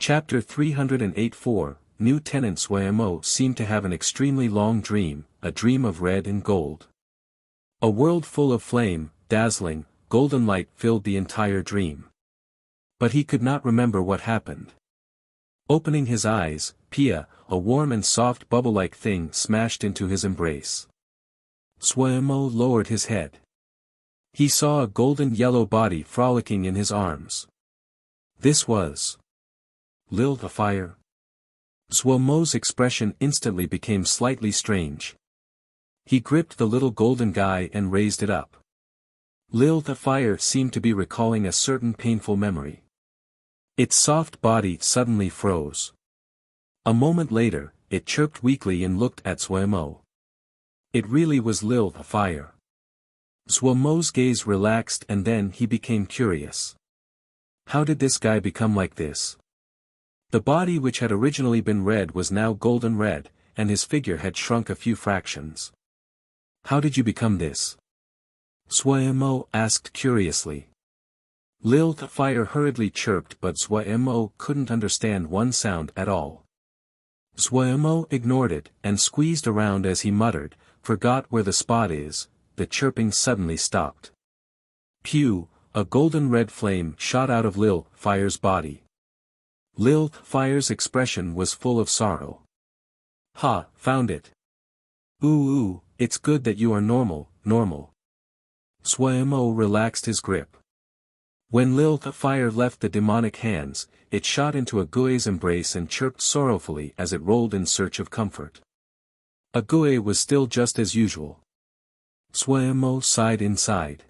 Chapter 308. New tenant Swayamo seemed to have an extremely long dream, a dream of red and gold. A world full of flame, dazzling, golden light filled the entire dream. But he could not remember what happened. Opening his eyes, Pia, a warm and soft bubble-like thing, smashed into his embrace. Swayamo lowered his head. He saw a golden-yellow body frolicking in his arms. This was Lil the Fire. Swayamo's expression instantly became slightly strange. He gripped the little golden guy and raised it up. Lil the Fire seemed to be recalling a certain painful memory. Its soft body suddenly froze. A moment later, it chirped weakly and looked at Swayamo. It really was Lil the Fire. Swayamo's gaze relaxed and then he became curious. How did this guy become like this? The body which had originally been red was now golden red, and his figure had shrunk a few fractions. How did you become this? Swayamo asked curiously. Lil the Fire hurriedly chirped, but Swayamo couldn't understand one sound at all. Swayamo ignored it and squeezed around as he muttered, "Forgot where the spot is." The chirping suddenly stopped. Pew! A golden red flame shot out of Lil Fire's body. Lil Fire's expression was full of sorrow. "Ha, found it. Ooh, it's good that you are normal. Swayamo relaxed his grip. When Lil Fire left the demonic hands, it shot into Ague's embrace and chirped sorrowfully as it rolled in search of comfort. Ague was still just as usual. Swayamo sighed inside.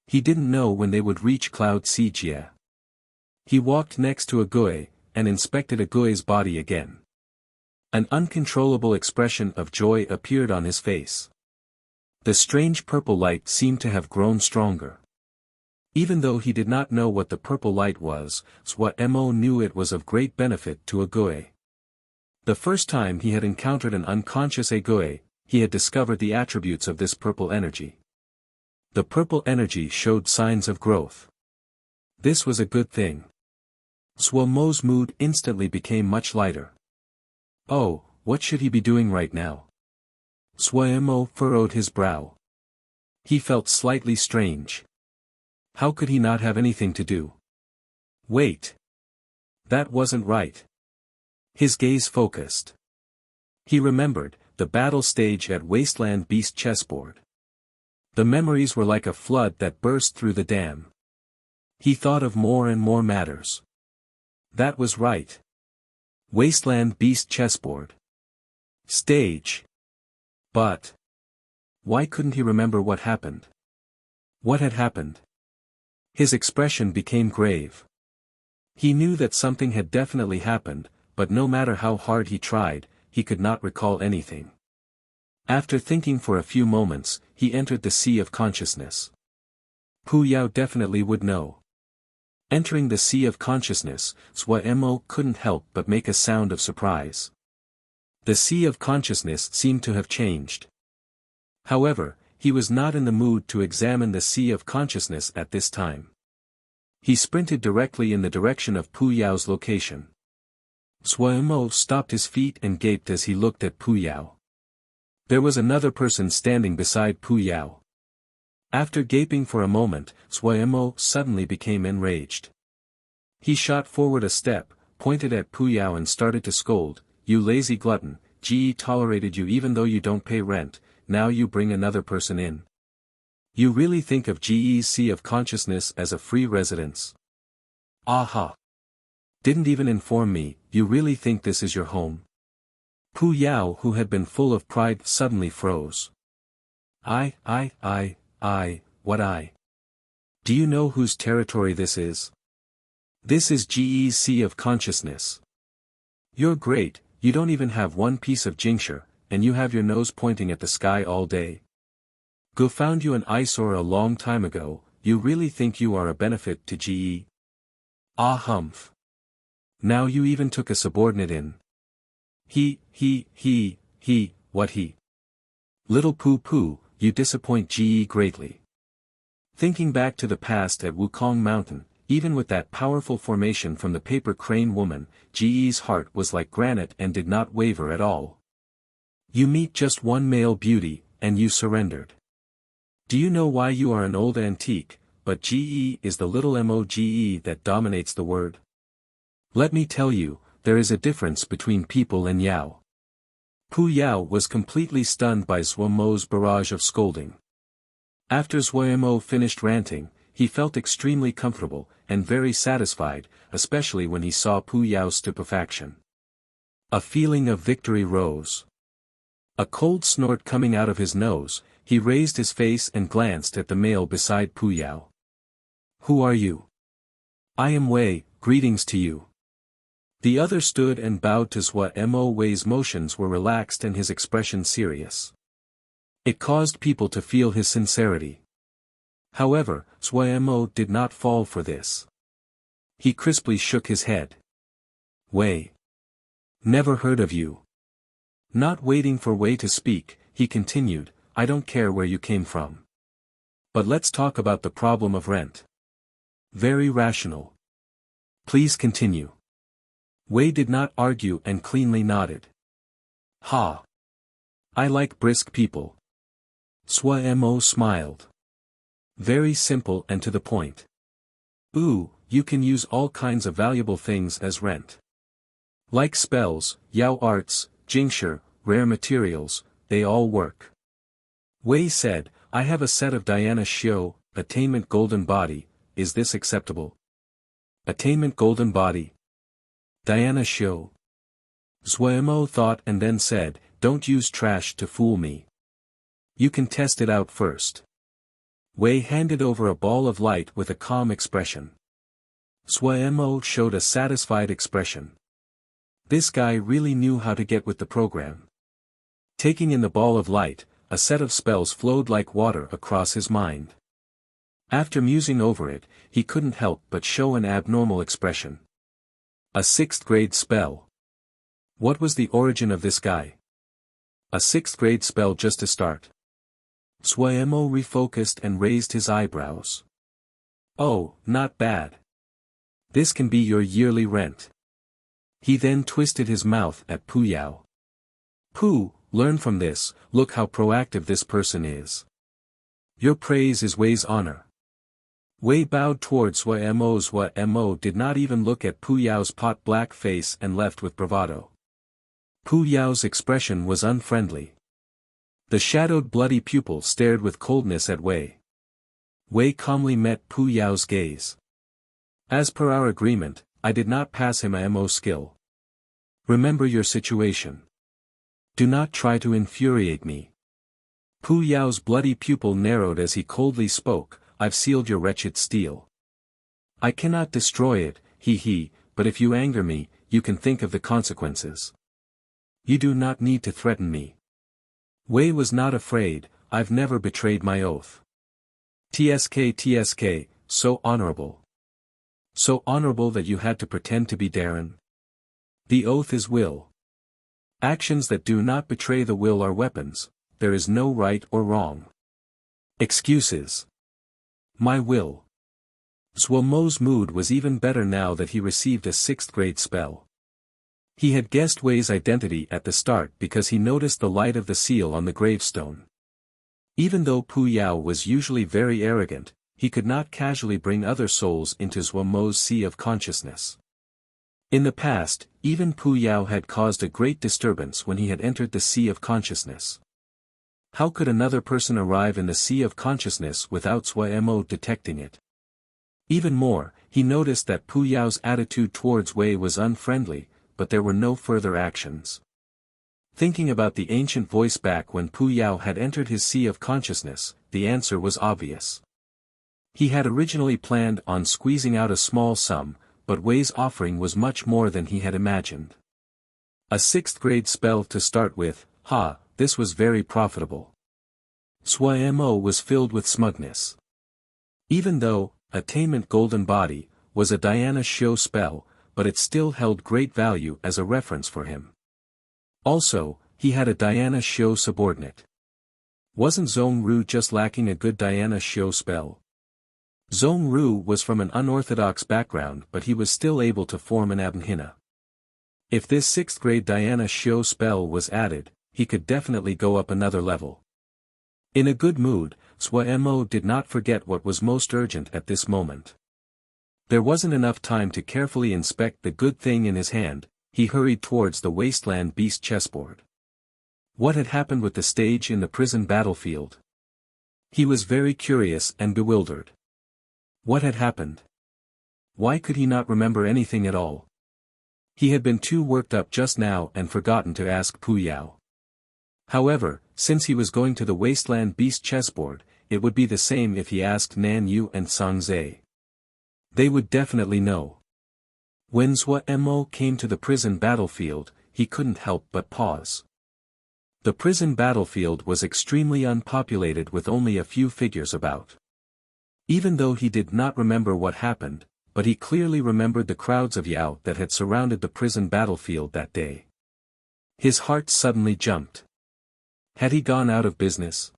He didn't know when they would reach Cloud Sijia. He walked next to Ague, and inspected Ague's body again. An uncontrollable expression of joy appeared on his face. The strange purple light seemed to have grown stronger. Even though he did not know what the purple light was, Swayamo knew it was of great benefit to Ague. The first time he had encountered an unconscious Ague, he had discovered the attributes of this purple energy. The purple energy showed signs of growth. This was a good thing. Swayamo's mood instantly became much lighter. Oh, what should he be doing right now? Swayamo furrowed his brow. He felt slightly strange. How could he not have anything to do? Wait. That wasn't right. His gaze focused. He remembered the battle stage at Wasteland Beast chessboard. The memories were like a flood that burst through the dam. He thought of more and more matters. That was right. Wasteland Beast chessboard. Stage. But why couldn't he remember what happened? What had happened? His expression became grave. He knew that something had definitely happened, but no matter how hard he tried, he could not recall anything. After thinking for a few moments, he entered the sea of consciousness. Pu Yao definitely would know. Entering the sea of consciousness, Swayamo couldn't help but make a sound of surprise. The sea of consciousness seemed to have changed. However, he was not in the mood to examine the sea of consciousness at this time. He sprinted directly in the direction of Pu Yao's location. Swayamo stopped his feet and gaped as he looked at Pu Yao. There was another person standing beside Pu Yao. After gaping for a moment, Swayamo suddenly became enraged. He shot forward a step, pointed at Pu Yao and started to scold, "You lazy glutton, GE tolerated you even though you don't pay rent, now you bring another person in. You really think of GE's sea of consciousness as a free residence? Aha! Didn't even inform me, you really think this is your home?" Pu Yao, who had been full of pride, suddenly froze. What I? Do you know whose territory this is? This is GE's sea of consciousness. You're great, you don't even have one piece of jingsha, and you have your nose pointing at the sky all day. Go found you an eyesore a long time ago, you really think you are a benefit to GE? Ah humph. Now you even took a subordinate in. What he? Little Poo, you disappoint GE greatly. Thinking back to the past at Wukong Mountain, even with that powerful formation from the paper crane woman, Ge's heart was like granite and did not waver at all. You meet just one male beauty, and you surrendered. Do you know why you are an old antique, but GE is the little MOGE that dominates the word? Let me tell you, there is a difference between people and Yao. Pu Yao was completely stunned by Zhuo Mo's barrage of scolding. After Zhuo Mo finished ranting, he felt extremely comfortable, and very satisfied, especially when he saw Pu Yao's stupefaction. A feeling of victory rose. A cold snort coming out of his nose, he raised his face and glanced at the male beside Pu Yao. Who are you? I am Wei, greetings to you. The other stood and bowed to Zhuo Mo. Wei's motions were relaxed and his expression serious. It caused people to feel his sincerity. However, Zhuo Mo did not fall for this. He crisply shook his head. Wei. Never heard of you. Not waiting for Wei to speak, he continued, I don't care where you came from. But let's talk about the problem of rent. Very rational. Please continue. Wei did not argue and cleanly nodded. Ha. I like brisk people. Zhuo Mo smiled. Very simple and to the point. Ooh, you can use all kinds of valuable things as rent. Like spells, Yao arts, Jingshi, rare materials, they all work. Wei said, I have a set of Diana Xiu, attainment golden body, is this acceptable? Attainment golden body. Diana Xiu. Zhuo Mo thought and then said, don't use trash to fool me. You can test it out first. Wei handed over a ball of light with a calm expression. Zhuo Mo showed a satisfied expression. This guy really knew how to get with the program. Taking in the ball of light, a set of spells flowed like water across his mind. After musing over it, he couldn't help but show an abnormal expression. A 6th grade spell. What was the origin of this guy? A 6th grade spell just to start. Zhuo Mo refocused and raised his eyebrows. Oh, not bad. This can be your yearly rent. He then twisted his mouth at Pu Yao. Pu, learn from this, look how proactive this person is. Your praise is Wei's honor. Wei bowed towards Zhuo Mo. Zhuo Mo did not even look at Pu Yao's pot-black face and left with bravado. Pu Yao's expression was unfriendly. The shadowed bloody pupil stared with coldness at Wei. Wei calmly met Pu Yao's gaze. As per our agreement, I did not pass him a MO skill. Remember your situation. Do not try to infuriate me. Pu Yao's bloody pupil narrowed as he coldly spoke, I've sealed your wretched steel. I cannot destroy it, but if you anger me, you can think of the consequences. You do not need to threaten me. Wei was not afraid, I've never betrayed my oath. TSK, so honorable. So honorable that you had to pretend to be Darren. The oath is will. Actions that do not betray the will are weapons, there is no right or wrong. Excuses. My will. Zhuo Mo's mood was even better now that he received a 6th grade spell. He had guessed Wei's identity at the start because he noticed the light of the seal on the gravestone. Even though Pu Yao was usually very arrogant, he could not casually bring other souls into Zhuo Mo's sea of consciousness. In the past, even Pu Yao had caused a great disturbance when he had entered the sea of consciousness. How could another person arrive in the sea of consciousness without Zhuo Mo detecting it? Even more, he noticed that Pu Yao's attitude towards Wei was unfriendly, but there were no further actions. Thinking about the ancient voice back when Pu Yao had entered his sea of consciousness, the answer was obvious. He had originally planned on squeezing out a small sum, but Wei's offering was much more than he had imagined. A 6th grade spell to start with, this was very profitable. Zhuo Mo was filled with smugness. Even though, Attainment Golden Body, was a Diana Xiu spell, but it still held great value as a reference for him. Also, he had a Diana Xiu subordinate. Wasn't Zhong Ru just lacking a good Diana Xiu spell? Zhong Ru was from an unorthodox background, but he was still able to form an abhina. If this 6th grade Diana Xiao spell was added, he could definitely go up another level. In a good mood, Suemo did not forget what was most urgent at this moment. There wasn't enough time to carefully inspect the good thing in his hand. He hurried towards the wasteland beast chessboard. What had happened with the stage in the prison battlefield? He was very curious and bewildered. What had happened? Why could he not remember anything at all? He had been too worked up just now and forgotten to ask Pu Yao. However, since he was going to the wasteland beast chessboard, it would be the same if he asked Nan Yu and Sang Zhe. They would definitely know. When Suemo came to the prison battlefield, he couldn't help but pause. The prison battlefield was extremely unpopulated with only a few figures about. Even though he did not remember what happened, but he clearly remembered the crowds of Yao that had surrounded the prison battlefield that day. His heart suddenly jumped. Had he gone out of business?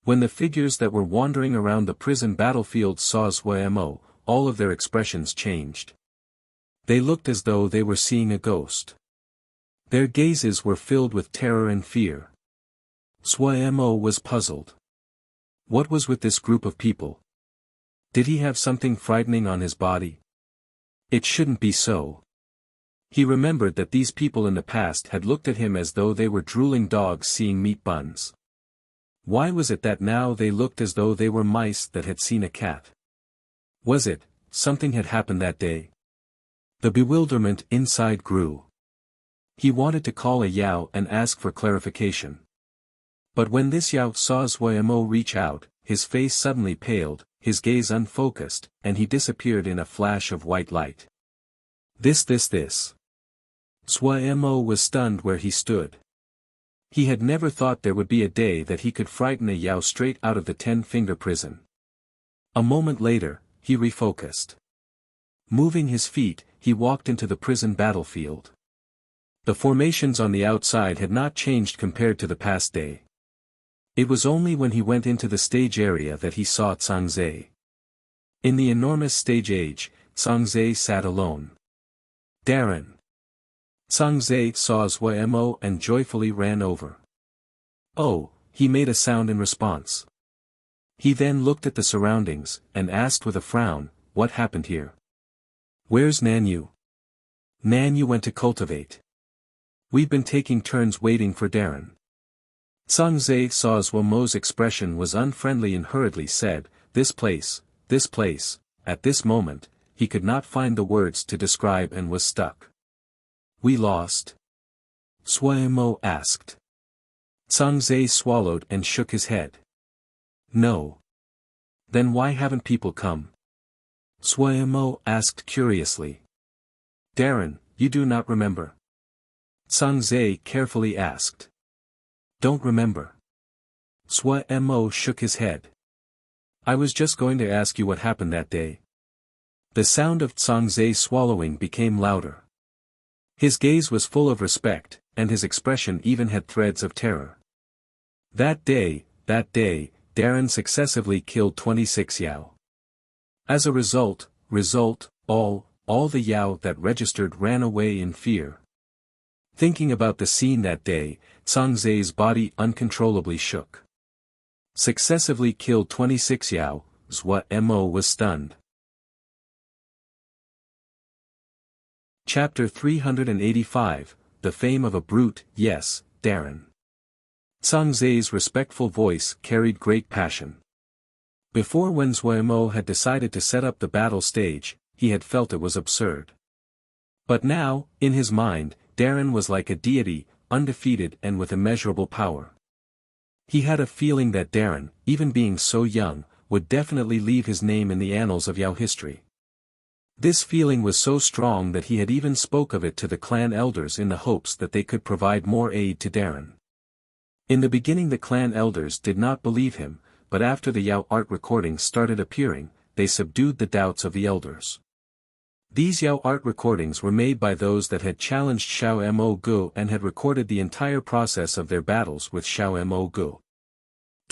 When the figures that were wandering around the prison battlefield saw Suemo, all of their expressions changed. They looked as though they were seeing a ghost. Their gazes were filled with terror and fear. Suemo was puzzled. What was with this group of people? Did he have something frightening on his body? It shouldn't be so. He remembered that these people in the past had looked at him as though they were drooling dogs seeing meat buns. Why was it that now they looked as though they were mice that had seen a cat? Was it, something had happened that day? The bewilderment inside grew. He wanted to call a Yao and ask for clarification. But when this Yao saw Suemo reach out, his face suddenly paled, his gaze unfocused, and he disappeared in a flash of white light. This. Suemo was stunned where he stood. He had never thought there would be a day that he could frighten a Yao straight out of the 10-finger prison. A moment later, he refocused. Moving his feet, he walked into the prison battlefield. The formations on the outside had not changed compared to the past day. It was only when he went into the stage area that he saw Sang Zhe. In the enormous stage age, Sang Zhe sat alone. Darren. Sang Zhe saw Suemo and joyfully ran over. Oh, he made a sound in response. He then looked at the surroundings, and asked with a frown, what happened here? Where's Nan Yu? Nan Yu went to cultivate. We've been taking turns waiting for Darren. Sang Zhe saw Suemo's expression was unfriendly and hurriedly said, this place. At this moment, he could not find the words to describe and was stuck. We lost? Suemo asked. Sang Zhe swallowed and shook his head. No. Then why haven't people come? Suemo asked curiously. Darren, you do not remember? Sang Zhe carefully asked. Don't remember. Suemo shook his head. I was just going to ask you what happened that day. The sound of Sang Zhe swallowing became louder. His gaze was full of respect, and his expression even had threads of terror. That day, Darren successively killed 26 Yao. As a result, all the Yao that registered ran away in fear. Thinking about the scene that day, Sang Zhe's body uncontrollably shook. Successively killed 26 Yao, Suemo was stunned. Chapter 385, The Fame of a Brute, Yes, Darren. Sang Zhe's respectful voice carried great passion. Before, when Suemo had decided to set up the battle stage, he had felt it was absurd. But now, in his mind, Darren was like a deity, undefeated and with immeasurable power. He had a feeling that Darren, even being so young, would definitely leave his name in the annals of Yao history. This feeling was so strong that he had even spoke of it to the clan elders in the hopes that they could provide more aid to Darren. In the beginning the clan elders did not believe him, but after the Yao art recordings started appearing, they subdued the doubts of the elders. These Yao art recordings were made by those that had challenged Xiao Mo Gu and had recorded the entire process of their battles with Xiao Mo Gu.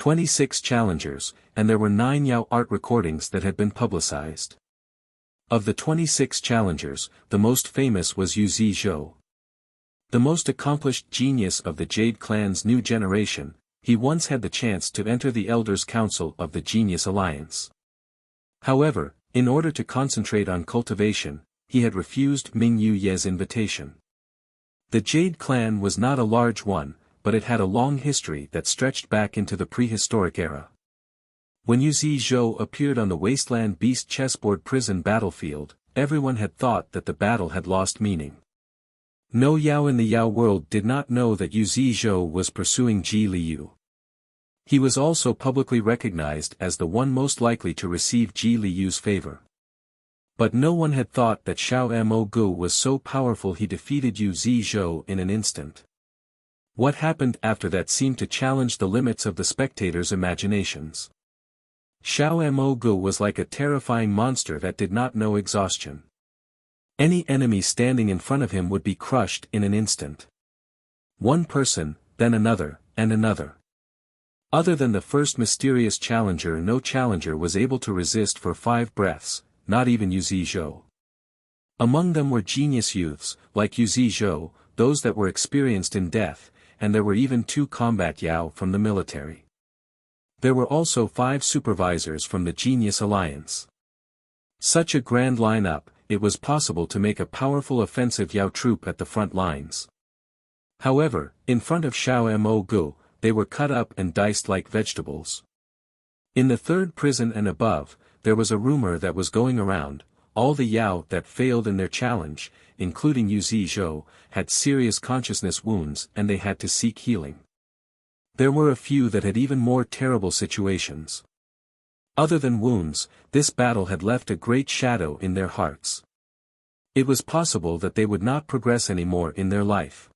26 challengers, and there were 9 Yao art recordings that had been publicized. Of the 26 challengers, the most famous was Yu Zhizhou. The most accomplished genius of the Jade Clan's new generation, he once had the chance to enter the Elders' Council of the Genius Alliance. However, in order to concentrate on cultivation, he had refused Ming Yu Ye's invitation. The Jade Clan was not a large one, but it had a long history that stretched back into the prehistoric era. When Yu Zhizhou appeared on the Wasteland Beast chessboard prison battlefield, everyone had thought that the battle had lost meaning. No Yao in the Yao world did not know that Yu Zhizhou was pursuing Ji Liu. He was also publicly recognized as the one most likely to receive Ji Liu's favor. But no one had thought that Xiao Mo Gu was so powerful he defeated Yu Zhizhou in an instant. What happened after that seemed to challenge the limits of the spectators' imaginations. Xiao Mo Gu was like a terrifying monster that did not know exhaustion. Any enemy standing in front of him would be crushed in an instant. One person, then another, and another. Other than the first mysterious challenger, no challenger was able to resist for 5 breaths, not even Yu Zhizhou. Among them were genius youths, like Yu Zhizhou, those that were experienced in death, and there were even 2 combat Yao from the military. There were also 5 supervisors from the Genius Alliance. Such a grand lineup, it was possible to make a powerful offensive Yao troop at the front lines. However, in front of Xiao Mo Gu, they were cut up and diced like vegetables. In the 3rd prison and above, there was a rumor that was going around: all the Yao that failed in their challenge, including Yu Zhizhou, had serious consciousness wounds and they had to seek healing. There were a few that had even more terrible situations. Other than wounds, this battle had left a great shadow in their hearts. It was possible that they would not progress anymore in their life.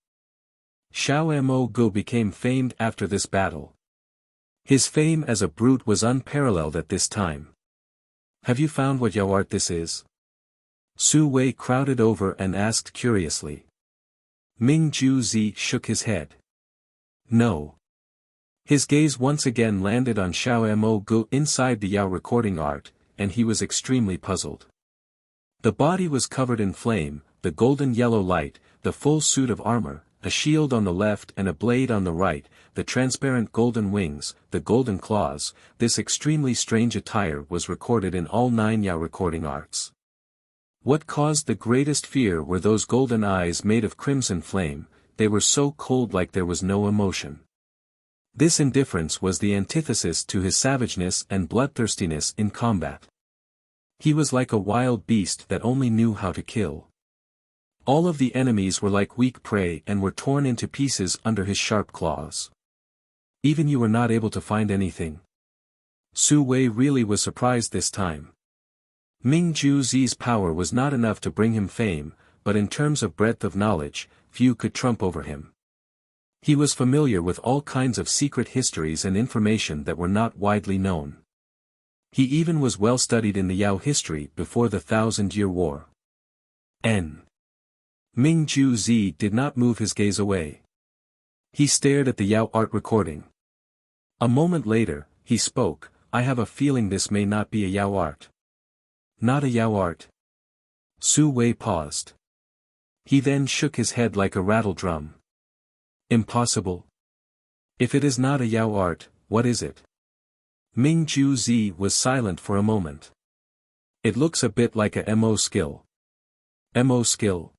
Xiao Mo Gu became famed after this battle. His fame as a brute was unparalleled at this time. "Have you found what Yao art this is?" Su Wei crowded over and asked curiously. Ming Ju Zi shook his head. "No." His gaze once again landed on Xiao Mo Gu inside the Yao recording art, and he was extremely puzzled. The body was covered in flame, the golden yellow light, the full suit of armor, a shield on the left and a blade on the right, the transparent golden wings, the golden claws. This extremely strange attire was recorded in all 9 Yao recording arts. What caused the greatest fear were those golden eyes made of crimson flame. They were so cold, like there was no emotion. This indifference was the antithesis to his savageness and bloodthirstiness in combat. He was like a wild beast that only knew how to kill. All of the enemies were like weak prey and were torn into pieces under his sharp claws. "Even you were not able to find anything?" Su Wei really was surprised this time. Ming Ju Zi's power was not enough to bring him fame, but in terms of breadth of knowledge, few could trump over him. He was familiar with all kinds of secret histories and information that were not widely known. He even was well studied in the Yao history before the 1,000-Year War. Ming Ju Zi did not move his gaze away. He stared at the Yao art recording. A moment later, he spoke. "I have a feeling this may not be a Yao art." "Not a Yao art?" Su Wei paused. He then shook his head like a rattle drum. "Impossible. If it is not a Yao art, what is it?" Ming Ju Zi was silent for a moment. "It looks a bit like a Mo skill." "Mo skill?"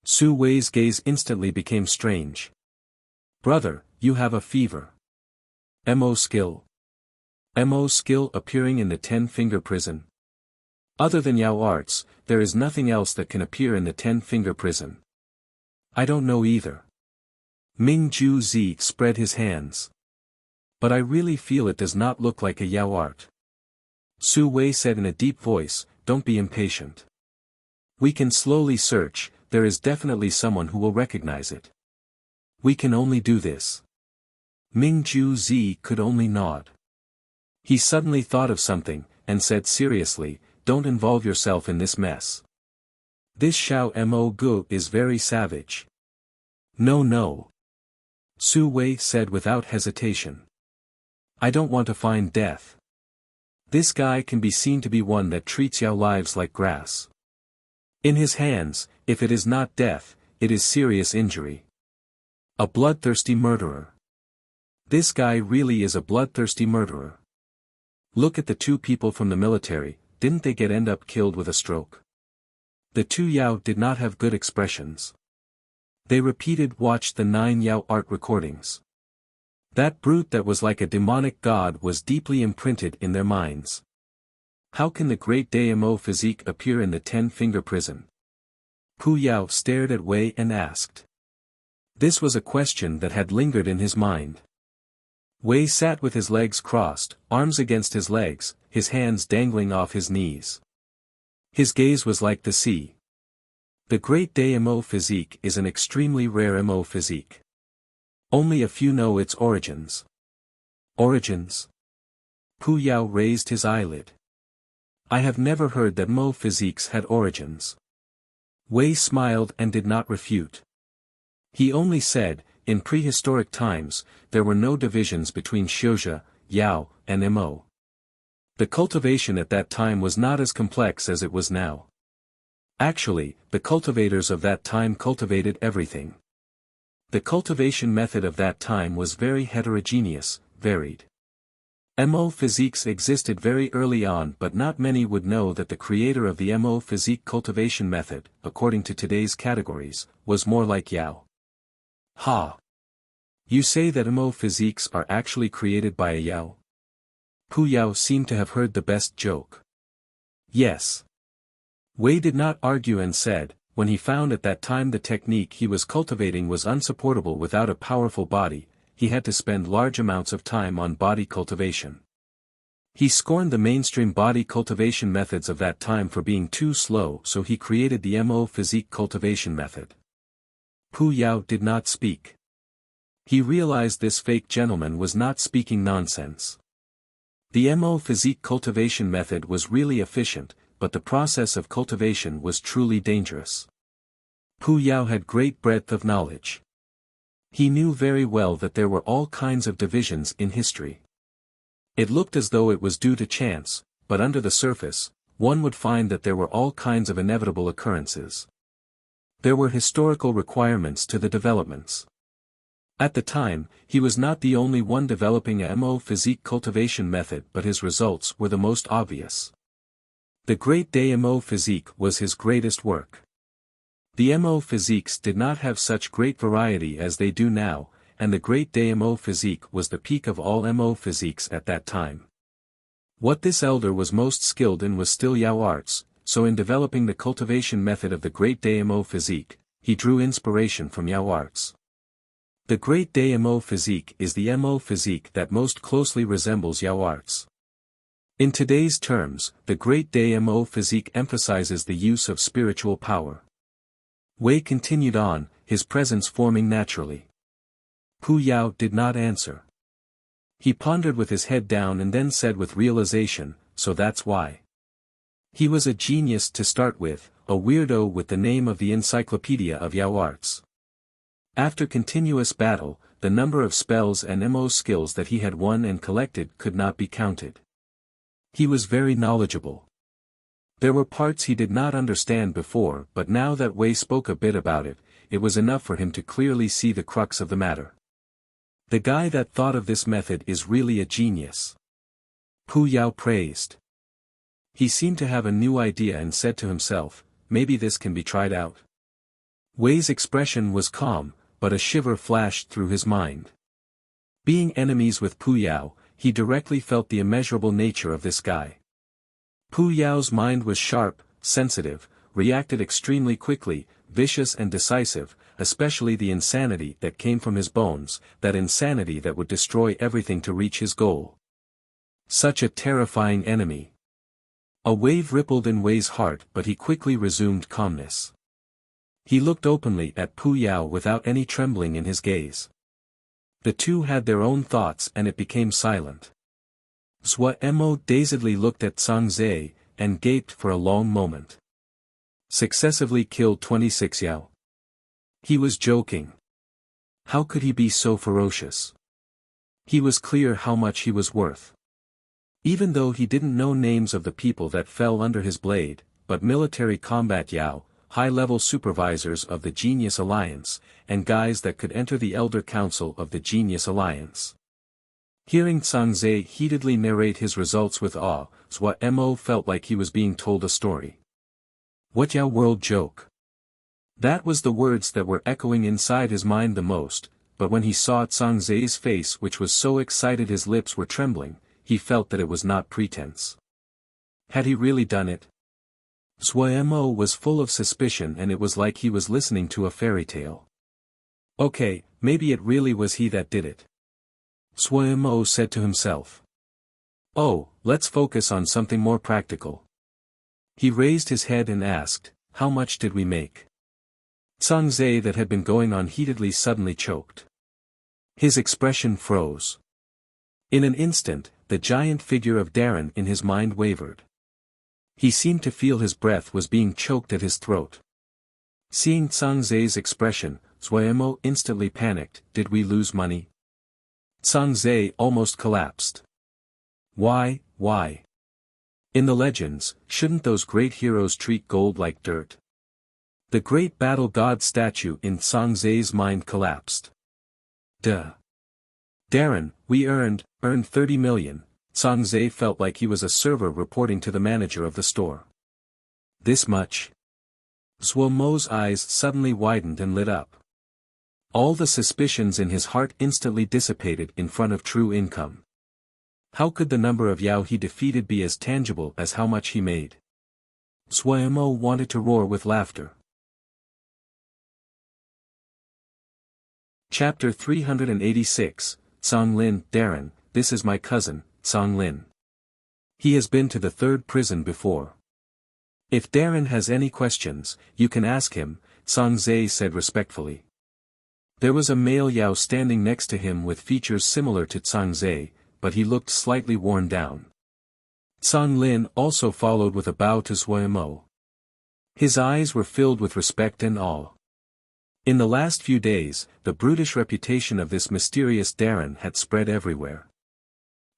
Su Wei's gaze instantly became strange. "Brother, you have a fever." "Mo skill? Mo skill appearing in the 10-finger prison? Other than Yao arts, there is nothing else that can appear in the 10-finger prison." "I don't know either." Ming Ju Zi spread his hands. "But I really feel it does not look like a Yao art." Su Wei said in a deep voice, "Don't be impatient. We can slowly search. There is definitely someone who will recognize it. We can only do this." Ming Ju Zi could only nod. He suddenly thought of something, and said seriously, "Don't involve yourself in this mess. This Xiao Mo Gu is very savage." "No. Su Wei said without hesitation. I don't want to find death. This guy can be seen to be one that treats Yao lives like grass. In his hands, if it is not death, it is serious injury. A bloodthirsty murderer. This guy really is a bloodthirsty murderer. Look at the two people from the military, didn't they end up killed with a stroke? The two Yao did not have good expressions. They watched the 9 Yao art recordings. That brute that was like a demonic god was deeply imprinted in their minds. How can the great Damo physique appear in the 10-finger prison? Pu Yao stared at Wei and asked. This was a question that had lingered in his mind. Wei sat with his legs crossed, arms against his legs, his hands dangling off his knees. His gaze was like the sea. The great Damo physique is an extremely rare Mo physique. Only a few know its origins. Origins? Pu Yao raised his eyelid. I have never heard that Mo physiques had origins. Wei smiled and did not refute. He only said, in prehistoric times, there were no divisions between Xiuzhe, Yao, and Mo. The cultivation at that time was not as complex as it was now. Actually, the cultivators of that time cultivated everything. The cultivation method of that time was very heterogeneous, varied. Mo physiques existed very early on, but not many would know that the creator of the Mo physique cultivation method, according to today's categories, was more like Yao. Ha! You say that Mo physiques are actually created by a Yao? Pu Yao seemed to have heard the best joke. Yes. Wei did not argue and said, when he found at that time the technique he was cultivating was unsupportable without a powerful body, he had to spend large amounts of time on body cultivation. He scorned the mainstream body cultivation methods of that time for being too slow, so he created the Mo physique cultivation method. Pu Yao did not speak. He realized this fake gentleman was not speaking nonsense. The Mo physique cultivation method was really efficient, but the process of cultivation was truly dangerous. Pu Yao had great breadth of knowledge. He knew very well that there were all kinds of divisions in history. It looked as though it was due to chance, but under the surface, one would find that there were all kinds of inevitable occurrences. There were historical requirements to the developments. At the time, he was not the only one developing a Mo physique cultivation method, but his results were the most obvious. The Great Damo physique was his greatest work. The Mo physiques did not have such great variety as they do now, and the Great Damo physique was the peak of all Mo physiques at that time. What this elder was most skilled in was still Yao arts, so in developing the cultivation method of the Great Damo physique, he drew inspiration from Yao arts. The Great Damo physique is the Mo physique that most closely resembles Yao arts. In today's terms, the Great Damo physique emphasizes the use of spiritual power. Wei continued on, his presence forming naturally. Pu Yao did not answer. He pondered with his head down and then said with realization, so that's why. He was a genius to start with, a weirdo with the name of the Encyclopedia of Yao arts. After continuous battle, the number of spells and Mo skills that he had won and collected could not be counted. He was very knowledgeable. There were parts he did not understand before, but now that Wei spoke a bit about it, it was enough for him to clearly see the crux of the matter. The guy that thought of this method is really a genius. Pu Yao praised. He seemed to have a new idea and said to himself, maybe this can be tried out. Wei's expression was calm, but a shiver flashed through his mind. Being enemies with Pu Yao, he directly felt the immeasurable nature of this guy. Pu Yao's mind was sharp, sensitive, reacted extremely quickly, vicious and decisive, especially the insanity that came from his bones, that insanity that would destroy everything to reach his goal. Such a terrifying enemy. A wave rippled in Wei's heart, but he quickly resumed calmness. He looked openly at Pu Yao without any trembling in his gaze. The two had their own thoughts and it became silent. Zhua Mo dazedly looked at Zhang Zhe, and gaped for a long moment. Successively killed 26 Yao. He was joking. How could he be so ferocious? He was clear how much he was worth. Even though he didn't know names of the people that fell under his blade, but military combat Yao, high-level supervisors of the Genius Alliance, and guys that could enter the Elder Council of the Genius Alliance. Hearing Zhang heatedly narrate his results with awe, Zhua Mo felt like he was being told a story. What Yao world joke? That was the words that were echoing inside his mind the most, but when he saw Zhang face which was so excited his lips were trembling, he felt that it was not pretense. Had he really done it? Zhua Mo was full of suspicion and it was like he was listening to a fairy tale. Okay, maybe it really was he that did it. Zhua Mo said to himself. Oh, let's focus on something more practical. He raised his head and asked, how much did we make? Zhang that had been going on heatedly suddenly choked. His expression froze. In an instant, the giant figure of Darren in his mind wavered. He seemed to feel his breath was being choked at his throat. Seeing Zhang expression, Zhua Mo instantly panicked. Did we lose money? Zhang almost collapsed. Why? In the legends, shouldn't those great heroes treat gold like dirt? The great battle god statue in Zhang mind collapsed. Duh. Darren, we earned 30 million, Zhang felt like he was a server reporting to the manager of the store. This much? Zhua Mo's eyes suddenly widened and lit up. All the suspicions in his heart instantly dissipated in front of true income. How could the number of Yao he defeated be as tangible as how much he made? Zhua Mo wanted to roar with laughter. Chapter 386, Zhang Lin. Darren, this is my cousin, Zhang Lin. He has been to the third prison before. If Darren has any questions, you can ask him, Zhang said respectfully. There was a male Yao standing next to him with features similar to Zhang, but he looked slightly worn down. Zhang Lin also followed with a bow to Zhua Mo. His eyes were filled with respect and awe. In the last few days, the brutish reputation of this mysterious Darren had spread everywhere.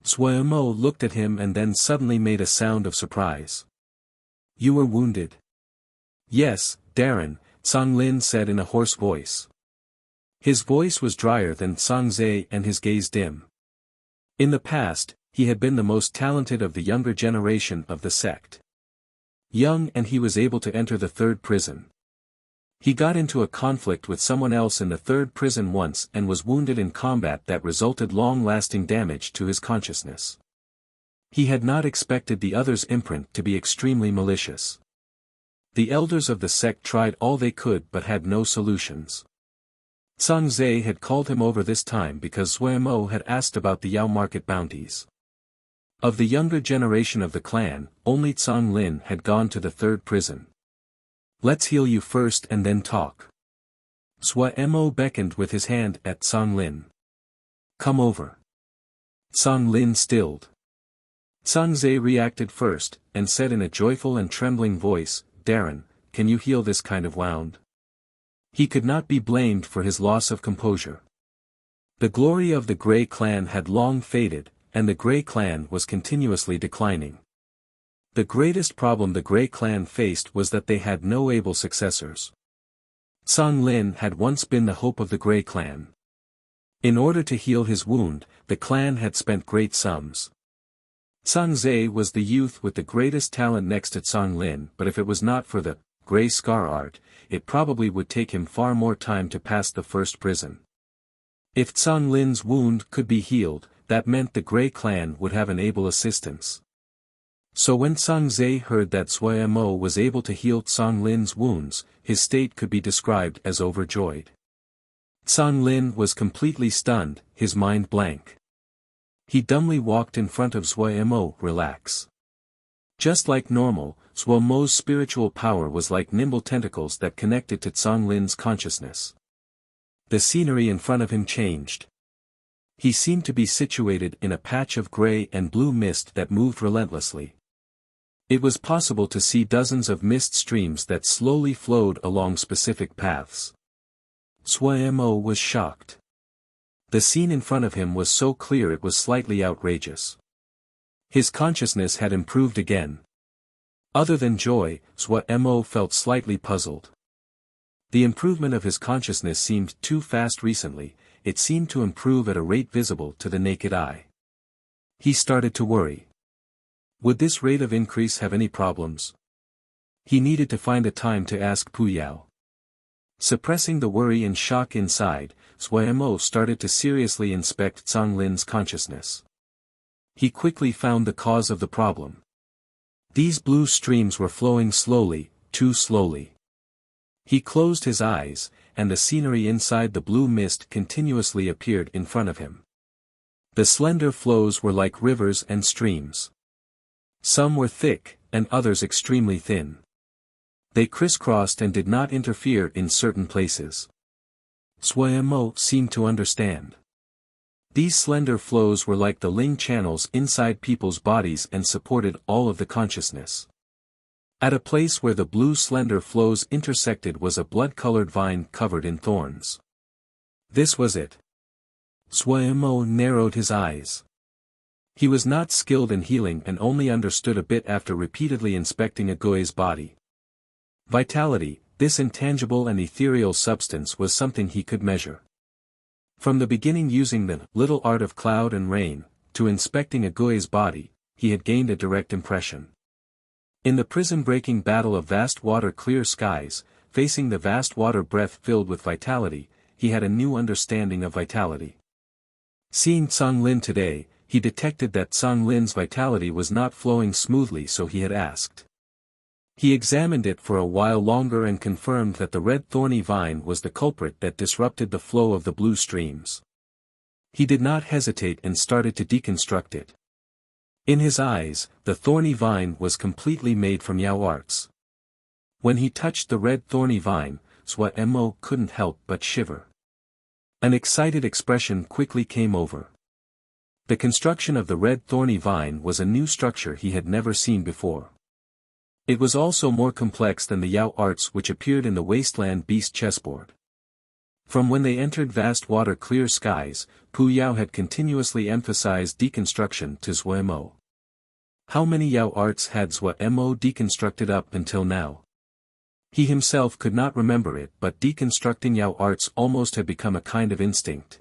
Zhua Mo looked at him and then suddenly made a sound of surprise. You were wounded? Yes, Darren, Zhang Lin said in a hoarse voice. His voice was drier than Zhang and his gaze dim. In the past, he had been the most talented of the younger generation of the sect. Young and he was able to enter the third prison. He got into a conflict with someone else in the third prison once and was wounded in combat that resulted long-lasting damage to his consciousness. He had not expected the other's imprint to be extremely malicious. The elders of the sect tried all they could but had no solutions. Zhang had called him over this time because Zhua Mo had asked about the Yao market bounties. Of the younger generation of the clan, only Zhang Lin had gone to the third prison. Let's heal you first and then talk. Zhua Mo beckoned with his hand at Zhang Lin. Come over. Zhang Lin stilled. Zhang reacted first, and said in a joyful and trembling voice, Darren, can you heal this kind of wound? He could not be blamed for his loss of composure. The glory of the Grey clan had long faded, and the Grey clan was continuously declining. The greatest problem the Grey clan faced was that they had no able successors. Zhang Lin had once been the hope of the Grey clan. In order to heal his wound, the clan had spent great sums. Zhang was the youth with the greatest talent next to Zhang Lin, but if it was not for the Grey Scar art, it probably would take him far more time to pass the first prison. If Zhang Lin's wound could be healed, that meant the Grey clan would have an able assistance. So when Zhang heard that Zhua Mo was able to heal Zhang Lin's wounds, his state could be described as overjoyed. Zhang Lin was completely stunned, his mind blank. He dumbly walked in front of Zhua Mo. Relax. Just like normal, Zhua Mo's spiritual power was like nimble tentacles that connected to Zhang Lin's consciousness. The scenery in front of him changed. He seemed to be situated in a patch of gray and blue mist that moved relentlessly. It was possible to see dozens of mist streams that slowly flowed along specific paths. Zhua Mo was shocked. The scene in front of him was so clear it was slightly outrageous. His consciousness had improved again. Other than joy, Mo felt slightly puzzled. The improvement of his consciousness seemed too fast recently, it seemed to improve at a rate visible to the naked eye. He started to worry. Would this rate of increase have any problems? He needed to find a time to ask Pu Yao. Suppressing the worry and shock inside, Mo started to seriously inspect Zhang Lin's consciousness. He quickly found the cause of the problem. These blue streams were flowing slowly, too slowly. He closed his eyes, and the scenery inside the blue mist continuously appeared in front of him. The slender flows were like rivers and streams. Some were thick, and others extremely thin. They crisscrossed and did not interfere in certain places. Mo seemed to understand. These slender flows were like the Ling channels inside people's bodies and supported all of the consciousness. At a place where the blue slender flows intersected was a blood-colored vine covered in thorns. This was it. Mo narrowed his eyes. He was not skilled in healing and only understood a bit after repeatedly inspecting a Gui's body. Vitality, this intangible and ethereal substance, was something he could measure. From the beginning, using the little art of cloud and rain, to inspecting a Gui's body, he had gained a direct impression. In the prison-breaking battle of vast water clear skies, facing the vast water breath filled with vitality, he had a new understanding of vitality. Seeing Zhang Lin today, he detected that Zhang Lin's vitality was not flowing smoothly, so he had asked. He examined it for a while longer and confirmed that the red thorny vine was the culprit that disrupted the flow of the blue streams. He did not hesitate and started to deconstruct it. In his eyes, the thorny vine was completely made from Yao arts. When he touched the red thorny vine, Mo couldn't help but shiver. An excited expression quickly came over. The construction of the red thorny vine was a new structure he had never seen before. It was also more complex than the Yao arts which appeared in the wasteland beast chessboard. From when they entered vast water clear skies, Pu Yao had continuously emphasized deconstruction to Mo. How many Yao arts had Mo deconstructed up until now? He himself could not remember it, but deconstructing Yao arts almost had become a kind of instinct.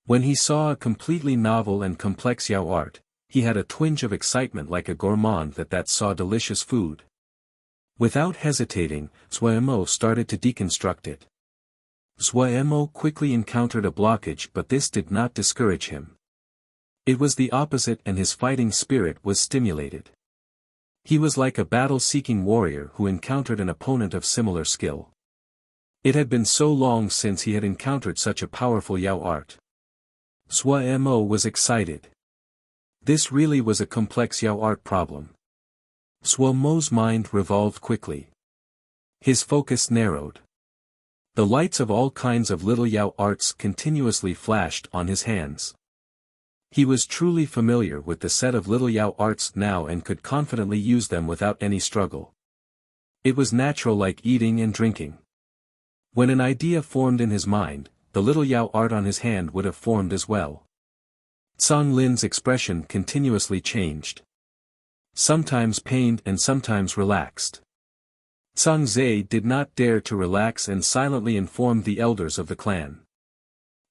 When he saw a completely novel and complex Yao art, he had a twinge of excitement like a gourmand that saw delicious food. Without hesitating, Mo started to deconstruct it. Mo quickly encountered a blockage, but this did not discourage him. It was the opposite, and his fighting spirit was stimulated. He was like a battle-seeking warrior who encountered an opponent of similar skill. It had been so long since he had encountered such a powerful Yao art. Mo was excited. This really was a complex Yao art problem. Mo's mind revolved quickly. His focus narrowed. The lights of all kinds of little Yao arts continuously flashed on his hands. He was truly familiar with the set of little Yao arts now and could confidently use them without any struggle. It was natural, like eating and drinking. When an idea formed in his mind, the little Yao art on his hand would have formed as well. Zhang Lin's expression continuously changed. Sometimes pained and sometimes relaxed. Zhang Zhe did not dare to relax and silently informed the elders of the clan.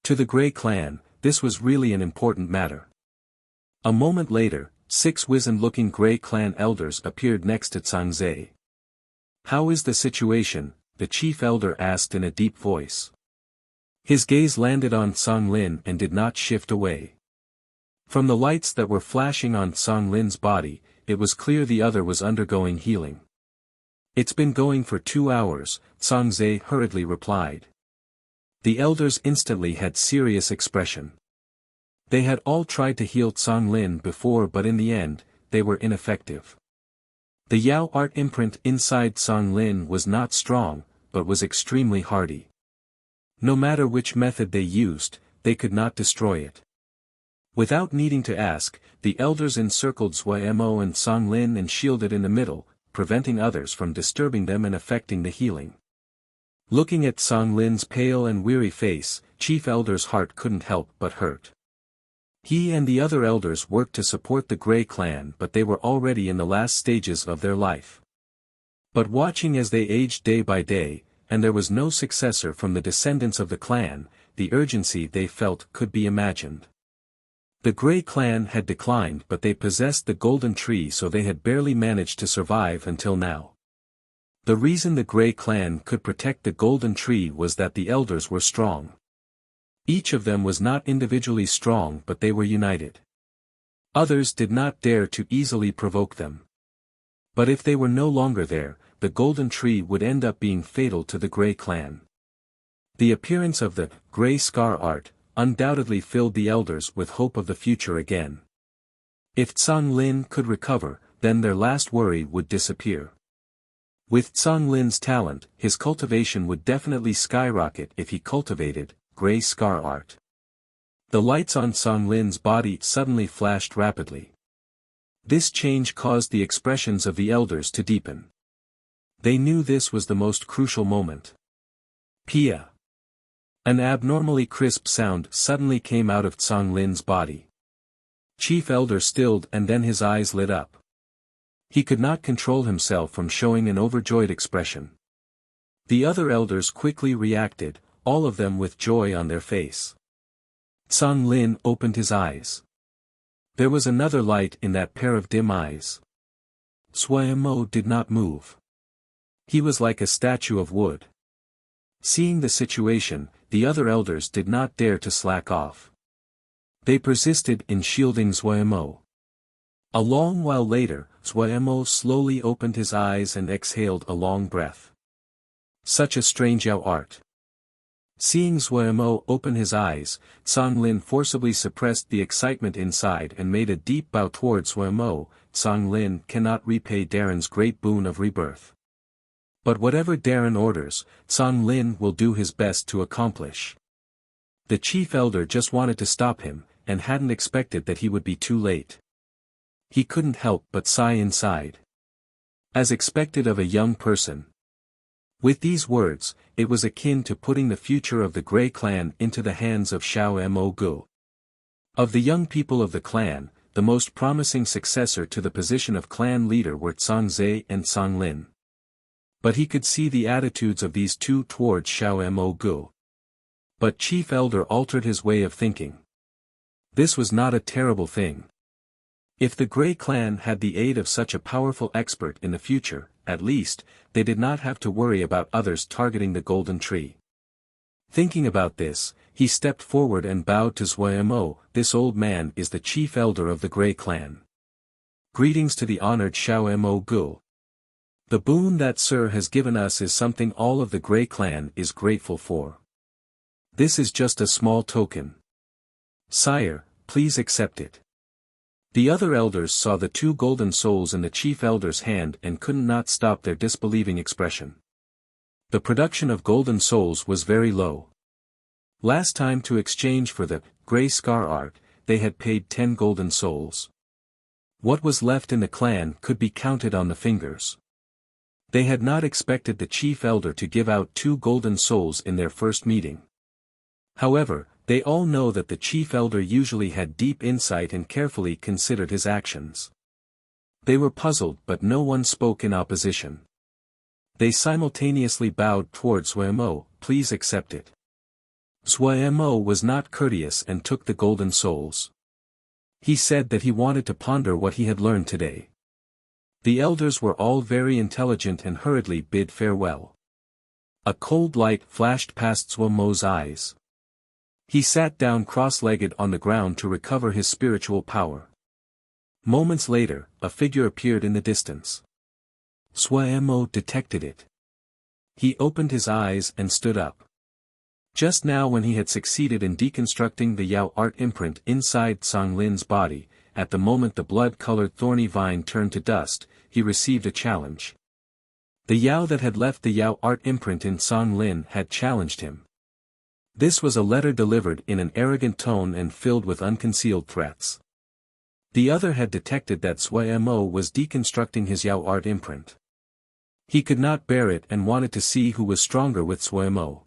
To the Grey clan, this was really an important matter. A moment later, 6 wizened-looking Grey clan elders appeared next to Zhang Zhe. "How is the situation?" the chief elder asked in a deep voice. His gaze landed on Zhang Lin and did not shift away. From the lights that were flashing on Zhang Lin's body, it was clear the other was undergoing healing. "It's been going for 2 hours, Zhang Zhe hurriedly replied. The elders instantly had serious expression. They had all tried to heal Zhang Lin before, but in the end, they were ineffective. The Yao art imprint inside Zhang Lin was not strong, but was extremely hardy. No matter which method they used, they could not destroy it. Without needing to ask, the elders encircled Mo and Zhang Lin and shielded in the middle, preventing others from disturbing them and affecting the healing. Looking at Song Lin's pale and weary face, Chief Elder's heart couldn't help but hurt. He and the other elders worked to support the Grey Clan, but they were already in the last stages of their life. But watching as they aged day by day, and there was no successor from the descendants of the clan, the urgency they felt could be imagined. The Grey Clan had declined, but they possessed the Golden Tree, so they had barely managed to survive until now. The reason the Grey Clan could protect the Golden Tree was that the elders were strong. Each of them was not individually strong, but they were united. Others did not dare to easily provoke them. But if they were no longer there, the Golden Tree would end up being fatal to the Grey Clan. The appearance of the Grey Scar art undoubtedly filled the elders with hope of the future again. If Song Lin could recover, then their last worry would disappear. With Song Lin's talent, his cultivation would definitely skyrocket if he cultivated Grey Scar art. The lights on Song Lin's body suddenly flashed rapidly. This change caused the expressions of the elders to deepen. They knew this was the most crucial moment. Pia. An abnormally crisp sound suddenly came out of Song Lin's body. Chief Elder stilled, and then his eyes lit up. He could not control himself from showing an overjoyed expression. The other elders quickly reacted, all of them with joy on their face. Song Lin opened his eyes. There was another light in that pair of dim eyes. Suemo did not move. He was like a statue of wood. Seeing the situation, the other elders did not dare to slack off. They persisted in shielding Suemo. A long while later, Suemo slowly opened his eyes and exhaled a long breath. Such a strange Yao art. Seeing Suemo open his eyes, Song Lin forcibly suppressed the excitement inside and made a deep bow towards Suemo. Song Lin cannot repay Darren's great boon of rebirth. But whatever Darren orders, Song Lin will do his best to accomplish. The chief elder just wanted to stop him, and hadn't expected that he would be too late. He couldn't help but sigh inside. As expected of a young person. With these words, it was akin to putting the future of the Grey Clan into the hands of Xiao Mo Gu. Of the young people of the clan, the most promising successor to the position of clan leader were Song Zhe and Song Lin. But he could see the attitudes of these two towards Xiao Mo Gu. But Chief Elder altered his way of thinking. This was not a terrible thing. If the Grey Clan had the aid of such a powerful expert in the future, at least, they did not have to worry about others targeting the Golden Tree. Thinking about this, he stepped forward and bowed to Suemo. This old man is the chief elder of the Grey Clan. Greetings to the honored Xiao Mo Gu. The boon that Sir has given us is something all of the Grey Clan is grateful for. This is just a small token. Sire, please accept it. The other elders saw the two golden souls in the chief elder's hand and could not stop their disbelieving expression. The production of golden souls was very low. Last time to exchange for the Grey Scar art, they had paid 10 golden souls. What was left in the clan could be counted on the fingers. They had not expected the chief elder to give out 2 golden souls in their first meeting. However, they all know that the chief elder usually had deep insight and carefully considered his actions. They were puzzled, but no one spoke in opposition. They simultaneously bowed towards Suemo. Please accept it. Suemo was not courteous and took the golden souls. He said that he wanted to ponder what he had learned today. The elders were all very intelligent and hurriedly bid farewell. A cold light flashed past Suemo's eyes. He sat down cross-legged on the ground to recover his spiritual power. Moments later, a figure appeared in the distance. Suemo detected it. He opened his eyes and stood up. Just now, when he had succeeded in deconstructing the Yao art imprint inside Song Lin's body, at the moment the blood-colored thorny vine turned to dust, he received a challenge. The Yao that had left the Yao art imprint in Song Lin had challenged him. This was a letter delivered in an arrogant tone and filled with unconcealed threats. The other had detected that Suemo was deconstructing his Yao art imprint. He could not bear it and wanted to see who was stronger with Suemo.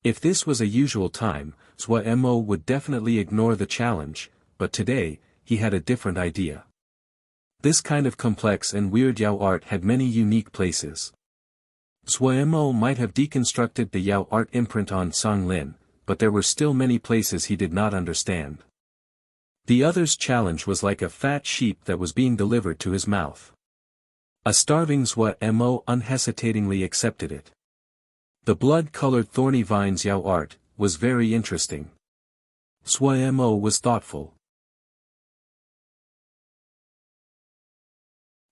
If this was a usual time, Suemo would definitely ignore the challenge, but today, he had a different idea. This kind of complex and weird Yao art had many unique places. Suemo might have deconstructed the Yao art imprint on Song Lin, but there were still many places he did not understand. The other's challenge was like a fat sheep that was being delivered to his mouth. A starving Suemo unhesitatingly accepted it. The blood-colored thorny vines Yao art was very interesting. Suemo was thoughtful.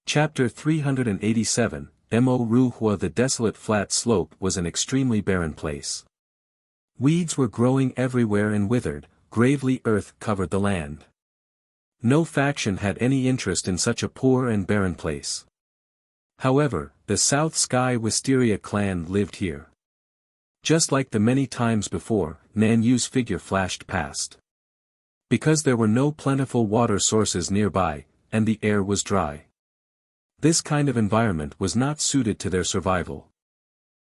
Chapter 387, Mo Ru Hua. The desolate flat slope was an extremely barren place. Weeds were growing everywhere and withered, gravely earth covered the land. No faction had any interest in such a poor and barren place. However, the South Sky Wisteria clan lived here. Just like the many times before, Nan Yu's figure flashed past. Because there were no plentiful water sources nearby, and the air was dry. This kind of environment was not suited to their survival.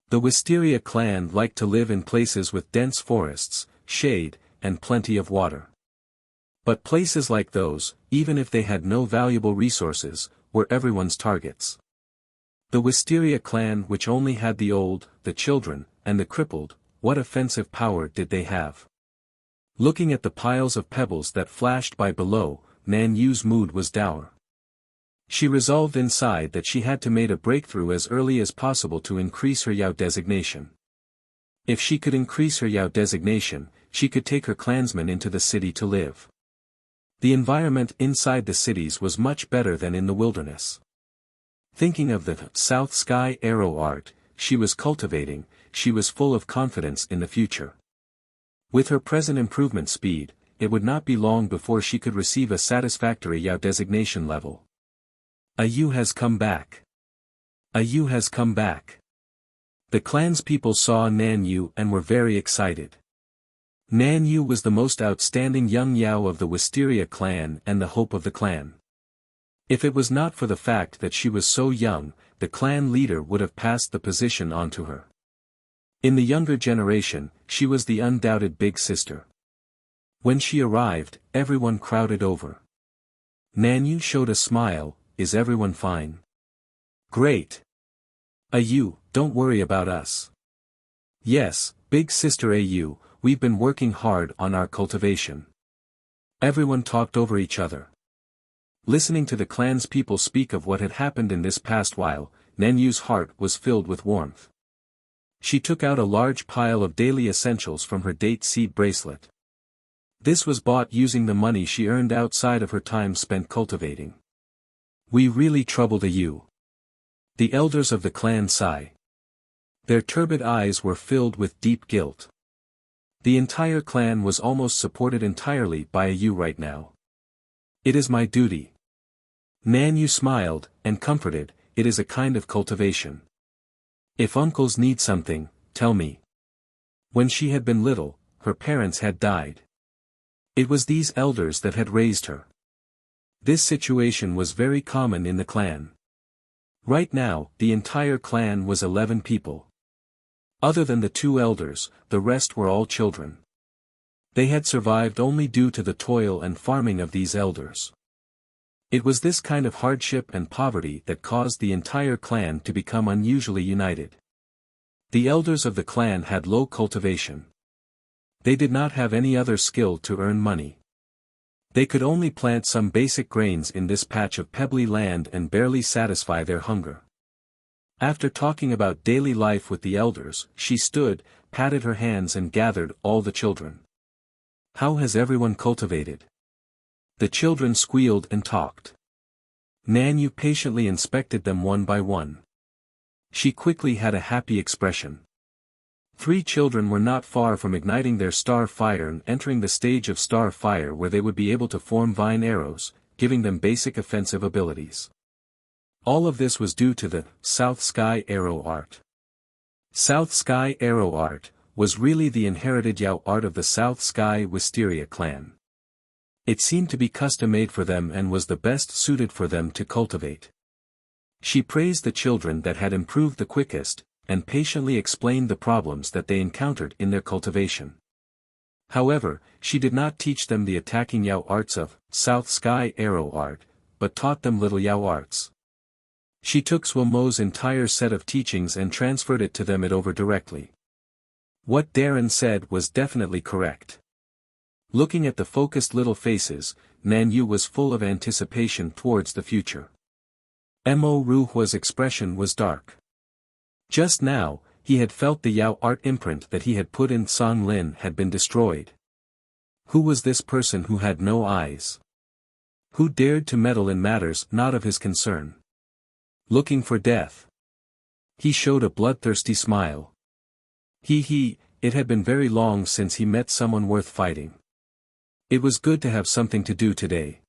The Wisteria clan liked to live in places with dense forests, shade, and plenty of water. But places like those, even if they had no valuable resources, were everyone's targets. The Wisteria clan, which only had the old, the children, and the crippled, what offensive power did they have? Looking at the piles of pebbles that flashed by below, Nan Yu's mood was dour. She resolved inside that she had to make a breakthrough as early as possible to increase her Yao designation. If she could increase her Yao designation, she could take her clansmen into the city to live. The environment inside the cities was much better than in the wilderness. Thinking of the South Sky arrow art she was cultivating, she was full of confidence in the future. With her present improvement speed, it would not be long before she could receive a satisfactory Yao designation level. Yu has come back. Yu has come back. The clanspeople saw Nan Yu and were very excited. Nan Yu was the most outstanding young Yao of the Wisteria clan and the hope of the clan. If it was not for the fact that she was so young, the clan leader would have passed the position on to her. In the younger generation, she was the undoubted big sister. When she arrived, everyone crowded over. Nan Yu showed a smile. Is everyone fine? Great. Yu, don't worry about us. Yes, big sister Yu, we've been working hard on our cultivation. Everyone talked over each other. Listening to the clan's people speak of what had happened in this past while, Nan Yu's heart was filled with warmth. She took out a large pile of daily essentials from her date seed bracelet. This was bought using the money she earned outside of her time spent cultivating. We really troubled Yu. The elders of the clan sigh. Their turbid eyes were filled with deep guilt. The entire clan was almost supported entirely by Yu right now. It is my duty. Nan Yu smiled, and comforted, it is a kind of cultivation. If uncles need something, tell me. When she had been little, her parents had died. It was these elders that had raised her. This situation was very common in the clan. Right now, the entire clan was 11 people. Other than the 2 elders, the rest were all children. They had survived only due to the toil and farming of these elders. It was this kind of hardship and poverty that caused the entire clan to become unusually united. The elders of the clan had low cultivation. They did not have any other skill to earn money. They could only plant some basic grains in this patch of pebbly land and barely satisfy their hunger. After talking about daily life with the elders, she stood, patted her hands and gathered all the children. How has everyone cultivated? The children squealed and talked. Nan Yu patiently inspected them one by one. She quickly had a happy expression. 3 children were not far from igniting their star fire and entering the stage of star fire where they would be able to form vine arrows, giving them basic offensive abilities. All of this was due to the South Sky arrow art. South Sky arrow art was really the inherited Yao art of the South Sky Wisteria clan. It seemed to be custom-made for them and was the best suited for them to cultivate. She praised the children that had improved the quickest, and patiently explained the problems that they encountered in their cultivation. However, she did not teach them the attacking Yao arts of South Sky Arrow art, but taught them little Yao arts. She took Suomo's entire set of teachings and transferred it to them over directly. What Darren said was definitely correct. Looking at the focused little faces, Nan Yu was full of anticipation towards the future. Mo Ruhua's expression was dark. Just now, he had felt the Yao art imprint that he had put in Song Lin had been destroyed. Who was this person who had no eyes? Who dared to meddle in matters not of his concern? Looking for death. He showed a bloodthirsty smile. It had been very long since he met someone worth fighting. It was good to have something to do today.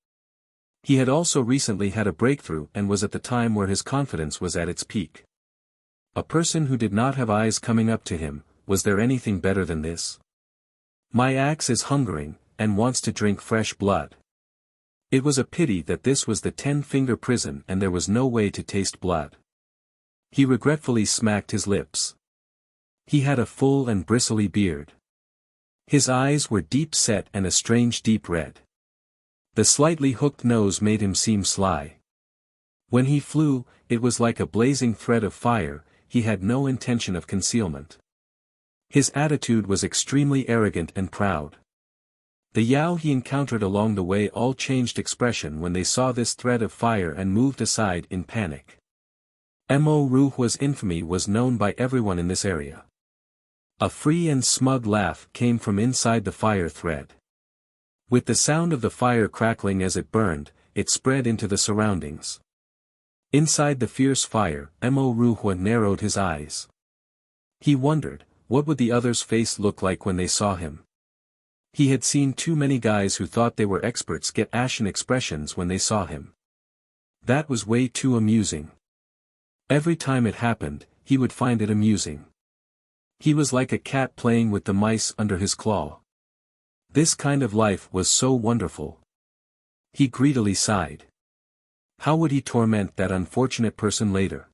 He had also recently had a breakthrough and was at the time where his confidence was at its peak. A person who did not have eyes coming up to him, was there anything better than this? My axe is hungering, and wants to drink fresh blood. It was a pity that this was the 10-finger prison and there was no way to taste blood. He regretfully smacked his lips. He had a full and bristly beard. His eyes were deep-set and a strange deep red. The slightly hooked nose made him seem sly. When he flew, it was like a blazing thread of fire. He had no intention of concealment. His attitude was extremely arrogant and proud. The Yao he encountered along the way all changed expression when they saw this thread of fire and moved aside in panic. Mo Ruhua's infamy was known by everyone in this area. A free and smug laugh came from inside the fire thread. With the sound of the fire crackling as it burned, it spread into the surroundings. Inside the fierce fire, Mo Ruhua narrowed his eyes. He wondered, what would the other's face look like when they saw him? He had seen too many guys who thought they were experts get ashen expressions when they saw him. That was way too amusing. Every time it happened, he would find it amusing. He was like a cat playing with the mice under his claw. This kind of life was so wonderful. He greedily sighed. How would he torment that unfortunate person later?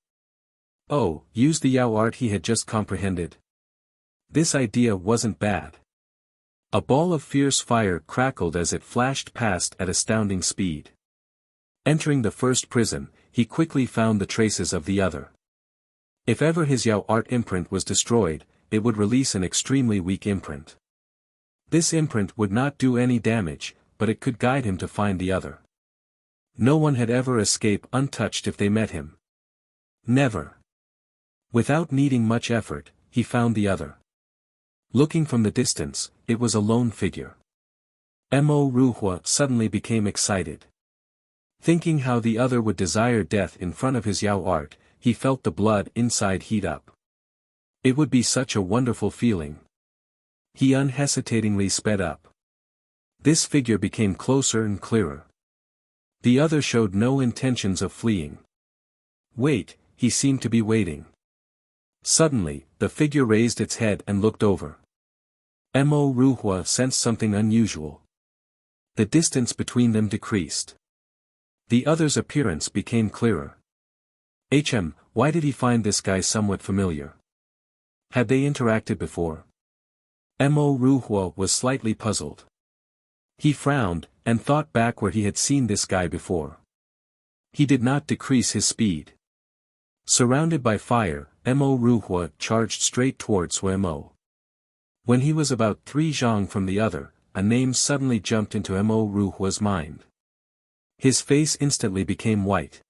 Oh, use the Yao art he had just comprehended. This idea wasn't bad. A ball of fierce fire crackled as it flashed past at astounding speed. Entering the first prison, he quickly found the traces of the other. If ever his Yao art imprint was destroyed, it would release an extremely weak imprint. This imprint would not do any damage, but it could guide him to find the other. No one had ever escaped untouched if they met him. Never. Without needing much effort, he found the other. Looking from the distance, it was a lone figure. Mo Ruhua suddenly became excited. Thinking how the other would desire death in front of his Yao art, he felt the blood inside heat up. It would be such a wonderful feeling. He unhesitatingly sped up. This figure became closer and clearer. The other showed no intentions of fleeing. Wait, he seemed to be waiting. Suddenly, the figure raised its head and looked over. Mo Ruhua sensed something unusual. The distance between them decreased. The other's appearance became clearer. Why did he find this guy somewhat familiar? Had they interacted before? Mo Ruhua was slightly puzzled. He frowned, and thought back where he had seen this guy before. He did not decrease his speed. Surrounded by fire, Mo Ruhua charged straight towards Suemo. When he was about 3 zhang from the other, a name suddenly jumped into Mo Ruhua's mind. His face instantly became white.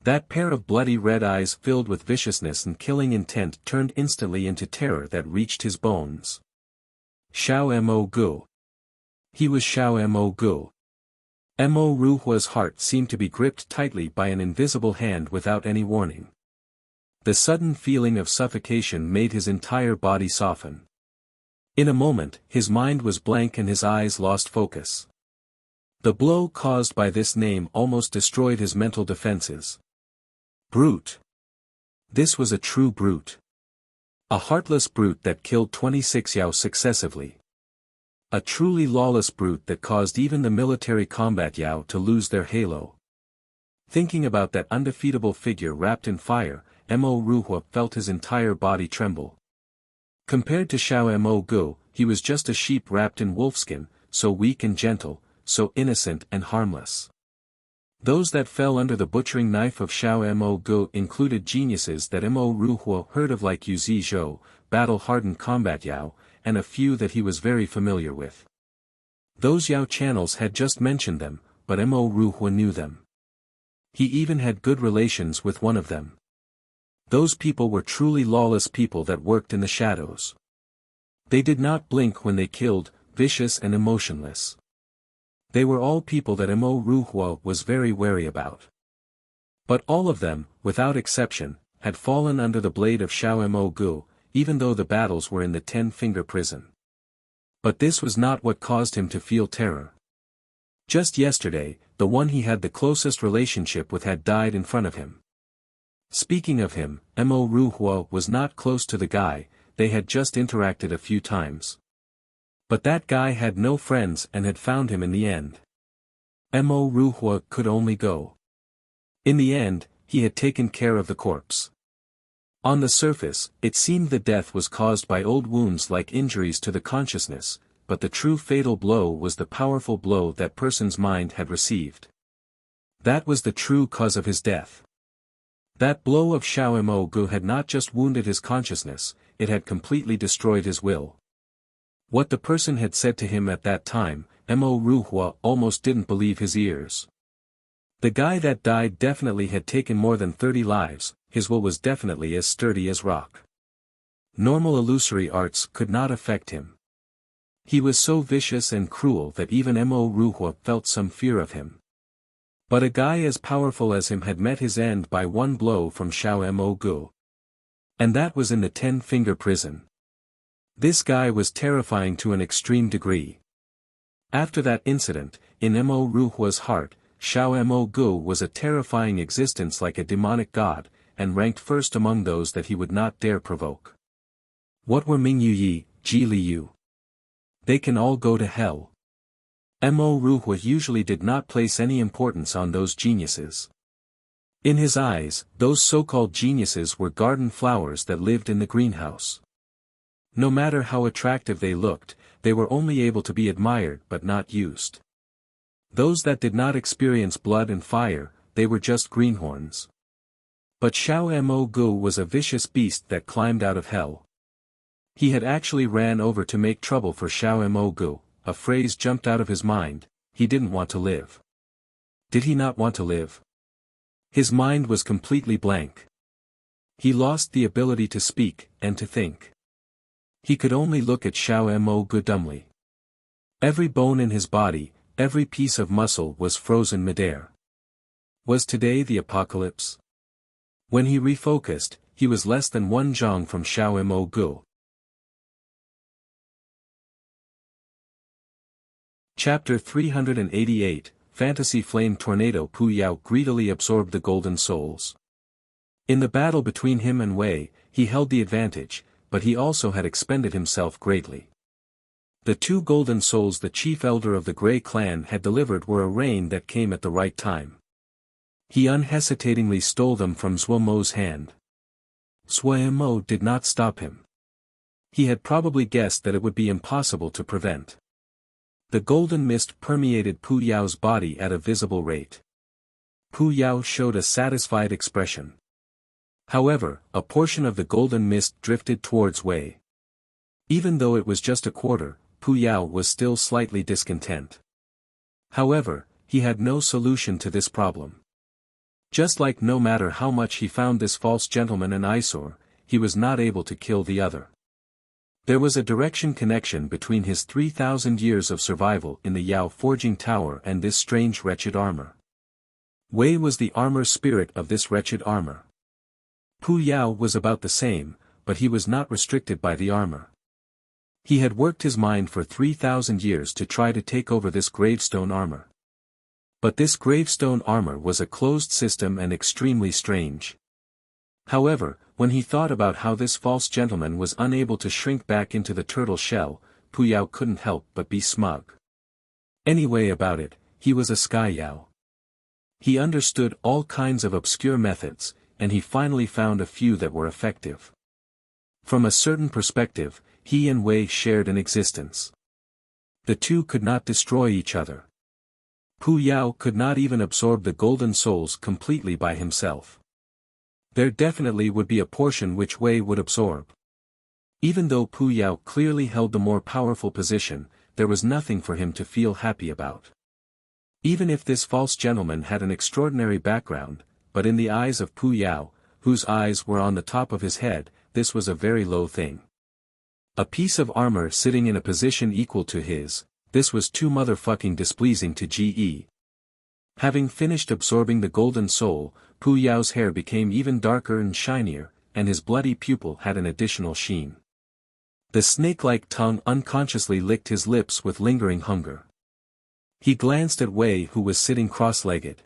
That pair of bloody red eyes filled with viciousness and killing intent turned instantly into terror that reached his bones. Xiao Mo Gu. He was Xiao Mo Gu. Mo Ruhua's heart seemed to be gripped tightly by an invisible hand without any warning. The sudden feeling of suffocation made his entire body soften. In a moment, his mind was blank and his eyes lost focus. The blow caused by this name almost destroyed his mental defenses. Brute. This was a true brute. A heartless brute that killed 26 Yao successively. A truly lawless brute that caused even the military combat Yao to lose their halo. Thinking about that undefeatable figure wrapped in fire, Mo Ruhua felt his entire body tremble. Compared to Xiao Mo Gu, he was just a sheep wrapped in wolfskin, so weak and gentle, so innocent and harmless. Those that fell under the butchering knife of Xiao Mo Gu included geniuses that Mo Ruhua heard of like Yu Zi Zhou, battle-hardened combat Yao, and a few that he was very familiar with. Those Yao channels had just mentioned them, but Mo Ruhua knew them. He even had good relations with one of them. Those people were truly lawless people that worked in the shadows. They did not blink when they killed, vicious and emotionless. They were all people that Mo Ruhua was very wary about. But all of them, without exception, had fallen under the blade of Xiao Mo Gu, even though the battles were in the 10-finger prison. But this was not what caused him to feel terror. Just yesterday, the one he had the closest relationship with had died in front of him. Speaking of him, Mo Ruhua was not close to the guy, they had just interacted a few times. But that guy had no friends and had found him in the end. Mo Ruhua could only go. In the end, he had taken care of the corpse. On the surface, it seemed the death was caused by old wounds like injuries to the consciousness, but the true fatal blow was the powerful blow that person's mind had received. That was the true cause of his death. That blow of Xiao Mo Gu had not just wounded his consciousness, it had completely destroyed his will. What the person had said to him at that time, Mo Ruhua almost didn't believe his ears. The guy that died definitely had taken more than 30 lives, his will was definitely as sturdy as rock. Normal illusory arts could not affect him. He was so vicious and cruel that even Mo Ruhua felt some fear of him. But a guy as powerful as him had met his end by one blow from Xiao Mo Gu. And that was in the 10-finger prison. This guy was terrifying to an extreme degree. After that incident, in Mo Ruhua's heart, Xiao Mo Gu was a terrifying existence like a demonic god, and ranked first among those that he would not dare provoke. What were Ming Yu Yi, Ji Li Yu? They can all go to hell. Mo Ruhua usually did not place any importance on those geniuses. In his eyes, those so-called geniuses were garden flowers that lived in the greenhouse. No matter how attractive they looked, they were only able to be admired but not used. Those that did not experience blood and fire, they were just greenhorns. But Xiao Mo Gu was a vicious beast that climbed out of hell. He had actually ran over to make trouble for Xiao Mo Gu. A phrase jumped out of his mind, he didn't want to live. Did he not want to live? His mind was completely blank. He lost the ability to speak, and to think. He could only look at Xiao Mo Gu dumbly. Every bone in his body, every piece of muscle was frozen midair. Was today the apocalypse? When he refocused, he was less than one zhang from Xiao Mo Gu. Chapter 388, Fantasy Flame Tornado. Pu Yao greedily absorbed the golden souls. In the battle between him and Wei, he held the advantage, but he also had expended himself greatly. The 2 golden souls the chief elder of the Grey clan had delivered were a rain that came at the right time. He unhesitatingly stole them from Zhuo Mo's hand. Zhuo Mo did not stop him. He had probably guessed that it would be impossible to prevent. The golden mist permeated Pu Yao's body at a visible rate. Pu Yao showed a satisfied expression. However, a portion of the golden mist drifted towards Wei. Even though it was just a quarter, Pu Yao was still slightly discontent. However, he had no solution to this problem. Just like no matter how much he found this false gentleman an eyesore, he was not able to kill the other. There was a direction connection between his 3,000 years of survival in the Yao forging tower and this strange wretched armor. Wei was the armor spirit of this wretched armor. Pu Yao was about the same, but he was not restricted by the armor. He had worked his mind for 3,000 years to try to take over this gravestone armor. But this gravestone armor was a closed system and extremely strange. However, when he thought about how this false gentleman was unable to shrink back into the turtle shell, Pu Yao couldn't help but be smug. Anyway about it, he was a Sky Yao. He understood all kinds of obscure methods, and he finally found a few that were effective. From a certain perspective, he and Wei shared an existence. The two could not destroy each other. Pu Yao could not even absorb the golden souls completely by himself. There definitely would be a portion which Wei would absorb. Even though Pu Yao clearly held the more powerful position, there was nothing for him to feel happy about. Even if this false gentleman had an extraordinary background, but in the eyes of Pu Yao, whose eyes were on the top of his head, this was a very low thing. A piece of armor sitting in a position equal to his, this was too motherfucking displeasing to GE. Having finished absorbing the golden soul, Pu Yao's hair became even darker and shinier, and his bloody pupil had an additional sheen. The snake-like tongue unconsciously licked his lips with lingering hunger. He glanced at Wei, who was sitting cross-legged.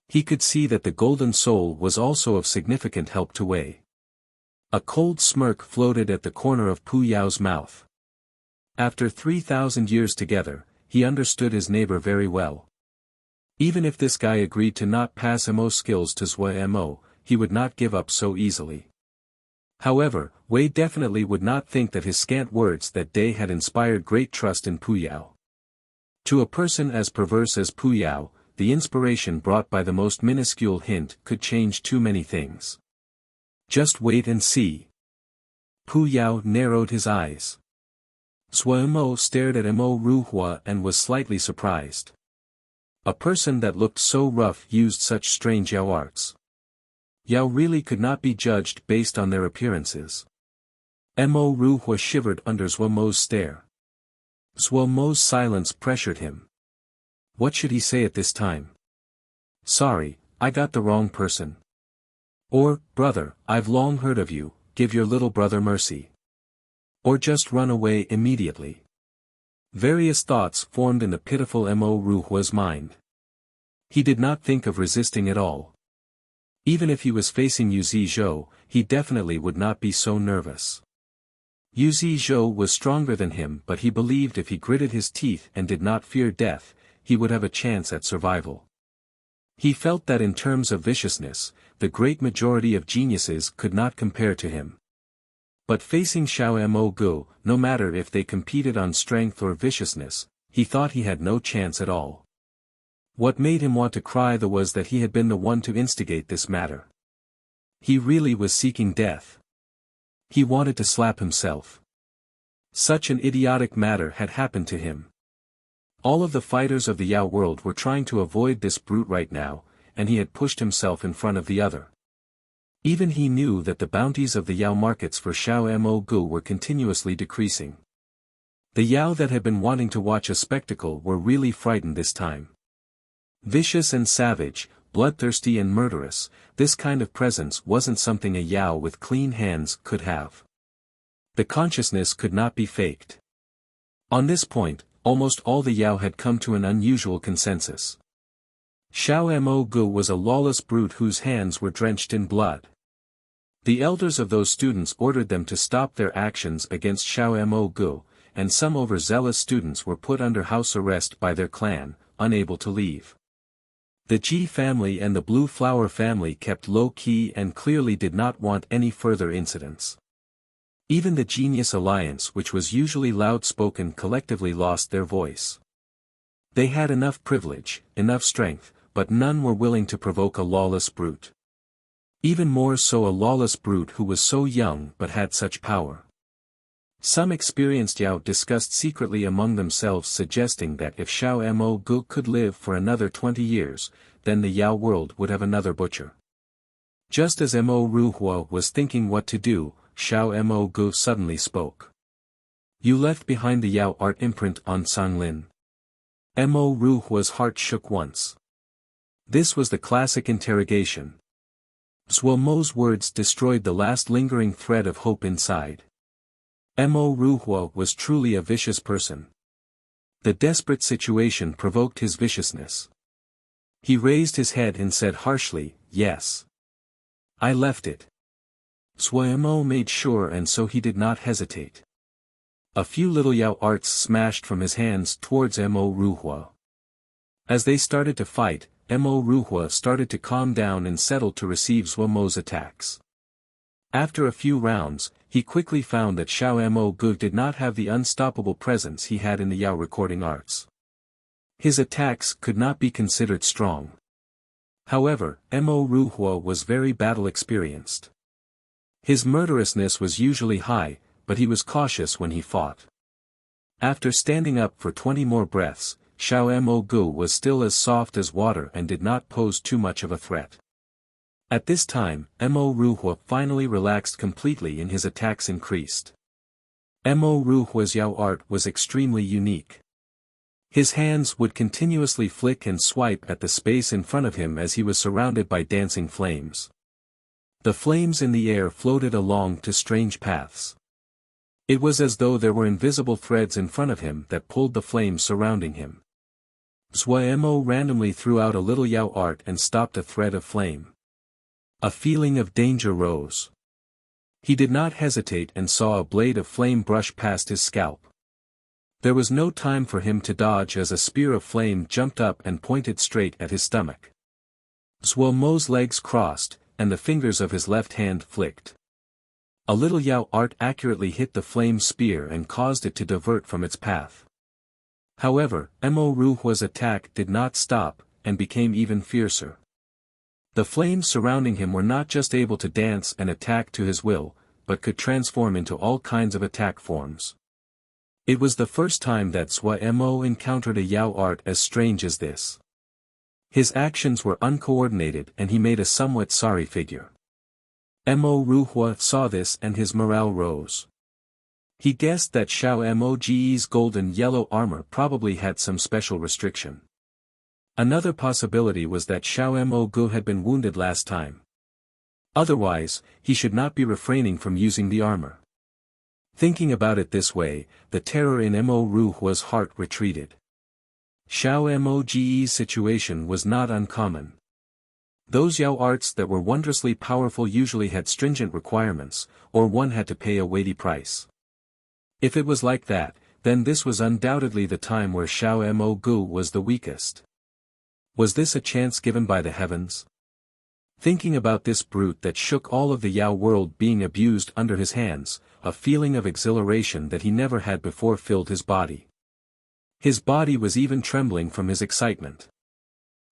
He could see that the golden soul was also of significant help to Wei. A cold smirk floated at the corner of Pu Yao's mouth. After 3,000 years together, he understood his neighbor very well. Even if this guy agreed to not pass MO skills to Zhua Mo, he would not give up so easily. However, Wei definitely would not think that his scant words that day had inspired great trust in Pu Yao. To a person as perverse as Pu Yao, the inspiration brought by the most minuscule hint could change too many things. Just wait and see. Pu Yao narrowed his eyes. Zhua Mo stared at Mo Ruhua and was slightly surprised. A person that looked so rough used such strange Yao arts. Yao really could not be judged based on their appearances. Mo Ruhua shivered under Zhua Mo's stare. Zhua Mo's silence pressured him. What should he say at this time? Sorry, I got the wrong person. Or, brother, I've long heard of you, give your little brother mercy. Or just run away immediately. Various thoughts formed in the pitiful Mo Ruhua's mind. He did not think of resisting at all. Even if he was facing Yu Zhizhou, he definitely would not be so nervous. Yu Zhizhou was stronger than him, but he believed if he gritted his teeth and did not fear death, he would have a chance at survival. He felt that in terms of viciousness, the great majority of geniuses could not compare to him. But facing Xiao Mo Gu, no matter if they competed on strength or viciousness, he thought he had no chance at all. What made him want to cry was that he had been the one to instigate this matter. He really was seeking death. He wanted to slap himself. Such an idiotic matter had happened to him. All of the fighters of the Yao world were trying to avoid this brute right now, and he had pushed himself in front of the other. Even he knew that the bounties of the Yao markets for Xiao Mo Gu were continuously decreasing. The Yao that had been wanting to watch a spectacle were really frightened this time. Vicious and savage, bloodthirsty and murderous, this kind of presence wasn't something a Yao with clean hands could have. The consciousness could not be faked. On this point, almost all the Yao had come to an unusual consensus. Xiao Mo Gu was a lawless brute whose hands were drenched in blood. The elders of those students ordered them to stop their actions against Xiao Mo Gu, and some overzealous students were put under house arrest by their clan, unable to leave. The Ji family and the Blue Flower family kept low-key and clearly did not want any further incidents. Even the Genius Alliance, which was usually loud-spoken, collectively lost their voice. They had enough privilege, enough strength, but none were willing to provoke a lawless brute. Even more so a lawless brute who was so young but had such power. Some experienced Yao discussed secretly among themselves, suggesting that if Xiao Mo Gu could live for another 20 years, then the Yao world would have another butcher. Just as Mo Ruhua was thinking what to do, Xiao Mo Gu suddenly spoke. You left behind the Yao art imprint on Sanglin. Mo Ruhua's heart shook once. This was the classic interrogation. Zhuo Mo's words destroyed the last lingering thread of hope inside. Mo Ruhua was truly a vicious person. The desperate situation provoked his viciousness. He raised his head and said harshly, yes. I left it. Zhuo Mo made sure, and so he did not hesitate. A few little Yao arts smashed from his hands towards Mo Ruhua. As they started to fight, Mo Ruhua started to calm down and settled to receive Zhuo Mo's attacks. After a few rounds, he quickly found that Xiao Mo Gu did not have the unstoppable presence he had in the Yao recording arts. His attacks could not be considered strong. However, Mo Ruhua was very battle experienced. His murderousness was usually high, but he was cautious when he fought. After standing up for 20 more breaths, Xiao Mo Gu was still as soft as water and did not pose too much of a threat. At this time, Mo Ruhua finally relaxed completely and his attacks increased. Mo Ruhua's Yao art was extremely unique. His hands would continuously flick and swipe at the space in front of him as he was surrounded by dancing flames. The flames in the air floated along to strange paths. It was as though there were invisible threads in front of him that pulled the flames surrounding him. Zhuo Mo randomly threw out a little Yao art and stopped a thread of flame. A feeling of danger rose. He did not hesitate and saw a blade of flame brush past his scalp. There was no time for him to dodge as a spear of flame jumped up and pointed straight at his stomach. Zhuo Mo's legs crossed, and the fingers of his left hand flicked. A little Yao art accurately hit the flame spear and caused it to divert from its path. However, Mo Ruhua's attack did not stop, and became even fiercer. The flames surrounding him were not just able to dance and attack to his will, but could transform into all kinds of attack forms. It was the first time that Zhuo Mo encountered a Yao art as strange as this. His actions were uncoordinated and he made a somewhat sorry figure. Mo Ruhua saw this and his morale rose. He guessed that Xiao Mo's golden yellow armor probably had some special restriction. Another possibility was that Xiao Mo Gu had been wounded last time. Otherwise, he should not be refraining from using the armor. Thinking about it this way, the terror in Mo Ruhua's heart retreated. Xiao Mo's situation was not uncommon. Those Yao arts that were wondrously powerful usually had stringent requirements, or one had to pay a weighty price. If it was like that, then this was undoubtedly the time where Xiao Mo Gu was the weakest. Was this a chance given by the heavens? Thinking about this brute that shook all of the Yao world being abused under his hands, a feeling of exhilaration that he never had before filled his body. His body was even trembling from his excitement.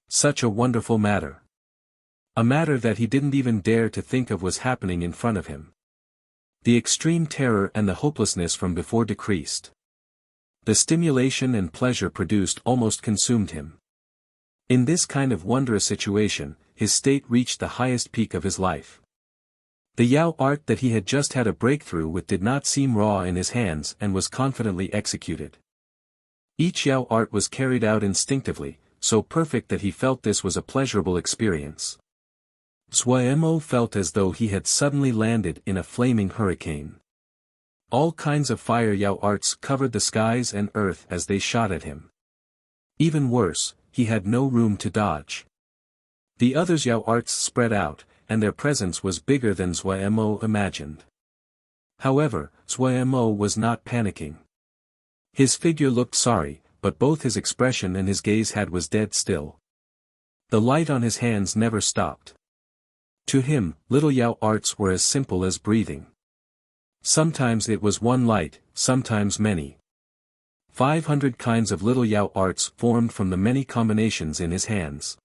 Such a wonderful matter. A matter that he didn't even dare to think of was happening in front of him. The extreme terror and the hopelessness from before decreased. The stimulation and pleasure produced almost consumed him. In this kind of wondrous situation, his state reached the highest peak of his life. The Yao art that he had just had a breakthrough with did not seem raw in his hands and was confidently executed. Each Yao art was carried out instinctively, so perfect that he felt this was a pleasurable experience. Zhuo Mo felt as though he had suddenly landed in a flaming hurricane. All kinds of fire Yao arts covered the skies and earth as they shot at him. Even worse, he had no room to dodge. The others' Yao arts spread out, and their presence was bigger than Zhuo Mo imagined. However, Zhuo Mo was not panicking. His figure looked sorry, but both his expression and his gaze was dead still. The light on his hands never stopped. To him, little Yao arts were as simple as breathing. Sometimes it was one light, sometimes many. 500 kinds of little Yao arts formed from the many combinations in his hands.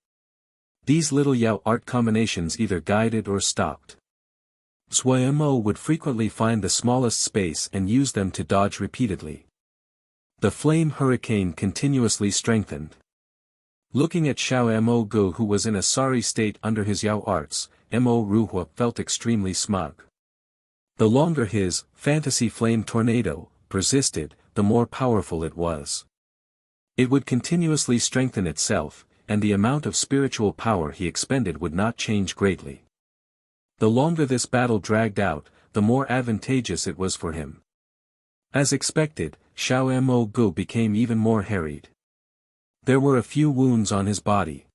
These little Yao art combinations either guided or stopped. Zhuo Mo would frequently find the smallest space and use them to dodge repeatedly. The flame hurricane continuously strengthened. Looking at Xiao Mo Gu, who was in a sorry state under his Yao arts, Mo Ruhua felt extremely smug. The longer his fantasy flame tornado persisted, the more powerful it was. It would continuously strengthen itself, and the amount of spiritual power he expended would not change greatly. The longer this battle dragged out, the more advantageous it was for him. As expected, Xiao Mo Gu became even more harried. There were a few wounds on his body.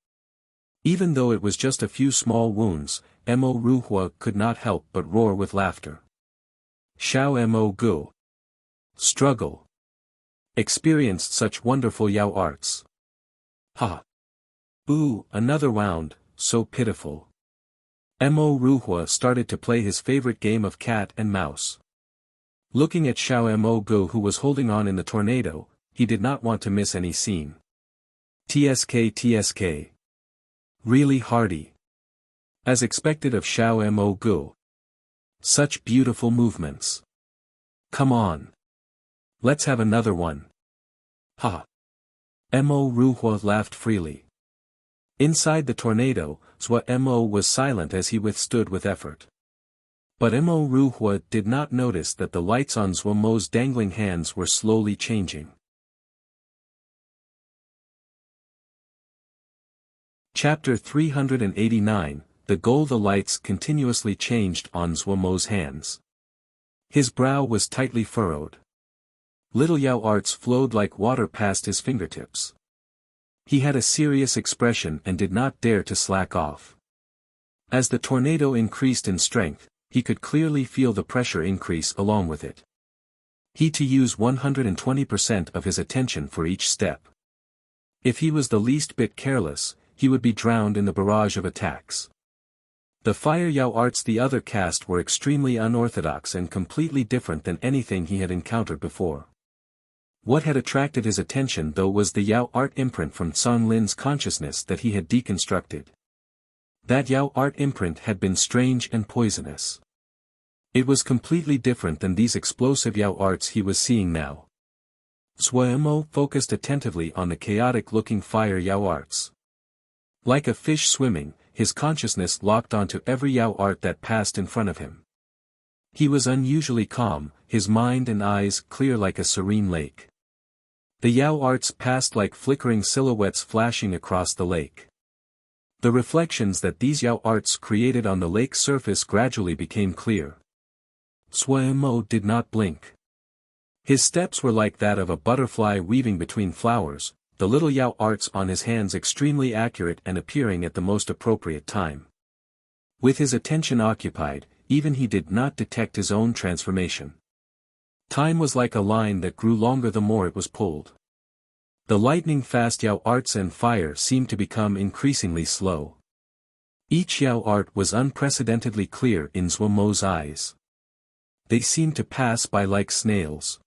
Even though it was just a few small wounds, Mo Ruhua could not help but roar with laughter. Xiao Mo Gu struggle. Experienced such wonderful Yao arts. Ha! Ooh, another wound, so pitiful. Mo Ruhua started to play his favorite game of cat and mouse. Looking at Xiao Mo Gu, who was holding on in the tornado, he did not want to miss any scene. TSK. Really hardy. As expected of Xiao Mo Gu. Such beautiful movements. Come on. Let's have another one. Ha. Mo Ruhua laughed freely. Inside the tornado, Zhua Mo was silent as he withstood with effort. But Mo Ruhua did not notice that the lights on Zhua Mo's dangling hands were slowly changing. Chapter 389, The goal. The lights continuously changed on Zhua Mo's hands. His brow was tightly furrowed. Little Yao arts flowed like water past his fingertips. He had a serious expression and did not dare to slack off. As the tornado increased in strength, he could clearly feel the pressure increase along with it. He to use 120% of his attention for each step. If he was the least bit careless, he would be drowned in the barrage of attacks. The fire Yao arts the other cast were extremely unorthodox and completely different than anything he had encountered before. What had attracted his attention though was the Yao art imprint from Song Lin's consciousness that he had deconstructed. That Yao art imprint had been strange and poisonous. It was completely different than these explosive Yao arts he was seeing now. Zhua Mo focused attentively on the chaotic-looking fire Yao arts. Like a fish swimming, his consciousness locked onto every Yao art that passed in front of him. He was unusually calm, his mind and eyes clear like a serene lake. The Yao arts passed like flickering silhouettes flashing across the lake. The reflections that these Yao arts created on the lake's surface gradually became clear. Zhua Mo did not blink. His steps were like that of a butterfly weaving between flowers, the little Yao arts on his hands extremely accurate and appearing at the most appropriate time. With his attention occupied, even he did not detect his own transformation. Time was like a line that grew longer the more it was pulled. The lightning-fast Yao arts and fire seemed to become increasingly slow. Each Yao art was unprecedentedly clear in Zhua Mo's eyes. They seemed to pass by like snails.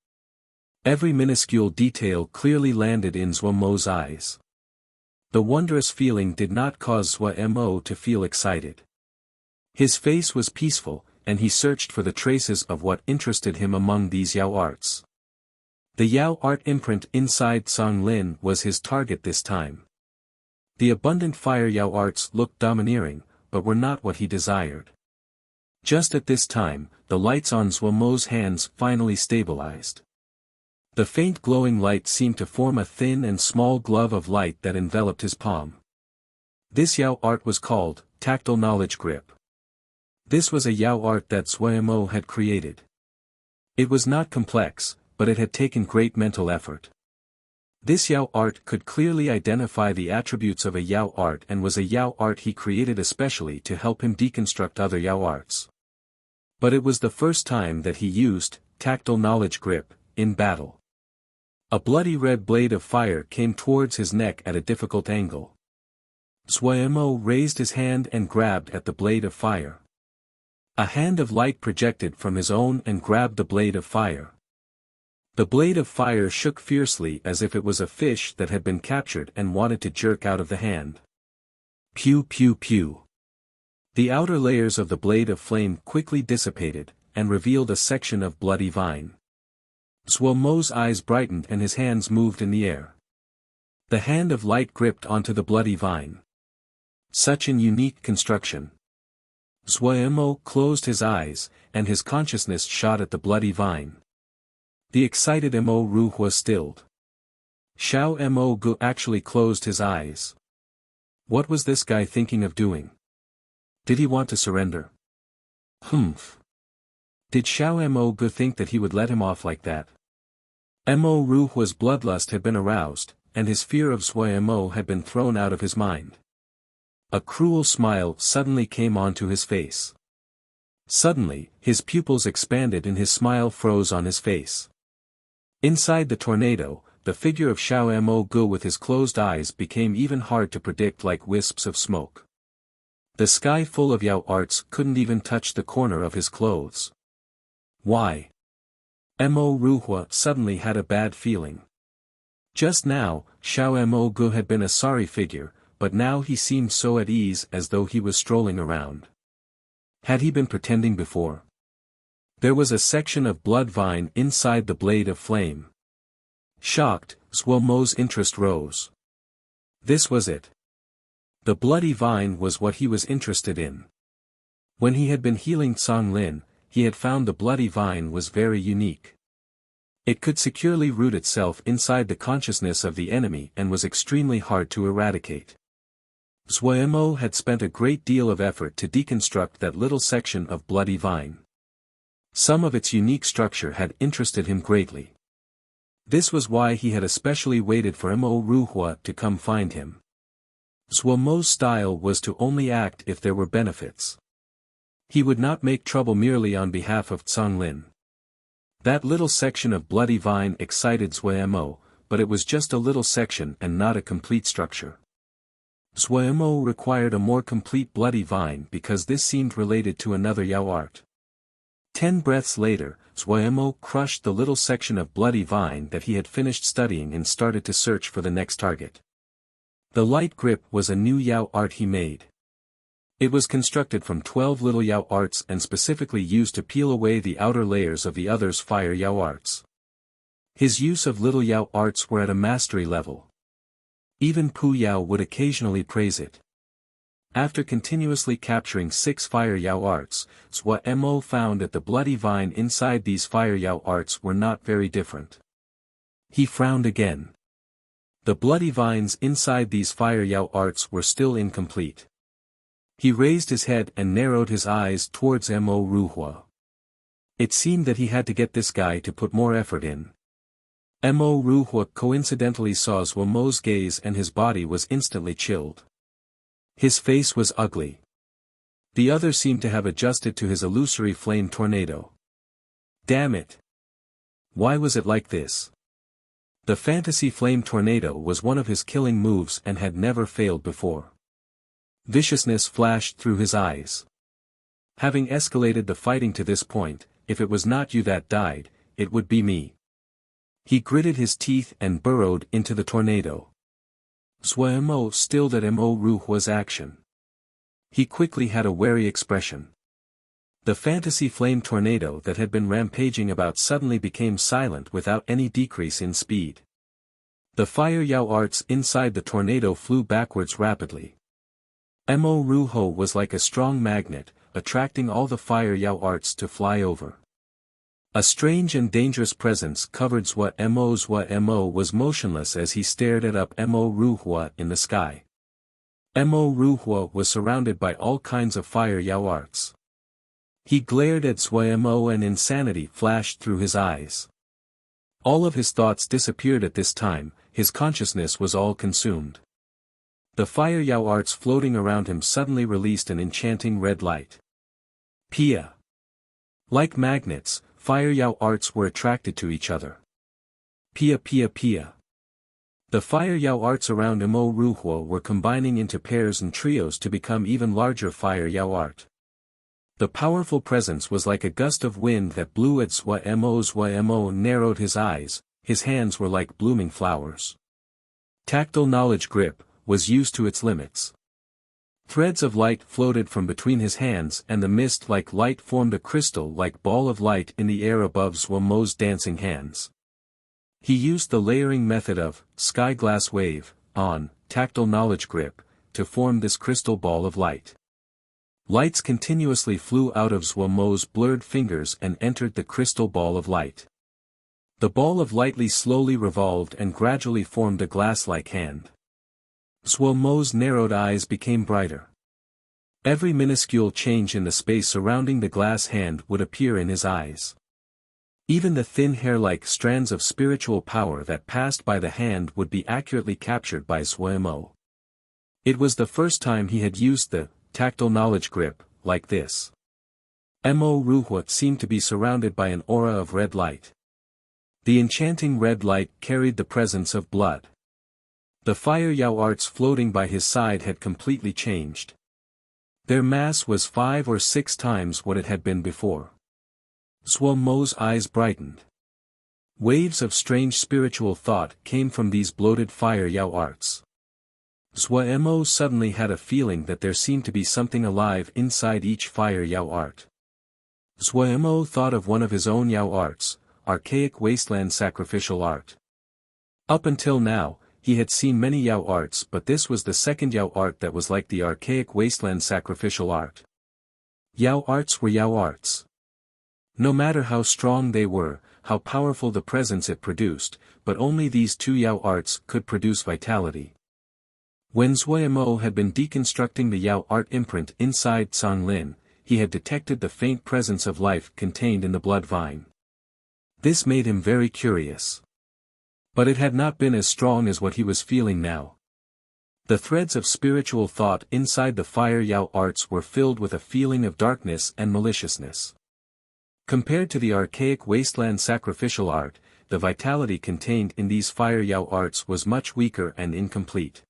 Every minuscule detail clearly landed in Zhua Mo's eyes. The wondrous feeling did not cause Zhua Mo to feel excited. His face was peaceful, and he searched for the traces of what interested him among these Yao arts. The Yao art imprint inside Song Lin was his target this time. The abundant fire Yao arts looked domineering, but were not what he desired. Just at this time, the lights on Zhua Mo's hands finally stabilized. The faint glowing light seemed to form a thin and small glove of light that enveloped his palm. This Yao art was called Tactile Knowledge Grip. This was a Yao art that Zhua Mo had created. It was not complex, but it had taken great mental effort. This Yao art could clearly identify the attributes of a Yao art and was a Yao art he created especially to help him deconstruct other Yao arts. But it was the first time that he used Tactile Knowledge Grip in battle. A bloody red blade of fire came towards his neck at a difficult angle. Zhua Mo raised his hand and grabbed at the blade of fire. A hand of light projected from his own and grabbed the blade of fire. The blade of fire shook fiercely as if it was a fish that had been captured and wanted to jerk out of the hand. Pew pew pew. The outer layers of the blade of flame quickly dissipated, and revealed a section of bloody vine. Zhua Mo's eyes brightened and his hands moved in the air. The hand of light gripped onto the bloody vine. Such an unique construction. Zhua Mo closed his eyes, and his consciousness shot at the bloody vine. The excited Mo Ruhua stilled. Xiao Mo Gu actually closed his eyes. What was this guy thinking of doing? Did he want to surrender? Humph. Did Xiao Mo Gu think that he would let him off like that? Mo Ruhua's bloodlust had been aroused, and his fear of Zhua Mo had been thrown out of his mind. A cruel smile suddenly came onto his face. Suddenly, his pupils expanded and his smile froze on his face. Inside the tornado, the figure of Xiao Mo Gu with his closed eyes became even hard to predict, like wisps of smoke. The sky full of Yao arts couldn't even touch the corner of his clothes. Why? Mo Ruhua suddenly had a bad feeling. Just now, Xiao Mo Gu had been a sorry figure, but now he seemed so at ease, as though he was strolling around. Had he been pretending before? There was a section of blood vine inside the blade of flame. Shocked, Zhuo Mo's interest rose. This was it. The bloody vine was what he was interested in. When he had been healing Cong Lin, he had found the bloody vine was very unique. It could securely root itself inside the consciousness of the enemy and was extremely hard to eradicate. Zhuo Mo had spent a great deal of effort to deconstruct that little section of bloody vine. Some of its unique structure had interested him greatly. This was why he had especially waited for Mo Ruhua to come find him. Zhuo Mo's style was to only act if there were benefits. He would not make trouble merely on behalf of Cong Lin. That little section of bloody vine excited Zhuo Mo, but it was just a little section and not a complete structure. Zhuo Mo required a more complete bloody vine because this seemed related to another Yao art. 10 breaths later, Zhuo Mo crushed the little section of bloody vine that he had finished studying and started to search for the next target. The light grip was a new Yao art he made. It was constructed from 12 little Yao arts and specifically used to peel away the outer layers of the others' fire Yao arts. His use of little Yao arts were at a mastery level. Even Pu Yao would occasionally praise it. After continuously capturing 6 fire Yao arts, Zhuo Mo found that the bloody vine inside these fire Yao arts were not very different. He frowned again. The bloody vines inside these fire Yao arts were still incomplete. He raised his head and narrowed his eyes towards Mo Ruhua. It seemed that he had to get this guy to put more effort in. Mo Ruhua coincidentally saw Zhuo Mo's gaze and his body was instantly chilled. His face was ugly. The other seemed to have adjusted to his illusory flame tornado. Damn it! Why was it like this? The fantasy flame tornado was one of his killing moves and had never failed before. Viciousness flashed through his eyes. Having escalated the fighting to this point, if it was not you that died, it would be me. He gritted his teeth and burrowed into the tornado. Zhuo Mo stilled at Mo Ruhua's action. He quickly had a wary expression. The fantasy flame tornado that had been rampaging about suddenly became silent without any decrease in speed. The fire Yao arts inside the tornado flew backwards rapidly. Mo Ruhua was like a strong magnet, attracting all the fire Yao arts to fly over. A strange and dangerous presence covered Zhuo Mo. Zhuo Mo was motionless as he stared at Mo Ruhua in the sky. Mo Ruhua was surrounded by all kinds of fire Yao arts. He glared at Zhuo Mo and insanity flashed through his eyes. All of his thoughts disappeared at this time, his consciousness was all consumed. The fire Yao arts floating around him suddenly released an enchanting red light. Pia. Like magnets, fire Yao arts were attracted to each other. Pia Pia Pia. The fire Yao arts around Mo Ruhua were combining into pairs and trios to become even larger fire Yao art. The powerful presence was like a gust of wind that blew at Zhuo Mo. Zhuo Mo narrowed his eyes, his hands were like blooming flowers. Tactile knowledge grip was used to its limits. Threads of light floated from between his hands and the mist-like light formed a crystal-like ball of light in the air above Zhuo Mo's dancing hands. He used the layering method of sky glass wave on tactile knowledge grip to form this crystal ball of light. Lights continuously flew out of Zhuo Mo's blurred fingers and entered the crystal ball of light. The ball of light slowly revolved and gradually formed a glass-like hand. Zhuo Mo's narrowed eyes became brighter. Every minuscule change in the space surrounding the glass hand would appear in his eyes. Even the thin hair-like strands of spiritual power that passed by the hand would be accurately captured by Zhuo Mo. It was the first time he had used the tactile knowledge grip like this. Mo Ruhua seemed to be surrounded by an aura of red light. The enchanting red light carried the presence of blood. The fire Yao arts floating by his side had completely changed. Their mass was 5 or 6 times what it had been before. Zhuo Mo's eyes brightened. Waves of strange spiritual thought came from these bloated fire Yao arts. Zhuo Mo suddenly had a feeling that there seemed to be something alive inside each fire Yao art. Zhuo Mo thought of one of his own Yao arts, archaic wasteland sacrificial art. Up until now, he had seen many Yao arts, but this was the second Yao art that was like the archaic wasteland sacrificial art. Yao arts were Yao arts. No matter how strong they were, how powerful the presence it produced, but only these 2 Yao arts could produce vitality. When Zhuo Mo had been deconstructing the Yao art imprint inside Cang Lin, he had detected the faint presence of life contained in the blood vine. This made him very curious. But it had not been as strong as what he was feeling now. The threads of spiritual thought inside the fire Yao arts were filled with a feeling of darkness and maliciousness. Compared to the archaic wasteland sacrificial art, the vitality contained in these fire Yao arts was much weaker and incomplete.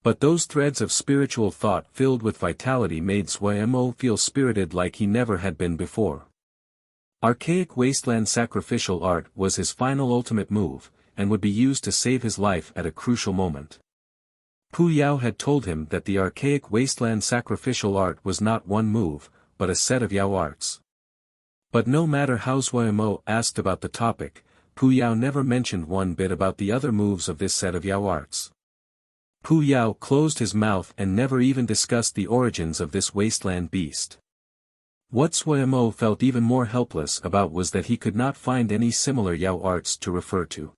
But those threads of spiritual thought filled with vitality made Zhuo Mo feel spirited like he never had been before. Archaic wasteland sacrificial art was his final ultimate move, and would be used to save his life at a crucial moment. Pu Yao had told him that the archaic wasteland sacrificial art was not one move, but a set of Yao arts. But no matter how Zhuo Mo asked about the topic, Pu Yao never mentioned one bit about the other moves of this set of Yao arts. Pu Yao closed his mouth and never even discussed the origins of this wasteland beast. What Zhuo Mo felt even more helpless about was that he could not find any similar Yao arts to refer to.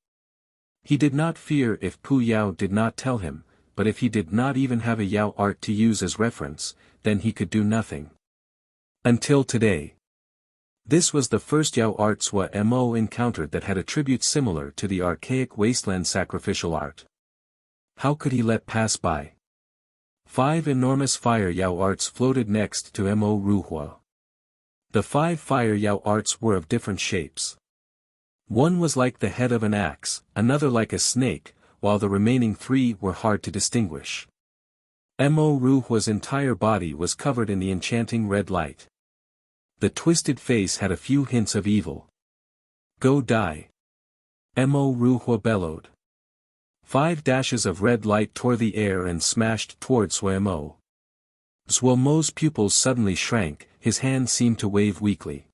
He did not fear if Pu Yao did not tell him, but if he did not even have a Yao art to use as reference, then he could do nothing. Until today. This was the first Yao art Zhuo Mo encountered that had attributes similar to the archaic wasteland sacrificial art. How could he let pass by? 5 enormous fire Yao arts floated next to Mo Ruhua. The 5 fire Yao arts were of different shapes. One was like the head of an axe, another like a snake, while the remaining 3 were hard to distinguish. Mo Ruhua's entire body was covered in the enchanting red light. The twisted face had a few hints of evil. Go die. Mo Ruhua bellowed. 5 dashes of red light tore the air and smashed toward Zhuo Mo. Zhuo Mo's pupils suddenly shrank, his hand seemed to wave weakly.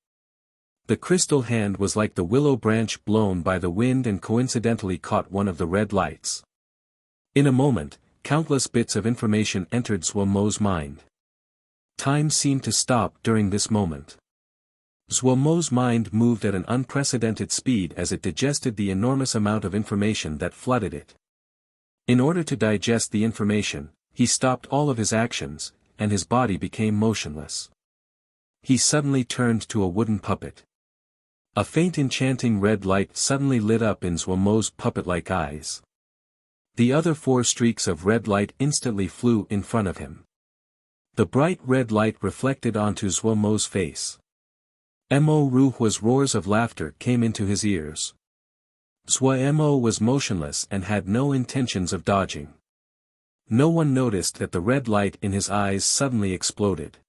The crystal hand was like the willow branch blown by the wind and coincidentally caught one of the red lights. In a moment, countless bits of information entered Zhuo Mo's mind. Time seemed to stop during this moment. Zhuo Mo's mind moved at an unprecedented speed as it digested the enormous amount of information that flooded it. In order to digest the information, he stopped all of his actions, and his body became motionless. He suddenly turned to a wooden puppet. A faint enchanting red light suddenly lit up in Zhuo Mo's puppet-like eyes. The other 4 streaks of red light instantly flew in front of him. The bright red light reflected onto Zhuo Mo's face. Mo Ruhua's roars of laughter came into his ears. Zhuo Mo was motionless and had no intentions of dodging. No one noticed that the red light in his eyes suddenly exploded.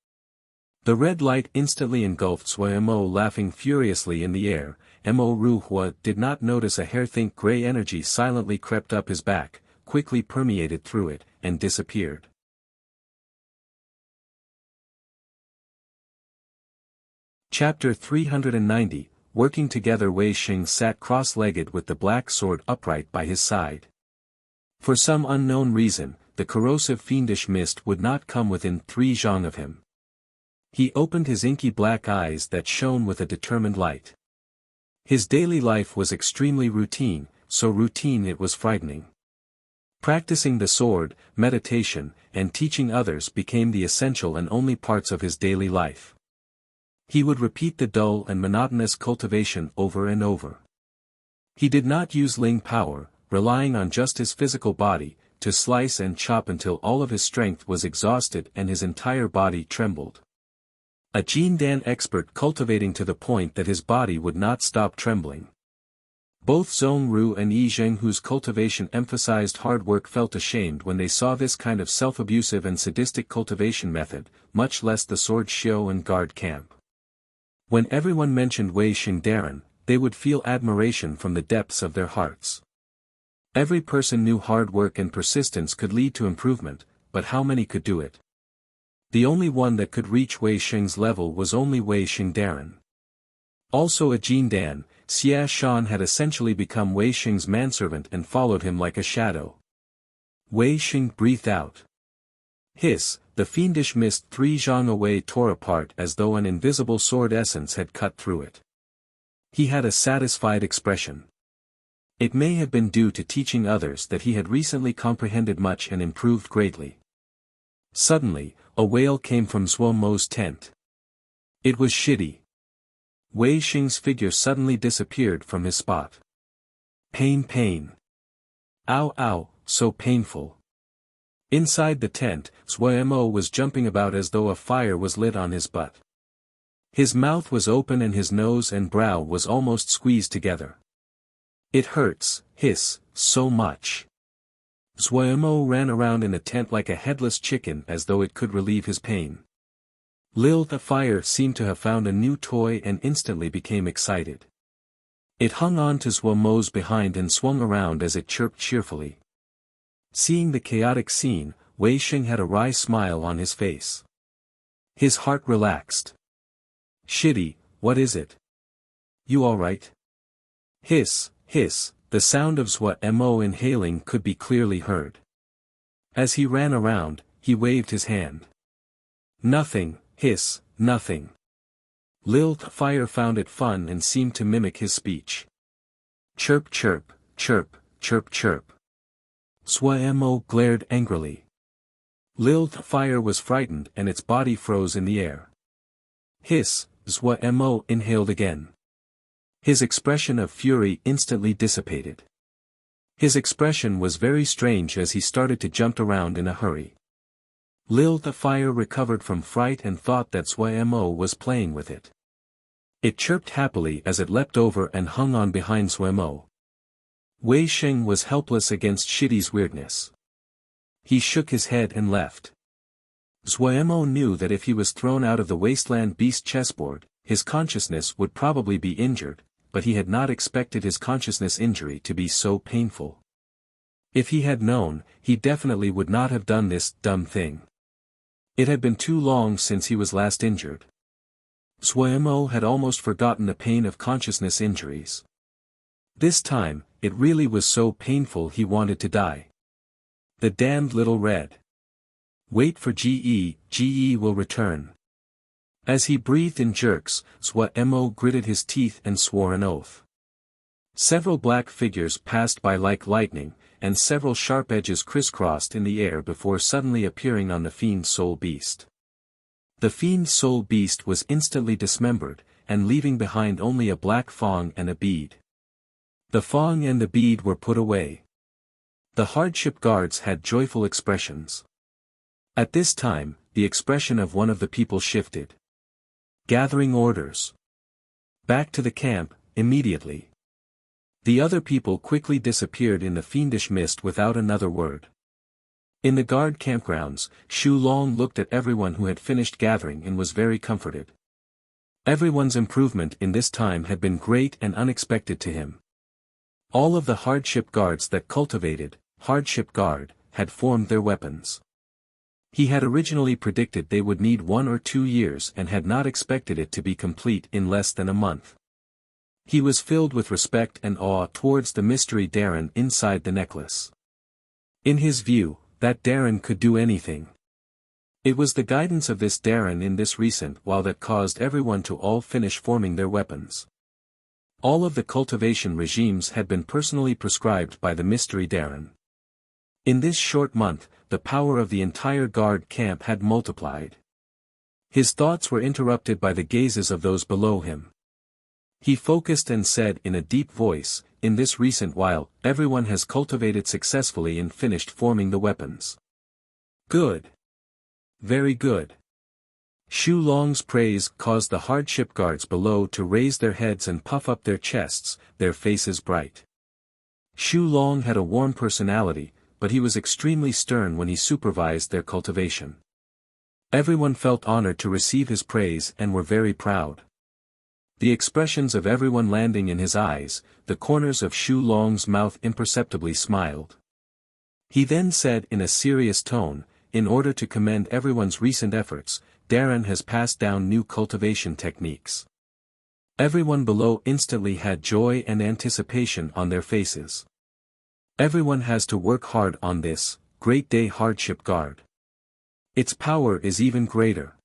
The red light instantly engulfed Zhuo Mo, laughing furiously in the air. Mo Ruhua did not notice a hair-think gray energy silently crept up his back, quickly permeated through it, and disappeared. Chapter 390, Working together. Wei Xing sat cross-legged with the black sword upright by his side. For some unknown reason, the corrosive fiendish mist would not come within 3 zhang of him. He opened his inky black eyes that shone with a determined light. His daily life was extremely routine, so routine it was frightening. Practicing the sword, meditation, and teaching others became the essential and only parts of his daily life. He would repeat the dull and monotonous cultivation over and over. He did not use Ling power, relying on just his physical body, to slice and chop until all of his strength was exhausted and his entire body trembled. A Jin Dan expert cultivating to the point that his body would not stop trembling. Both Zhong Ru and Yi Zheng, whose cultivation emphasized hard work, felt ashamed when they saw this kind of self-abusive and sadistic cultivation method, much less the sword show and guard camp. When everyone mentioned Wei Xingdaran, they would feel admiration from the depths of their hearts. Every person knew hard work and persistence could lead to improvement, but how many could do it? The only one that could reach Wei Xing's level was only Wei Xingdaran. Also a Jin Dan, Xia Shan had essentially become Wei Xing's manservant and followed him like a shadow. Wei Xing breathed out. Hiss, the fiendish mist 3 zhang away tore apart as though an invisible sword essence had cut through it. He had a satisfied expression. It may have been due to teaching others that he had recently comprehended much and improved greatly. Suddenly, a wail came from Zhuo Mo's tent. It was Shidi. Wei Xing's figure suddenly disappeared from his spot. Pain, pain. Ow, ow, so painful. Inside the tent, Zhuo Mo was jumping about as though a fire was lit on his butt. His mouth was open and his nose and brow was almost squeezed together. It hurts, hiss, so much. Zhuo Mo ran around in the tent like a headless chicken as though it could relieve his pain. Lil the fire seemed to have found a new toy and instantly became excited. It hung on to Zhuo Mo's behind and swung around as it chirped cheerfully. Seeing the chaotic scene, Wei Xing had a wry smile on his face. His heart relaxed. Shidi, what is it? You alright? Hiss, hiss, the sound of Zhuo Mo inhaling could be clearly heard. As he ran around, he waved his hand. Nothing, hiss, nothing. Lil Fire found it fun and seemed to mimic his speech. Chirp chirp, chirp, chirp chirp. Zhuo Mo glared angrily. Lil Fire was frightened and its body froze in the air. Hiss, Zhuo Mo inhaled again. His expression of fury instantly dissipated. His expression was very strange as he started to jump around in a hurry. Lil the fire recovered from fright and thought that Zhuo Mo was playing with it. It chirped happily as it leapt over and hung on behind Zhuo Mo. Wei Xing was helpless against Shidi's weirdness. He shook his head and left. Zhuo Mo knew that if he was thrown out of the wasteland beast chessboard, his consciousness would probably be injured, but he had not expected his consciousness injury to be so painful. If he had known, he definitely would not have done this dumb thing. It had been too long since he was last injured. Zhuo Mo had almost forgotten the pain of consciousness injuries. This time, it really was so painful he wanted to die. The damned little red. Wait for GE will return. As he breathed in jerks, Zhuo Mo gritted his teeth and swore an oath. Several black figures passed by like lightning, and several sharp edges crisscrossed in the air before suddenly appearing on the fiend soul beast. The fiend soul beast was instantly dismembered, and leaving behind only a black fong and a bead. The fong and the bead were put away. The hardship guards had joyful expressions. At this time, the expression of one of the people shifted. Gathering orders. Back to the camp, immediately. The other people quickly disappeared in the fiendish mist without another word. In the guard campgrounds, Xu Long looked at everyone who had finished gathering and was very comforted. Everyone's improvement in this time had been great and unexpected to him. All of the hardship guards that cultivated, hardship guard, had formed their weapons. He had originally predicted they would need 1 or 2 years and had not expected it to be complete in less than a month. He was filled with respect and awe towards the mystery Darren inside the necklace. In his view, that Darren could do anything. It was the guidance of this Darren in this recent while that caused everyone to all finish forming their weapons. All of the cultivation regimes had been personally prescribed by the mystery Darren. In this short month, the power of the entire guard camp had multiplied. His thoughts were interrupted by the gazes of those below him. He focused and said in a deep voice, "In this recent while, everyone has cultivated successfully and finished forming the weapons." Good. Very good. Xu Long's praise caused the hardship guards below to raise their heads and puff up their chests, their faces bright. Xu Long had a warm personality, but he was extremely stern when he supervised their cultivation. Everyone felt honored to receive his praise and were very proud. The expressions of everyone landing in his eyes, the corners of Xu Long's mouth imperceptibly smiled. He then said in a serious tone, "In order to commend everyone's recent efforts, Darren has passed down new cultivation techniques." Everyone below instantly had joy and anticipation on their faces. Everyone has to work hard on this, Great Day Hardship Guard. Its power is even greater.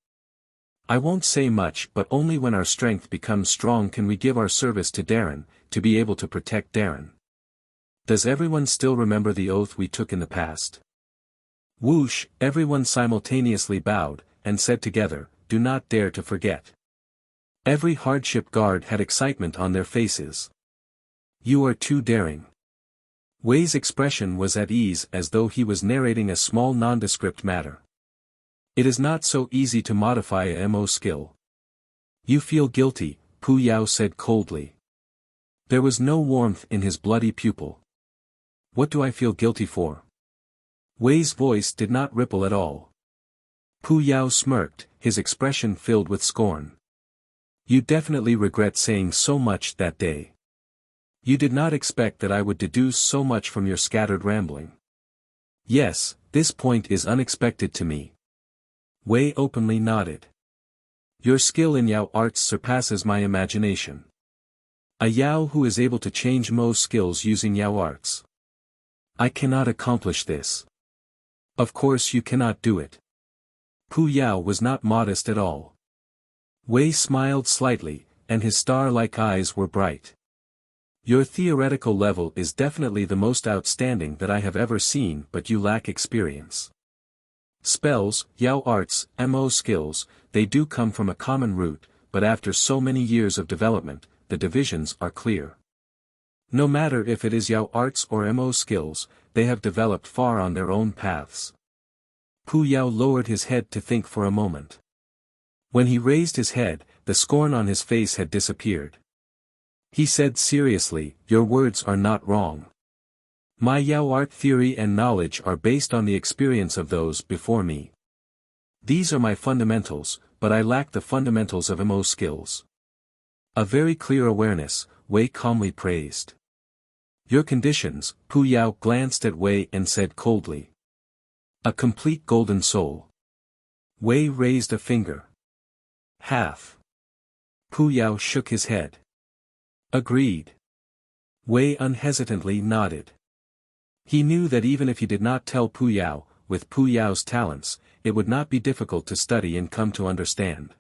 I won't say much, but only when our strength becomes strong can we give our service to Darren, to be able to protect Darren. Does everyone still remember the oath we took in the past? Whoosh, everyone simultaneously bowed, and said together, "Do not dare to forget." Every hardship guard had excitement on their faces. "You are too daring." Wei's expression was at ease as though he was narrating a small nondescript matter. It is not so easy to modify a MO skill. "You feel guilty," Pu Yao said coldly. There was no warmth in his bloody pupil. "What do I feel guilty for?" Wei's voice did not ripple at all. Pu Yao smirked, his expression filled with scorn. "You definitely regret saying so much that day. You did not expect that I would deduce so much from your scattered rambling." "Yes, this point is unexpected to me." Wei openly nodded. "Your skill in Yao arts surpasses my imagination. A Yao who is able to change Mo's skills using Yao arts. I cannot accomplish this." "Of course you cannot do it." Pu Yao was not modest at all. Wei smiled slightly, and his star-like eyes were bright. "Your theoretical level is definitely the most outstanding that I have ever seen, but you lack experience. Spells, Yao arts, MO skills, they do come from a common root, but after so many years of development, the divisions are clear. No matter if it is Yao arts or MO skills, they have developed far on their own paths." Pu Yao lowered his head to think for a moment. When he raised his head, the scorn on his face had disappeared. He said seriously, "Your words are not wrong. My Yao art theory and knowledge are based on the experience of those before me. These are my fundamentals, but I lack the fundamentals of MO skills." A very clear awareness, Wei calmly praised. "Your conditions," Pu Yao glanced at Wei and said coldly. "A complete golden soul." Wei raised a finger. "Half." Pu Yao shook his head. "Agreed." Wei unhesitantly nodded. He knew that even if he did not tell Pu Yao, with Pu Yao's talents, it would not be difficult to study and come to understand.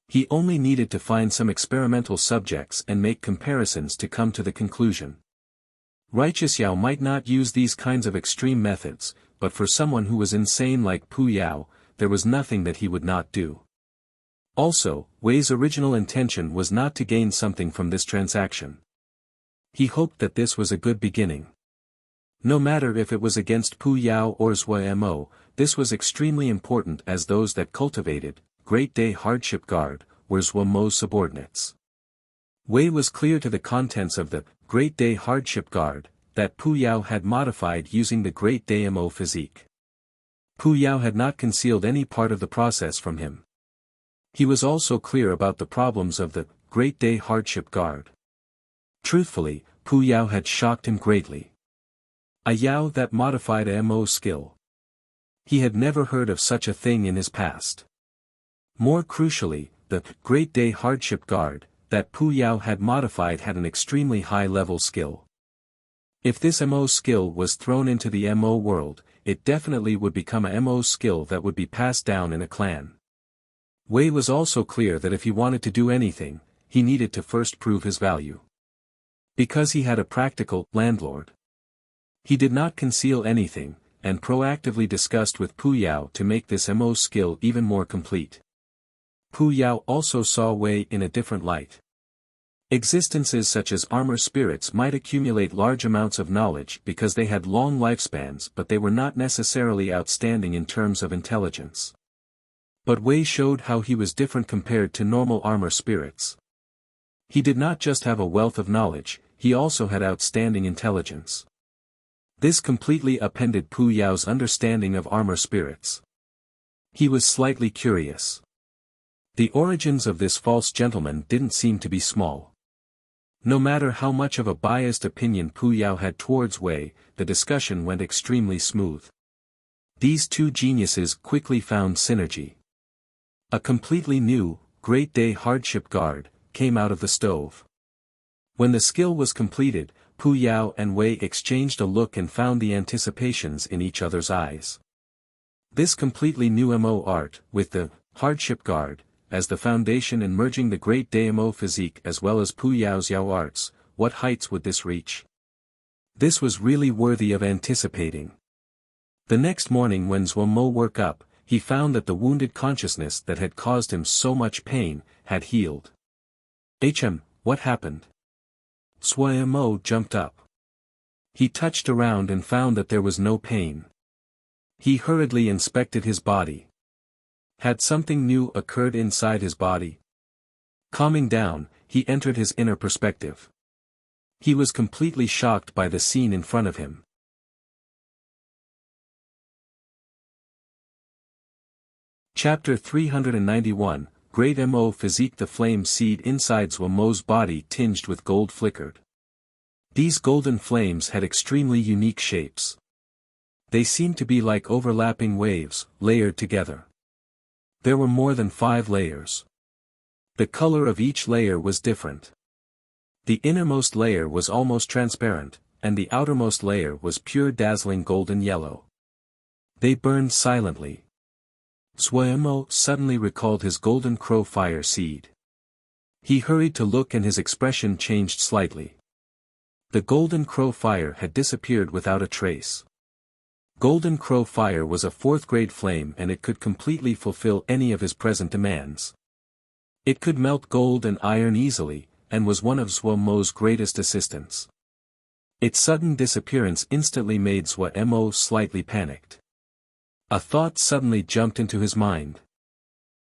He only needed to find some experimental subjects and make comparisons to come to the conclusion. Righteous Yao might not use these kinds of extreme methods, but for someone who was insane like Pu Yao, there was nothing that he would not do. Also, Wei's original intention was not to gain something from this transaction. He hoped that this was a good beginning. No matter if it was against Pu Yao or Zhui Mo, this was extremely important as those that cultivated, Great Day Hardship Guard, were Zhui Mo's subordinates. Wei was clear to the contents of the Great Day Hardship Guard, that Pu Yao had modified using the Great Day Mo physique. Pu Yao had not concealed any part of the process from him. He was also clear about the problems of the Great Day Hardship Guard. Truthfully, Pu Yao had shocked him greatly. A Yao that modified a MO skill. He had never heard of such a thing in his past. More crucially, the Great Day Hardship Guard that Pu Yao had modified had an extremely high-level skill. If this MO skill was thrown into the MO world, it definitely would become a MO skill that would be passed down in a clan. Wei was also clear that if he wanted to do anything, he needed to first prove his value. Because he had a practical landlord. He did not conceal anything, and proactively discussed with Pu Yao to make this MO skill even more complete. Pu Yao also saw Wei in a different light. Existences such as armor spirits might accumulate large amounts of knowledge because they had long lifespans, but they were not necessarily outstanding in terms of intelligence. But Wei showed how he was different compared to normal armor spirits. He did not just have a wealth of knowledge, he also had outstanding intelligence. This completely upended Pu Yao's understanding of armor spirits. He was slightly curious. The origins of this false gentleman didn't seem to be small. No matter how much of a biased opinion Pu Yao had towards Wei, the discussion went extremely smooth. These two geniuses quickly found synergy. A completely new, Great Day hardship guard, came out of the stove. When the skill was completed, Pu Yao and Wei exchanged a look and found the anticipations in each other's eyes. This completely new MO art, with the hardship guard as the foundation and merging the Great Day MO physique as well as Pu Yao's Yao arts, what heights would this reach? This was really worthy of anticipating. The next morning when Zhuo Mo woke up, he found that the wounded consciousness that had caused him so much pain had healed. What happened? Zhuo Mo jumped up. He touched around and found that there was no pain. He hurriedly inspected his body. Had something new occurred inside his body? Calming down, he entered his inner perspective. He was completely shocked by the scene in front of him. Chapter 391, Great Mo Physique. The flame seed inside Zhuo Mo's body tinged with gold flickered. These golden flames had extremely unique shapes. They seemed to be like overlapping waves, layered together. There were more than 5 layers. The color of each layer was different. The innermost layer was almost transparent, and the outermost layer was pure dazzling golden yellow. They burned silently. Zhuo Mo suddenly recalled his golden crow fire seed. He hurried to look and his expression changed slightly. The golden crow fire had disappeared without a trace. Golden crow fire was a 4th grade flame and it could completely fulfill any of his present demands. It could melt gold and iron easily, and was one of Zhuo Mo's greatest assistants. Its sudden disappearance instantly made Zhuo Mo slightly panicked. A thought suddenly jumped into his mind.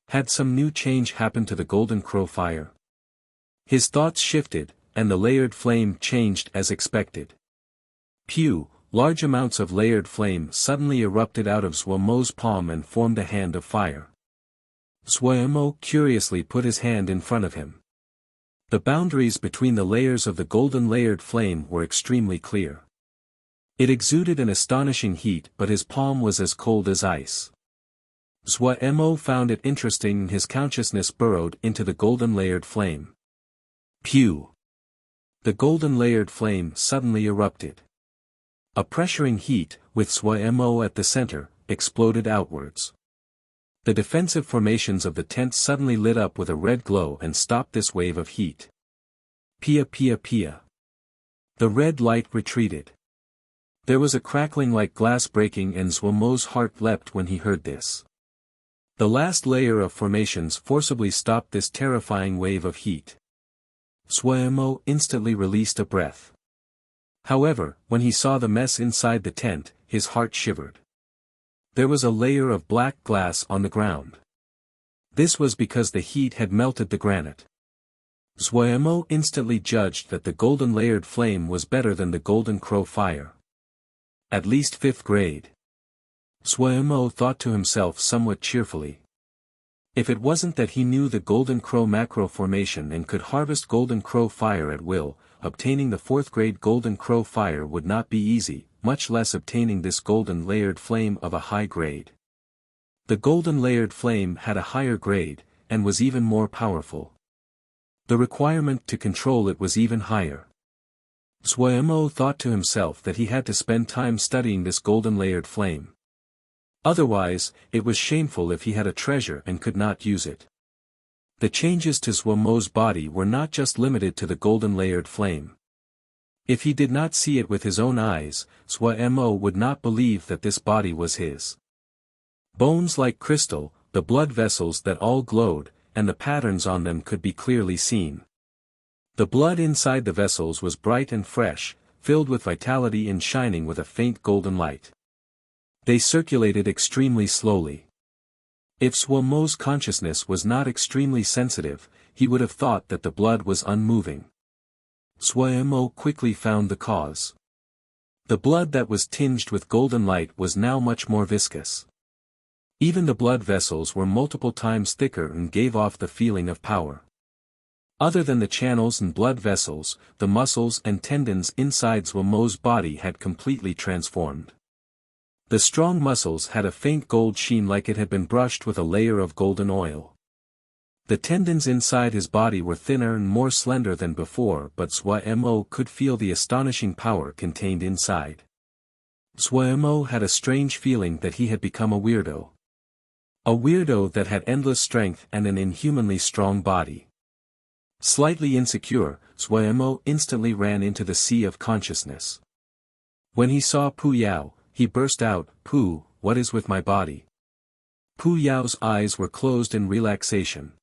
Had some new change happened to the golden crow fire? His thoughts shifted, and the layered flame changed as expected. Large amounts of layered flame suddenly erupted out of Zhuo Mo's palm and formed a hand of fire. Zhuo Mo curiously put his hand in front of him. The boundaries between the layers of the golden layered flame were extremely clear. It exuded an astonishing heat, but his palm was as cold as ice. Zhuo Mo found it interesting and his consciousness burrowed into the golden layered flame. The golden layered flame suddenly erupted. A pressuring heat, with Zhuo Mo at the center, exploded outwards. The defensive formations of the tent suddenly lit up with a red glow and stopped this wave of heat. Pia. The red light retreated. There was a crackling like glass breaking and Zhuo Mo's heart leapt when he heard this. The last layer of formations forcibly stopped this terrifying wave of heat. Zhuo Mo instantly released a breath. However, when he saw the mess inside the tent, his heart shivered. There was a layer of black glass on the ground. This was because the heat had melted the granite. Zhuo Mo instantly judged that the golden layered flame was better than the golden crow fire. At least 5th grade. Zhuo Mo thought to himself somewhat cheerfully. If it wasn't that he knew the golden crow macro formation and could harvest golden crow fire at will, obtaining the 4th grade golden crow fire would not be easy, much less obtaining this golden layered flame of a high grade. The golden layered flame had a higher grade, and was even more powerful. The requirement to control it was even higher. Zhuo Mo thought to himself that he had to spend time studying this golden layered flame. Otherwise, it was shameful if he had a treasure and could not use it. The changes to Zhuo Mo's body were not just limited to the golden layered flame. If he did not see it with his own eyes, Zhuo Mo would not believe that this body was his. Bones like crystal, the blood vessels that all glowed, and the patterns on them could be clearly seen. The blood inside the vessels was bright and fresh, filled with vitality and shining with a faint golden light. They circulated extremely slowly. If Suomo's consciousness was not extremely sensitive, he would have thought that the blood was unmoving. Suomo quickly found the cause. The blood that was tinged with golden light was now much more viscous. Even the blood vessels were multiple times thicker and gave off the feeling of power. Other than the channels and blood vessels, the muscles and tendons inside Suomo's body had completely transformed. The strong muscles had a faint gold sheen like it had been brushed with a layer of golden oil. The tendons inside his body were thinner and more slender than before, but Suomo could feel the astonishing power contained inside. Suomo had a strange feeling that he had become a weirdo. A weirdo that had endless strength and an inhumanly strong body. Slightly insecure, Suomo instantly ran into the sea of consciousness. When he saw Pu Yao, he burst out, "Pu, what is with my body?" Pu Yao's eyes were closed in relaxation.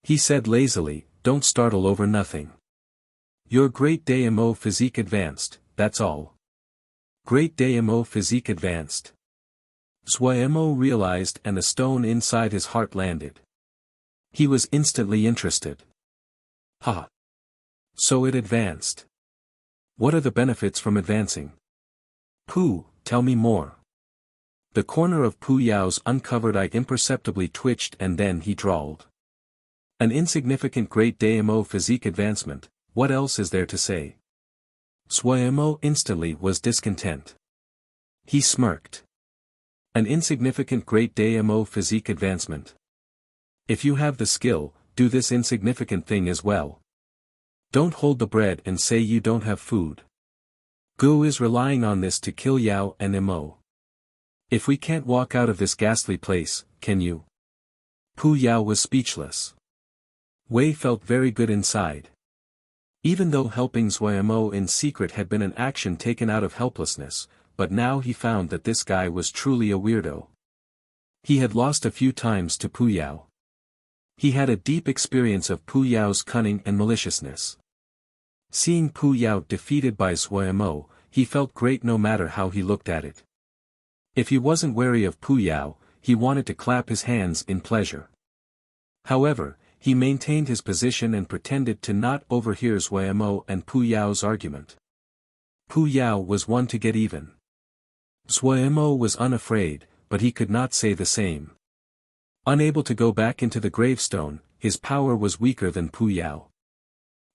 He said lazily, "Don't startle over nothing. Your great Damo physique advanced, that's all." Great Damo physique advanced. Suomo realized and a stone inside his heart landed. He was instantly interested. Ha! So it advanced. What are the benefits from advancing? Pu, tell me more. The corner of Pu Yao's uncovered eye imperceptibly twitched and then he drawled. An insignificant great Damo physique advancement, what else is there to say? Suomo instantly was discontent. He smirked. An insignificant great Damo physique advancement. If you have the skill, do this insignificant thing as well. Don't hold the bread and say you don't have food. Gu is relying on this to kill Yao and Imo. If we can't walk out of this ghastly place, can you? Pu Yao was speechless. Wei felt very good inside. Even though helping Suomo in secret had been an action taken out of helplessness, but now he found that this guy was truly a weirdo. He had lost a few times to Pu Yao. He had a deep experience of Pu Yao's cunning and maliciousness. Seeing Pu Yao defeated by Suomo, he felt great no matter how he looked at it. If he wasn't wary of Pu Yao, he wanted to clap his hands in pleasure. However, he maintained his position and pretended to not overhear Suomo and Pu Yao's argument. Pu Yao was one to get even. Suomo was unafraid, but he could not say the same. Unable to go back into the gravestone, his power was weaker than Pu Yao.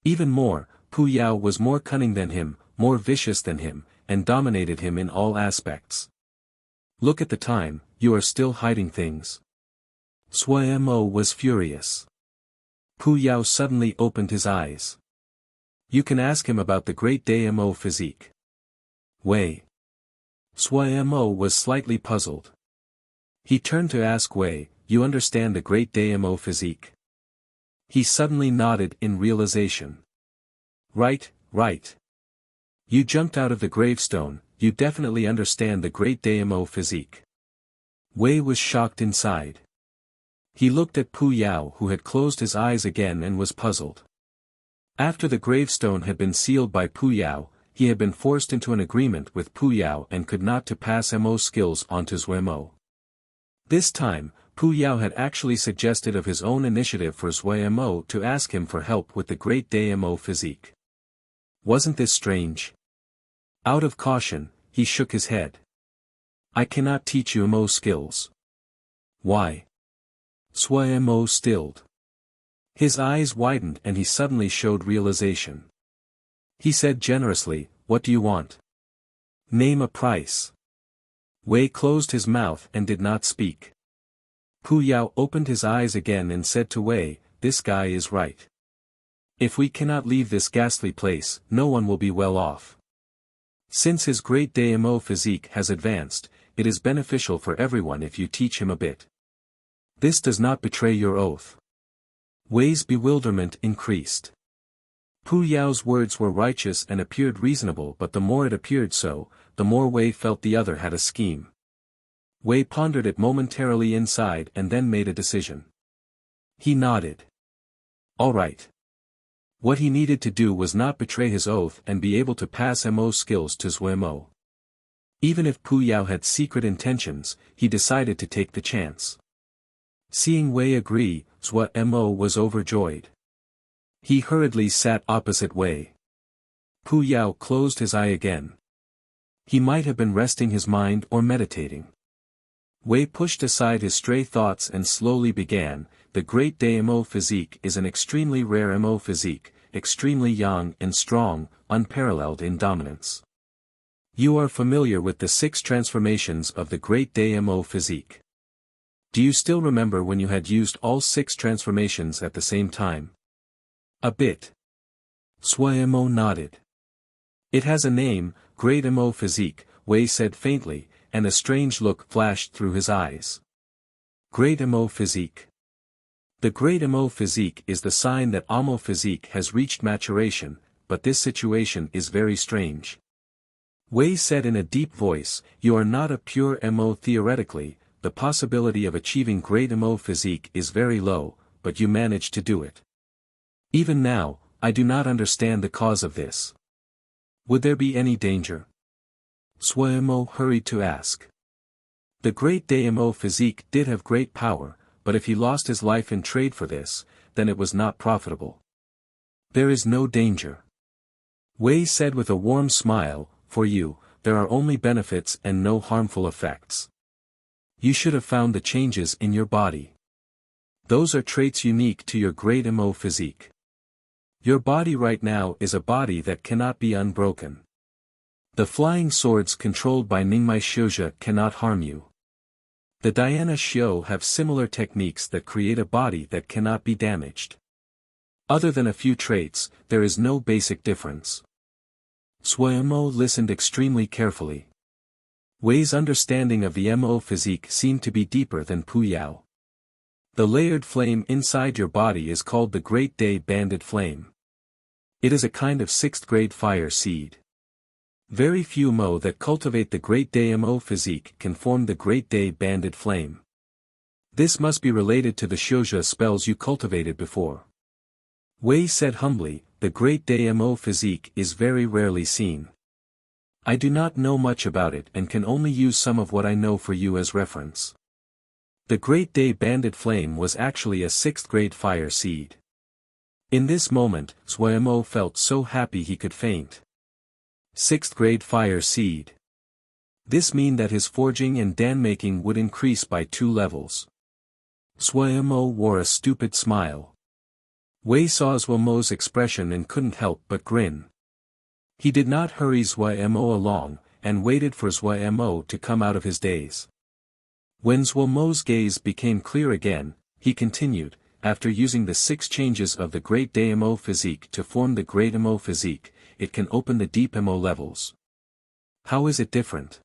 Even more, Pu Yao was more cunning than him, more vicious than him, and dominated him in all aspects. Look at the time, you are still hiding things. Suomo was furious. Pu Yao suddenly opened his eyes. You can ask him about the great Damo physique. Wei. Suomo was slightly puzzled. He turned to ask Wei, you understand the great Damo physique? He suddenly nodded in realization. Right, right. You jumped out of the gravestone, you definitely understand the great Damo physique. Wei was shocked inside. He looked at Pu Yao who had closed his eyes again and was puzzled. After the gravestone had been sealed by Pu Yao, he had been forced into an agreement with Pu Yao and could not to pass Mo's skills onto Suomo. This time, Pu Yao had actually suggested of his own initiative for Suomo to ask him for help with the great Damo physique. Wasn't this strange? Out of caution, he shook his head. I cannot teach you Mo skills. Why? Suomo stilled. His eyes widened and he suddenly showed realization. He said generously, what do you want? Name a price. Wei closed his mouth and did not speak. Pu Yao opened his eyes again and said to Wei, this guy is right. If we cannot leave this ghastly place, no one will be well off. Since his great Damo physique has advanced, it is beneficial for everyone if you teach him a bit. This does not betray your oath. Wei's bewilderment increased. Pu Yao's words were righteous and appeared reasonable, but the more it appeared so, the more Wei felt the other had a scheme. Wei pondered it momentarily inside and then made a decision. He nodded. All right. What he needed to do was not betray his oath and be able to pass Mo's skills to Suomo. Even if Pu Yao had secret intentions, he decided to take the chance. Seeing Wei agree, Zhua Mo was overjoyed. He hurriedly sat opposite Wei. Pu Yao closed his eye again. He might have been resting his mind or meditating. Wei pushed aside his stray thoughts and slowly began. The Great Day Mo physique is an extremely rare Mo physique, extremely young and strong, unparalleled in dominance. You are familiar with the 6 transformations of the Great Day Mo physique. Do you still remember when you had used all 6 transformations at the same time? A bit. Zhua Mo nodded. It has a name, Great Mo physique, Wei said faintly, and a strange look flashed through his eyes. Great Mo physique. The Great Mo physique is the sign that Mo physique has reached maturation, but this situation is very strange. Wei said in a deep voice, you are not a pure Mo theoretically, the possibility of achieving Great Mo physique is very low, but you managed to do it. Even now, I do not understand the cause of this. Would there be any danger? Zhua Mo hurried to ask. The Great Day Mo physique did have great power, but if he lost his life in trade for this, then it was not profitable. There is no danger. Wei said with a warm smile, for you, there are only benefits and no harmful effects. You should have found the changes in your body. Those are traits unique to your Great Mo physique. Your body right now is a body that cannot be unbroken. The flying swords controlled by Ningmai Xiuzhe cannot harm you. The Diana Xiu have similar techniques that create a body that cannot be damaged. Other than a few traits, there is no basic difference. Zhua Mo listened extremely carefully. Wei's understanding of the Mo physique seemed to be deeper than Pu Yao. The layered flame inside your body is called the Great Day Banded Flame. It is a kind of 6th grade fire seed. Very few Mo that cultivate the Great Day Mo physique can form the Great Day Banded Flame. This must be related to the Xiuzhe spells you cultivated before. Wei said humbly, the Great Day Mo physique is very rarely seen. I do not know much about it and can only use some of what I know for you as reference. The Great Day Banded Flame was actually a 6th grade fire seed. In this moment, Zhua Mo felt so happy he could faint. 6th grade fire seed. This mean that his forging and dan making would increase by 2 levels. Zhua Mo wore a stupid smile. Wei saw Zhua Mo's expression and couldn't help but grin. He did not hurry Zhua Mo along, and waited for Zhua Mo to come out of his daze. When Zhua Mo's gaze became clear again, he continued, after using the 6 changes of the Great Day Mo physique to form the Great Mo physique, it can open the deep Mo levels. How is it different?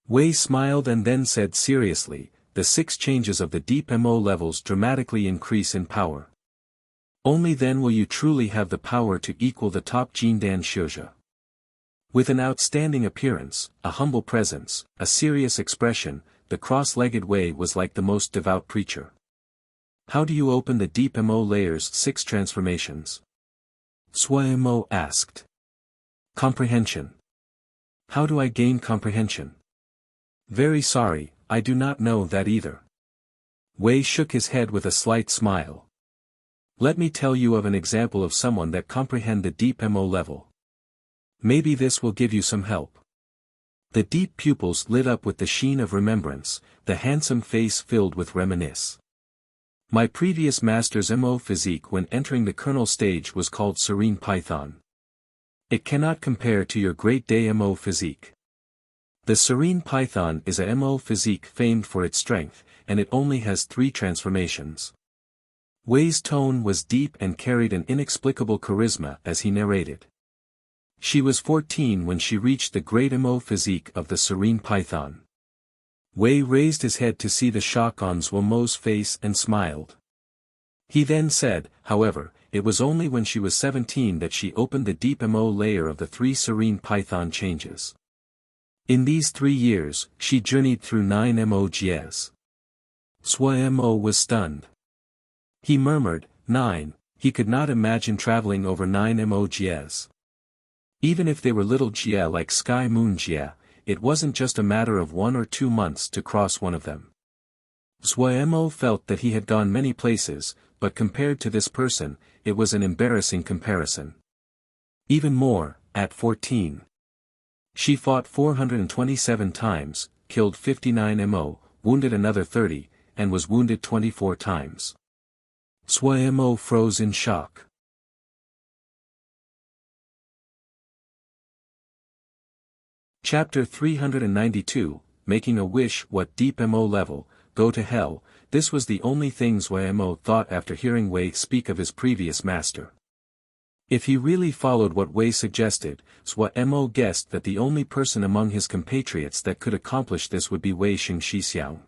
Wei smiled and then said seriously, the 6 changes of the deep Mo levels dramatically increase in power. Only then will you truly have the power to equal the top Jindan Xiuzhe. With an outstanding appearance, a humble presence, a serious expression, the cross-legged Wei was like the most devout preacher. How do you open the deep Mo layers 6 transformations? Zhua Mo asked. Comprehension. How do I gain comprehension? Very sorry, I do not know that either. Wei shook his head with a slight smile. Let me tell you of an example of someone that comprehend the deep Mo level. Maybe this will give you some help. The deep pupils lit up with the sheen of remembrance, the handsome face filled with reminisce. My previous master's Mo physique when entering the kernel stage was called Serene Python. It cannot compare to your Great Day Mo physique. The Serene Python is a Mo physique famed for its strength, and it only has 3 transformations. Wei's tone was deep and carried an inexplicable charisma as he narrated. She was 14 when she reached the Great Mo physique of the Serene Python. Wei raised his head to see the shock on Zhua Mo's face and smiled. He then said, however, it was only when she was 17 that she opened the deep Mo layer of the 3 Serene Python changes. In these 3 years, she journeyed through 9 Mo Jies. Zhua Mo was stunned. He murmured, 9, he could not imagine traveling over 9 Mo Jies. Even if they were little Jie like Sky Moon Jie, it wasn't just a matter of 1 or 2 months to cross one of them. Zuemo felt that he had gone many places, but compared to this person, it was an embarrassing comparison. Even more, at 14. She fought 427 times, killed 59 mo, wounded another 30, and was wounded 24 times. Zuemo froze in shock. Chapter 392, Making a Wish. What deep mo level, go to hell. This was the only thing Zuemo thought after hearing Wei speak of his previous master. If he really followed what Wei suggested, Zuemo guessed that the only person among his compatriots that could accomplish this would be Wei Xingxixiao.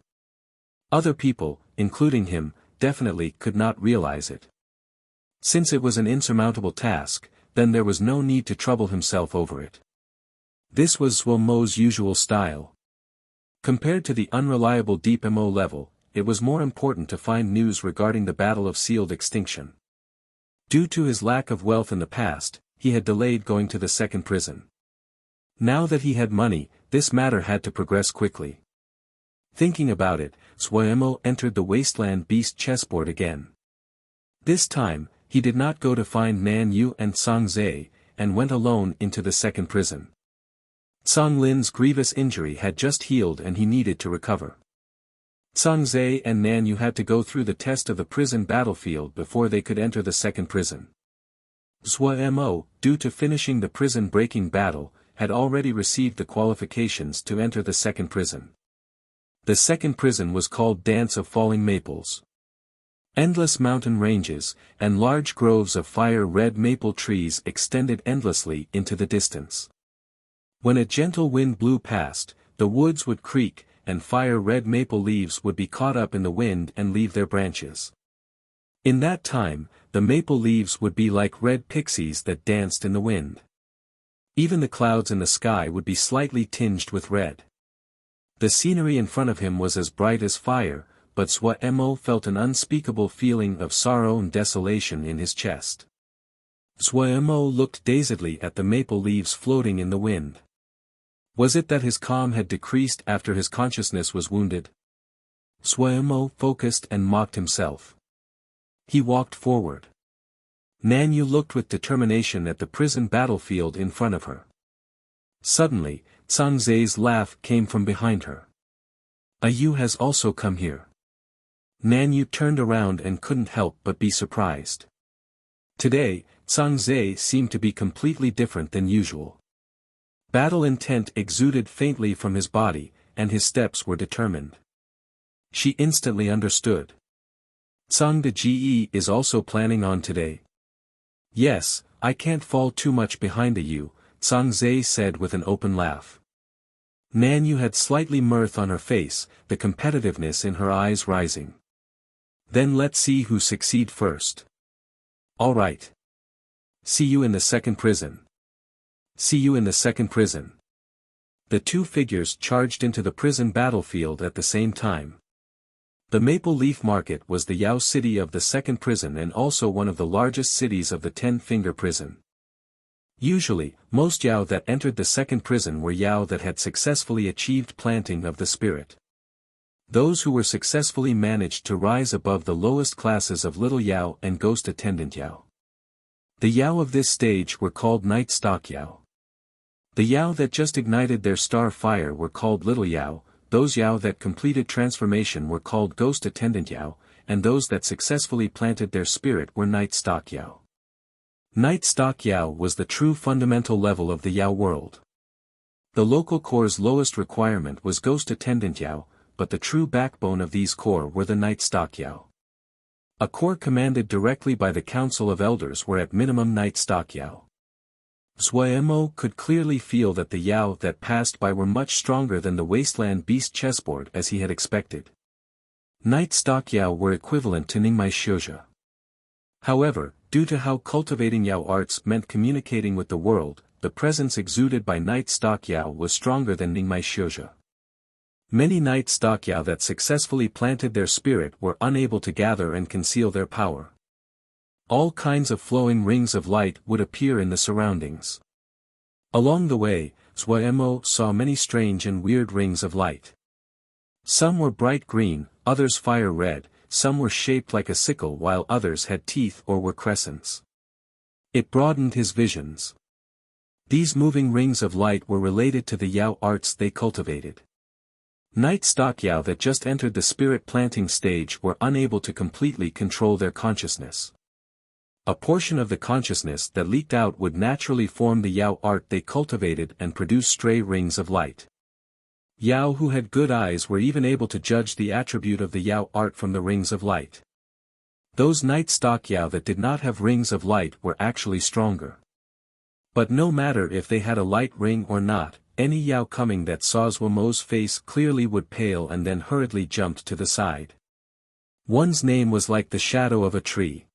Other people, including him, definitely could not realize it. Since it was an insurmountable task, then there was no need to trouble himself over it. This was Zuemo's usual style. Compared to the unreliable deep mo level, it was more important to find news regarding the Battle of Sealed Extinction. Due to his lack of wealth in the past, he had delayed going to the second prison. Now that he had money, this matter had to progress quickly. Thinking about it, Zuemo entered the Wasteland Beast chessboard again. This time, he did not go to find Nan Yu and Song Zhe, and went alone into the second prison. Song Lin's grievous injury had just healed and he needed to recover. Song Zhe and Nan Yu had to go through the test of the prison battlefield before they could enter the second prison. Zuemo, due to finishing the prison-breaking battle, had already received the qualifications to enter the second prison. The second prison was called Dance of Falling Maples. Endless mountain ranges, and large groves of fire-red maple trees extended endlessly into the distance. When a gentle wind blew past, the woods would creak, and fire-red maple leaves would be caught up in the wind and leave their branches. In that time, the maple leaves would be like red pixies that danced in the wind. Even the clouds in the sky would be slightly tinged with red. The scenery in front of him was as bright as fire, but Zuemo felt an unspeakable feeling of sorrow and desolation in his chest. Zuemo looked dazedly at the maple leaves floating in the wind. Was it that his calm had decreased after his consciousness was wounded? Zuemo focused and mocked himself. He walked forward. Nan Yu looked with determination at the prison battlefield in front of her. Suddenly, Song Zhe's laugh came from behind her. Yu has also come here. Nan Yu turned around and couldn't help but be surprised. Today, Song Zhe seemed to be completely different than usual. Battle intent exuded faintly from his body, and his steps were determined. She instantly understood. Song De Ge is also planning on today. Yes, I can't fall too much behind you, Song Zhe said with an open laugh. Nan Yu had slightly mirth on her face, the competitiveness in her eyes rising. Then let's see who succeed first. All right. See you in the second prison. See you in the second prison. The two figures charged into the prison battlefield at the same time. The Maple Leaf Market was the Yao city of the second prison and also one of the largest cities of the Ten-Finger Prison. Usually, most Yao that entered the second prison were Yao that had successfully achieved planting of the spirit. Those who were successfully managed to rise above the lowest classes of Little Yao and Ghost Attendant Yao. The Yao of this stage were called Night Stalk Yao. The Yao that just ignited their star fire were called Little Yao, those Yao that completed transformation were called Ghost Attendant Yao, and those that successfully planted their spirit were Night Stalk Yao. Night Stalk Yao was the true fundamental level of the Yao world. The local core's lowest requirement was Ghost Attendant Yao, but the true backbone of these core were the Night Stalk Yao. A core commanded directly by the Council of Elders were at minimum Night Stalk Yao. Zuemo could clearly feel that the Yao that passed by were much stronger than the Wasteland Beast chessboard as he had expected. Night Stalk Yao were equivalent to Ningmai Shioja. However, due to how cultivating Yao arts meant communicating with the world, the presence exuded by Night Stalk Yao was stronger than Ningmai Shioja. Many Night Stalk Yao that successfully planted their spirit were unable to gather and conceal their power. All kinds of flowing rings of light would appear in the surroundings. Along the way, Zuemo saw many strange and weird rings of light. Some were bright green, others fire red, some were shaped like a sickle while others had teeth or were crescents. It broadened his visions. These moving rings of light were related to the Yao arts they cultivated. Night stock Yao that just entered the spirit planting stage were unable to completely control their consciousness. A portion of the consciousness that leaked out would naturally form the Yao art they cultivated and produce stray rings of light. Yao who had good eyes were even able to judge the attribute of the Yao art from the rings of light. Those night stock Yao that did not have rings of light were actually stronger. But no matter if they had a light ring or not, any Yao coming that saw Zhuo Mo's face clearly would pale and then hurriedly jumped to the side. One's name was like the shadow of a tree.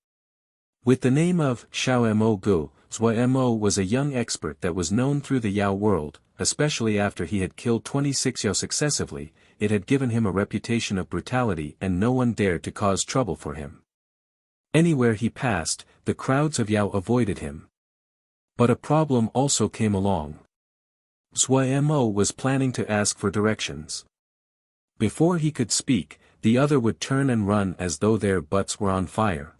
With the name of Xiao Mo Gu, Zhuo Mo was a young expert that was known through the Yao world, especially after he had killed 26 Yao successively. It had given him a reputation of brutality and no one dared to cause trouble for him. Anywhere he passed, the crowds of Yao avoided him. But a problem also came along. Zhuo Mo was planning to ask for directions. Before he could speak, the other would turn and run as though their butts were on fire.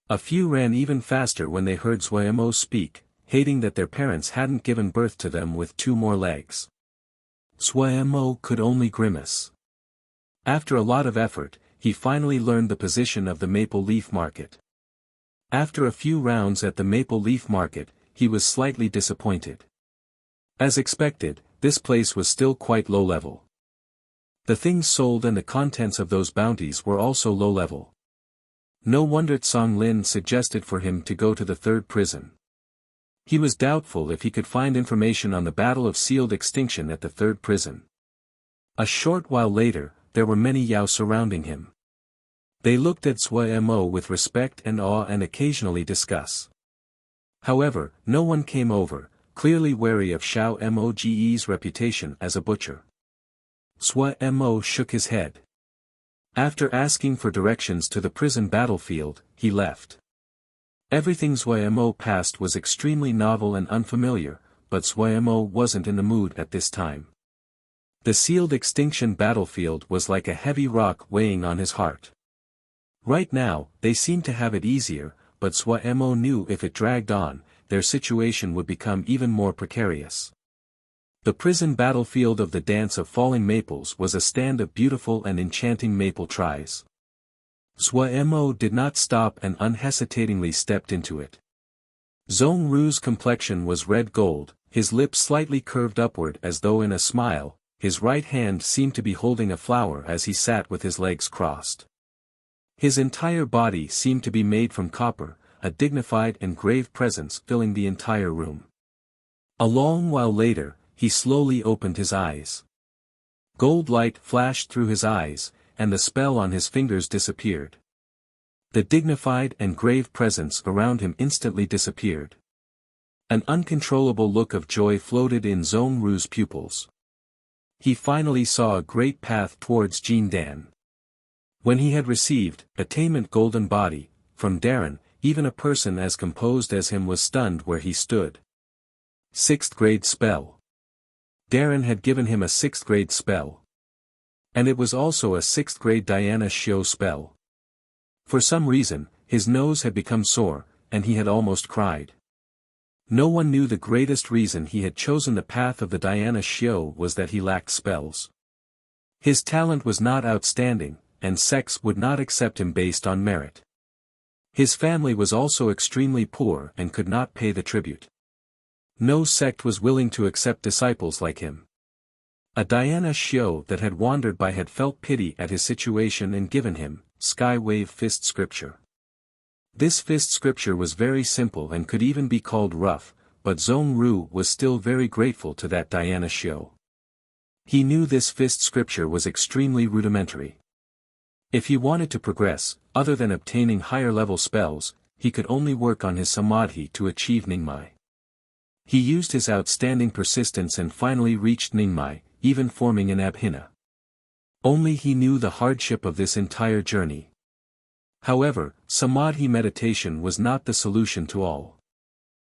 A few ran even faster when they heard Zhuo Mo speak, hating that their parents hadn't given birth to them with 2 more legs. Zhuo Mo could only grimace. After a lot of effort, he finally learned the position of the Maple Leaf Market. After a few rounds at the Maple Leaf Market, he was slightly disappointed. As expected, this place was still quite low level. The things sold and the contents of those bounties were also low level. No wonder Song Lin suggested for him to go to the 3rd prison. He was doubtful if he could find information on the Battle of Sealed Extinction at the 3rd prison. A short while later, there were many Yao surrounding him. They looked at Zhuo Mo with respect and awe and occasionally disgust. However, no one came over, clearly wary of Xiao Moge's reputation as a butcher. Zhuo Mo shook his head. After asking for directions to the prison battlefield, he left. Everything Zhuo Mo passed was extremely novel and unfamiliar, but Zhuo Mo wasn't in the mood at this time. The Sealed Extinction battlefield was like a heavy rock weighing on his heart. Right now, they seemed to have it easier, but Zhuo Mo knew if it dragged on, their situation would become even more precarious. The prison battlefield of the Dance of Falling Maples was a stand of beautiful and enchanting maple trees. Zhuo Mo did not stop and unhesitatingly stepped into it. Zhong Ru's complexion was red gold, his lips slightly curved upward as though in a smile, his right hand seemed to be holding a flower as he sat with his legs crossed. His entire body seemed to be made from copper, a dignified and grave presence filling the entire room. A long while later, he slowly opened his eyes. Gold light flashed through his eyes, and the spell on his fingers disappeared. The dignified and grave presence around him instantly disappeared. An uncontrollable look of joy floated in Zhong Ru's pupils. He finally saw a great path towards Jindan. When he had received attainment golden body from Darren, even a person as composed as him was stunned where he stood. 6th grade spell. Darren had given him a 6th grade spell. And it was also a 6th grade Diana Xiao spell. For some reason, his nose had become sore, and he had almost cried. No one knew the greatest reason he had chosen the path of the Diana Xiao was that he lacked spells. His talent was not outstanding, and sex would not accept him based on merit. His family was also extremely poor and could not pay the tribute. No sect was willing to accept disciples like him. A Diana Xiao that had wandered by had felt pity at his situation and given him Sky Wave Fist Scripture. This fist scripture was very simple and could even be called rough, but Zhong Ru was still very grateful to that Diana Xiao. He knew this fist scripture was extremely rudimentary. If he wanted to progress, other than obtaining higher level spells, he could only work on his samadhi to achieve Ningmai. He used his outstanding persistence and finally reached Ningmai, even forming an abhina. Only he knew the hardship of this entire journey. However, samadhi meditation was not the solution to all.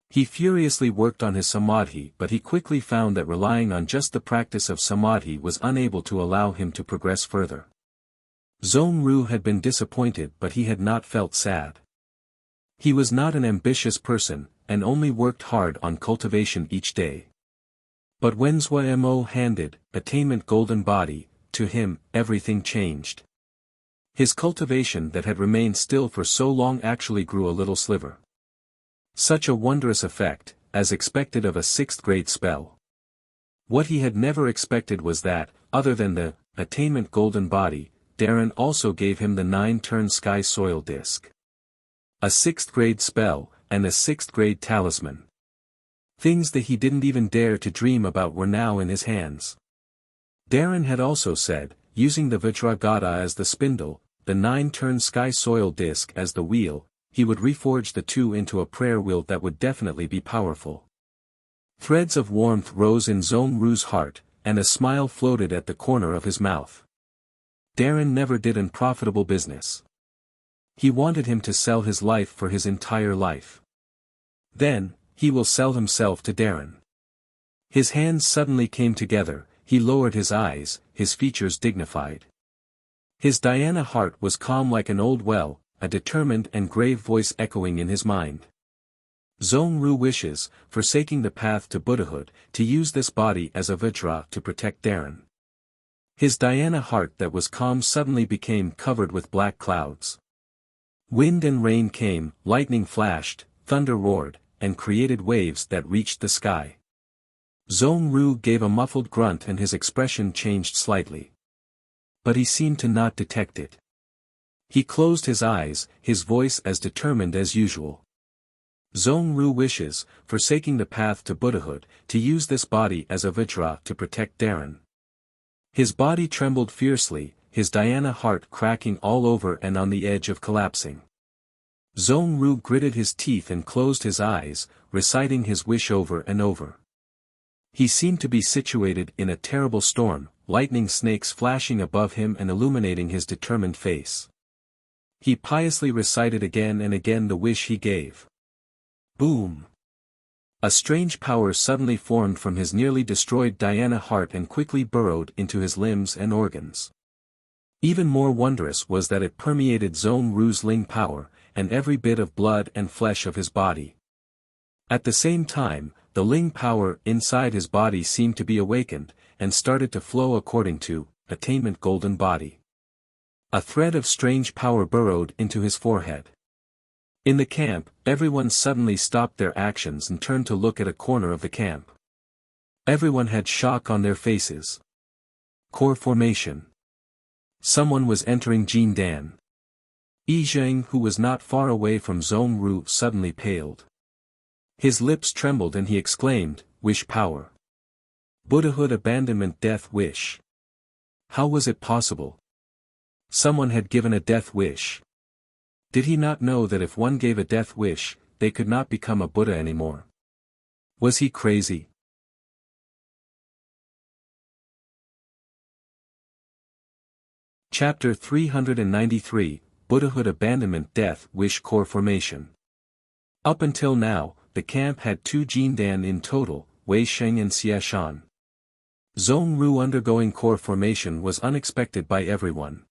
He furiously worked on his samadhi, but he quickly found that relying on just the practice of samadhi was unable to allow him to progress further. Zhong-Ru had been disappointed, but he had not felt sad. He was not an ambitious person, and only worked hard on cultivation each day. But when Zhuo handed attainment golden body to him, everything changed. His cultivation that had remained still for so long actually grew a little sliver. Such a wondrous effect, as expected of a 6th grade spell. What he had never expected was that, other than the attainment golden body, Darren also gave him the 9-turn sky soil disc. A 6th grade spell, and a 6th grade talisman. Things that he didn't even dare to dream about were now in his hands. Darren had also said, using the Vajragata as the spindle, the 9-turn sky soil disc as the wheel, he would reforge the two into a prayer wheel that would definitely be powerful. Threads of warmth rose in Zhong-Ru's heart, and a smile floated at the corner of his mouth. Darren never did unprofitable business. He wanted him to sell his life for his entire life. Then, he will sell himself to Darren. His hands suddenly came together, he lowered his eyes, his features dignified. His Diana heart was calm like an old well, a determined and grave voice echoing in his mind. Zhong-Ru wishes, forsaking the path to Buddhahood, to use this body as a Vajra to protect Darren. His Diana heart that was calm suddenly became covered with black clouds. Wind and rain came, lightning flashed, thunder roared, and created waves that reached the sky. Zhong-Ru gave a muffled grunt and his expression changed slightly. But he seemed to not detect it. He closed his eyes, his voice as determined as usual. Zhong-Ru wishes, forsaking the path to Buddhahood, to use this body as a Vajra to protect Darren. His body trembled fiercely, his Diana heart cracking all over and on the edge of collapsing. Zhong-Ru gritted his teeth and closed his eyes, reciting his wish over and over. He seemed to be situated in a terrible storm, lightning snakes flashing above him and illuminating his determined face. He piously recited again and again the wish he gave. Boom! A strange power suddenly formed from his nearly destroyed Diana heart and quickly burrowed into his limbs and organs. Even more wondrous was that it permeated Zhong-Ru's Ling power, and every bit of blood and flesh of his body. At the same time, the Ling power inside his body seemed to be awakened, and started to flow according to attainment golden body. A thread of strange power burrowed into his forehead. In the camp, everyone suddenly stopped their actions and turned to look at a corner of the camp. Everyone had shock on their faces. Core formation. Someone was entering Jindan. Yi Zheng, who was not far away from Zhong-Ru, suddenly paled. His lips trembled and he exclaimed, "Wish power. Buddhahood abandonment death wish." How was it possible? Someone had given a death wish. Did he not know that if one gave a death wish, they could not become a Buddha anymore? Was he crazy? Chapter 393, Buddhahood Abandonment Death Wish Core Formation. Up until now, the camp had 2 Jindan in total, Wei Sheng and Xie Shan. Zhong-Ru undergoing core formation was unexpected by everyone.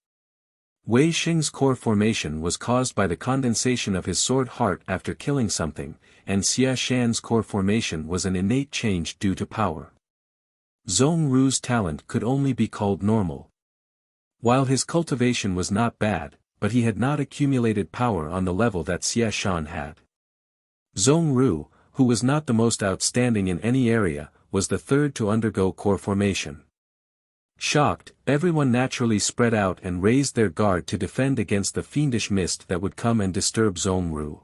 Wei Sheng's core formation was caused by the condensation of his sword heart after killing something, and Xie Shan's core formation was an innate change due to power. Zhong-Ru's talent could only be called normal. While his cultivation was not bad, but he had not accumulated power on the level that Xie Shan had. Zhong-Ru, who was not the most outstanding in any area, was the third to undergo core formation. Shocked, everyone naturally spread out and raised their guard to defend against the fiendish mist that would come and disturb Zhong-Ru.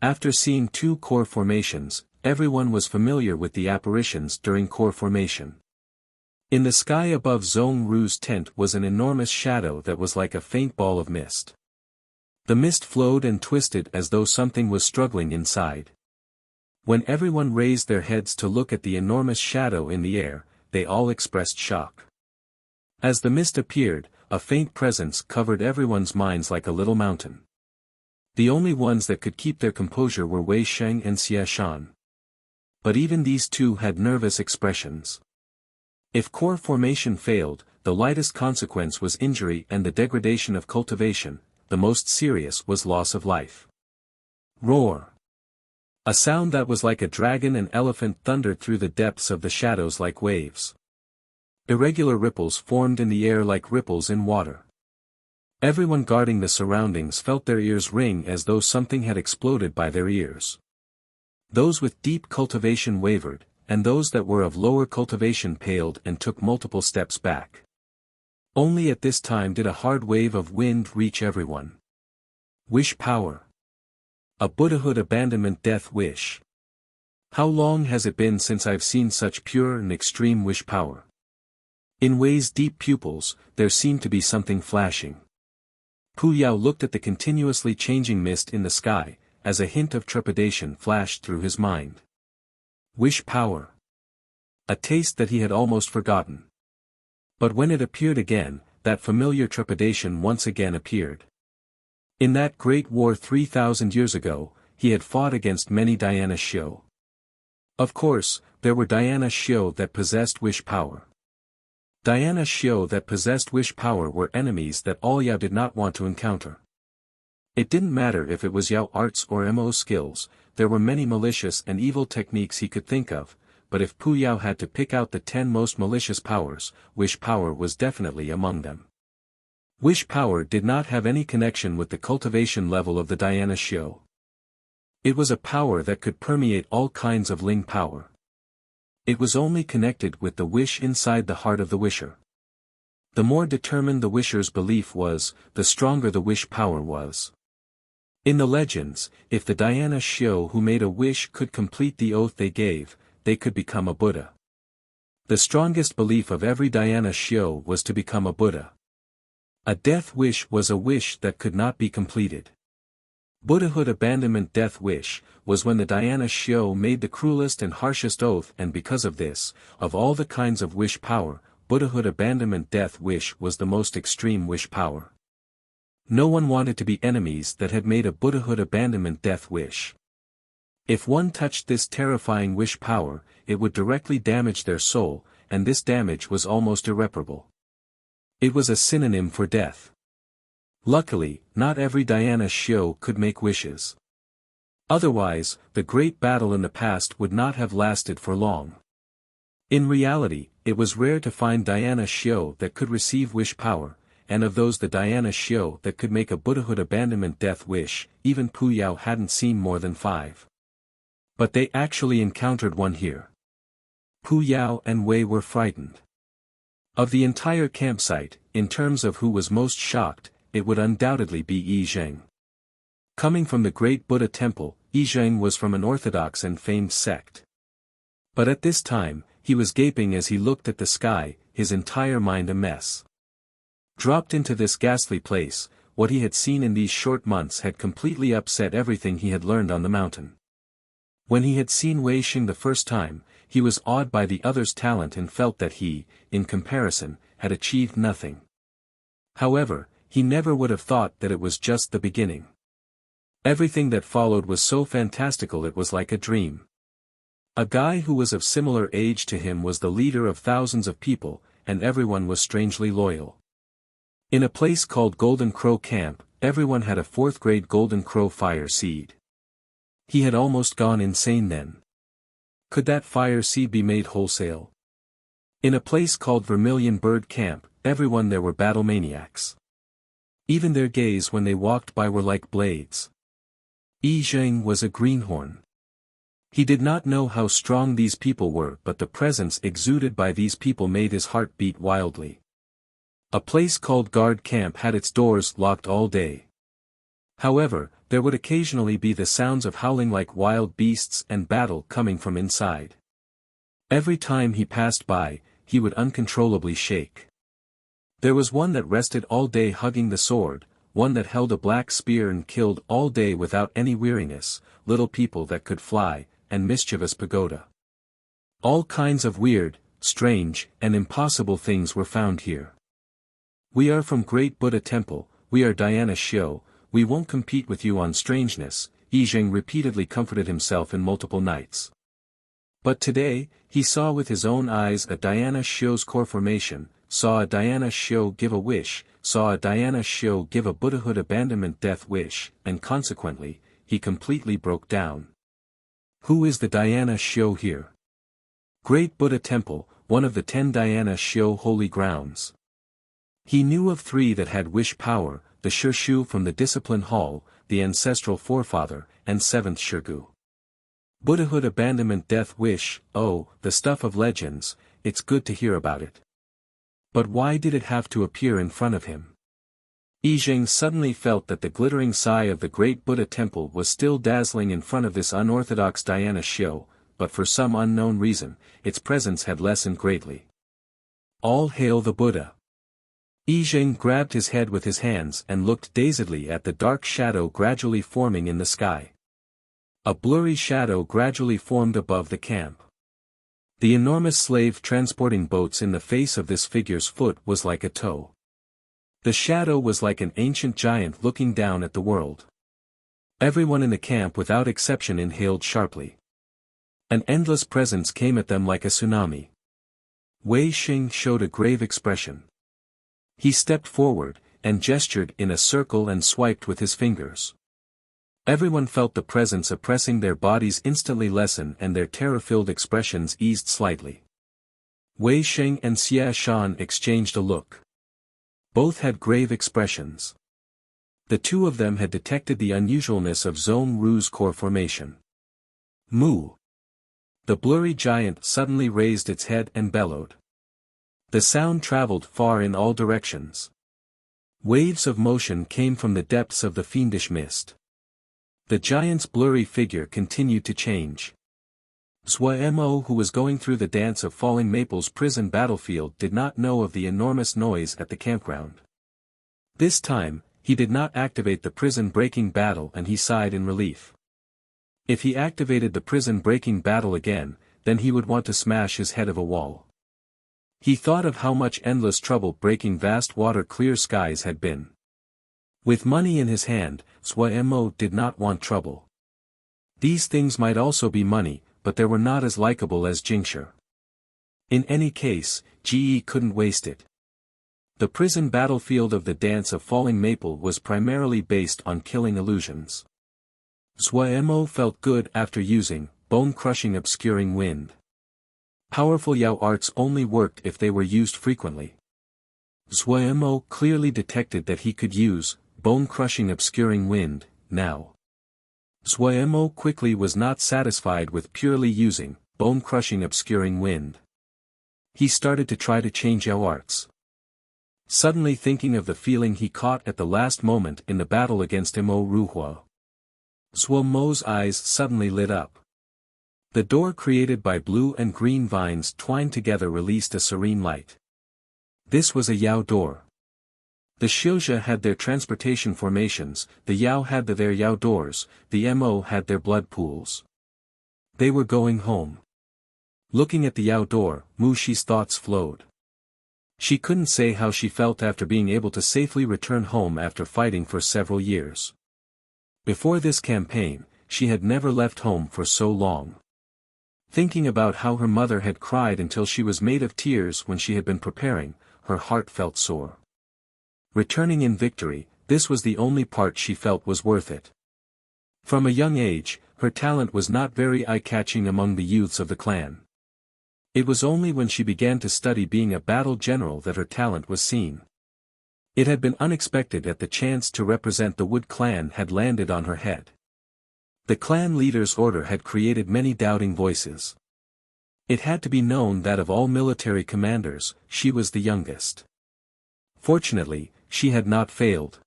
After seeing 2 core formations, everyone was familiar with the apparitions during core formation. In the sky above Zhong-Ru's tent was an enormous shadow that was like a faint ball of mist. The mist flowed and twisted as though something was struggling inside. When everyone raised their heads to look at the enormous shadow in the air, they all expressed shock. As the mist appeared, a faint presence covered everyone's minds like a little mountain. The only ones that could keep their composure were Wei Sheng and Xie Shan. But even these two had nervous expressions. If core formation failed, the lightest consequence was injury and the degradation of cultivation, the most serious was loss of life. Roar! A sound that was like a dragon and elephant thundered through the depths of the shadows like waves. Irregular ripples formed in the air like ripples in water. Everyone guarding the surroundings felt their ears ring as though something had exploded by their ears. Those with deep cultivation wavered, and those that were of lower cultivation paled and took multiple steps back. Only at this time did a hard wave of wind reach everyone. Wish power. A Buddhahood abandonment death wish. How long has it been since I've seen such pure and extreme wish power? In Wei's deep pupils, there seemed to be something flashing. Pu Yao looked at the continuously changing mist in the sky, as a hint of trepidation flashed through his mind. Wish power. A taste that he had almost forgotten. But when it appeared again, that familiar trepidation once again appeared. In that great war 3,000 years ago, he had fought against many Dhyana Shio. Of course, there were Dhyana Shio that possessed wish power. Dhyana Shio that possessed wish power were enemies that all Yao did not want to encounter. It didn't matter if it was Yao arts or Mo skills, there were many malicious and evil techniques he could think of, but if Pu Yao had to pick out the 10 most malicious powers, wish power was definitely among them. Wish power did not have any connection with the cultivation level of the Dhyana Shio. It was a power that could permeate all kinds of Ling power. It was only connected with the wish inside the heart of the wisher. The more determined the wisher's belief was, the stronger the wish power was. In the legends, if the Dhyana Shio who made a wish could complete the oath they gave, they could become a Buddha. The strongest belief of every Dhyana Shio was to become a Buddha. A death wish was a wish that could not be completed. Buddhahood abandonment death wish was when the Dhyana Shio made the cruelest and harshest oath, and because of this, of all the kinds of wish power, Buddhahood abandonment death wish was the most extreme wish power. No one wanted to be enemies that had made a Buddhahood abandonment death wish. If one touched this terrifying wish power, it would directly damage their soul, and this damage was almost irreparable. It was a synonym for death. Luckily, not every Dhyana Shio could make wishes. Otherwise, the great battle in the past would not have lasted for long. In reality, it was rare to find Dhyana Shio that could receive wish power, and of those the Dhyana Shio that could make a Buddhahood abandonment death wish, even Pu Yao hadn't seen more than 5. But they actually encountered one here. Pu Yao and Wei were frightened. Of the entire campsite, in terms of who was most shocked, it would undoubtedly be Yi Zheng. Coming from the great Buddha temple, Yi Zheng was from an orthodox and famed sect. But at this time, he was gaping as he looked at the sky, his entire mind a mess. Dropped into this ghastly place, what he had seen in these short months had completely upset everything he had learned on the mountain. When he had seen Wei Xing the first time, he was awed by the other's talent and felt that he, in comparison, had achieved nothing. However, he never would have thought that it was just the beginning. Everything that followed was so fantastical it was like a dream. A guy who was of similar age to him was the leader of thousands of people, and everyone was strangely loyal. In a place called Golden Crow Camp, everyone had a 4th grade Golden Crow fire seed. He had almost gone insane then. Could that fire seed be made wholesale? In a place called Vermilion Bird Camp, everyone there were battle maniacs. Even their gaze when they walked by were like blades. Yi Zheng was a greenhorn. He did not know how strong these people were, but the presence exuded by these people made his heart beat wildly. A place called Guard Camp had its doors locked all day. However, there would occasionally be the sounds of howling like wild beasts and battle coming from inside. Every time he passed by, he would uncontrollably shake. There was one that rested all day hugging the sword, one that held a black spear and killed all day without any weariness, little people that could fly, and mischievous pagoda. All kinds of weird, strange, and impossible things were found here. We are from Great Buddha Temple, we are Dhyana Shio, we won't compete with you on strangeness, Yizheng repeatedly comforted himself in multiple nights. But today, he saw with his own eyes a Dhyana Shio's core formation, saw a Dhyana Shio give a wish, saw a Dhyana Shio give a Buddhahood abandonment death wish, and consequently, he completely broke down. Who is the Dhyana Shio here? Great Buddha Temple, one of the 10 Dhyana Shio holy grounds. He knew of 3 that had wish power, the Shirshu from the Discipline Hall, the ancestral forefather, and 7th Shirgu. Buddhahood abandonment death wish, oh, the stuff of legends, it's good to hear about it. But why did it have to appear in front of him? Yizheng suddenly felt that the glittering sigh of the great Buddha temple was still dazzling in front of this unorthodox Dhyana Shio, but for some unknown reason, its presence had lessened greatly. All hail the Buddha! Yizheng grabbed his head with his hands and looked dazedly at the dark shadow gradually forming in the sky. A blurry shadow gradually formed above the camp. The enormous slave transporting boats in the face of this figure's foot was like a toe. The shadow was like an ancient giant looking down at the world. Everyone in the camp without exception inhaled sharply. An endless presence came at them like a tsunami. Wei Xing showed a grave expression. He stepped forward, and gestured in a circle and swiped with his fingers. Everyone felt the presence oppressing their bodies instantly lessen and their terror-filled expressions eased slightly. Wei Sheng and Xia Shan exchanged a look. Both had grave expressions. The 2 of them had detected the unusualness of Zone Ru's core formation. Moo! The blurry giant suddenly raised its head and bellowed. The sound traveled far in all directions. Waves of motion came from the depths of the fiendish mist. The giant's blurry figure continued to change. Zhua Mo, who was going through the dance of falling maples prison battlefield, did not know of the enormous noise at the campground. This time, he did not activate the prison breaking battle and he sighed in relief. If he activated the prison breaking battle again, then he would want to smash his head of a wall. He thought of how much endless trouble breaking vast water clear skies had been. With money in his hand, Zhua Mo did not want trouble. These things might also be money, but they were not as likable as Jingshi. In any case, Ji couldn't waste it. The prison battlefield of the Dance of Falling Maple was primarily based on killing illusions. Zhua Mo felt good after using bone-crushing obscuring wind. Powerful Yao arts only worked if they were used frequently. Zhua Mo clearly detected that he could use bone-crushing obscuring wind, now. Zhua Mo quickly was not satisfied with purely using bone-crushing obscuring wind. He started to try to change Yao arts. Suddenly thinking of the feeling he caught at the last moment in the battle against Mo Ruhua. Zhua Mo's eyes suddenly lit up. The door created by blue and green vines twined together released a serene light. This was a Yao door. The Xiuzha had their transportation formations, the Yao had their Yao doors, the Mo had their blood pools. They were going home. Looking at the Yao door, Mu Shi's thoughts flowed. She couldn't say how she felt after being able to safely return home after fighting for several years. Before this campaign, she had never left home for so long. Thinking about how her mother had cried until she was made of tears when she had been preparing, her heart felt sore. Returning in victory, this was the only part she felt was worth it. From a young age, her talent was not very eye-catching among the youths of the clan. It was only when she began to study being a battle general that her talent was seen. It had been unexpected that the chance to represent the Wood clan had landed on her head. The clan leader's order had created many doubting voices. It had to be known that of all military commanders, she was the youngest. Fortunately, she had not failed.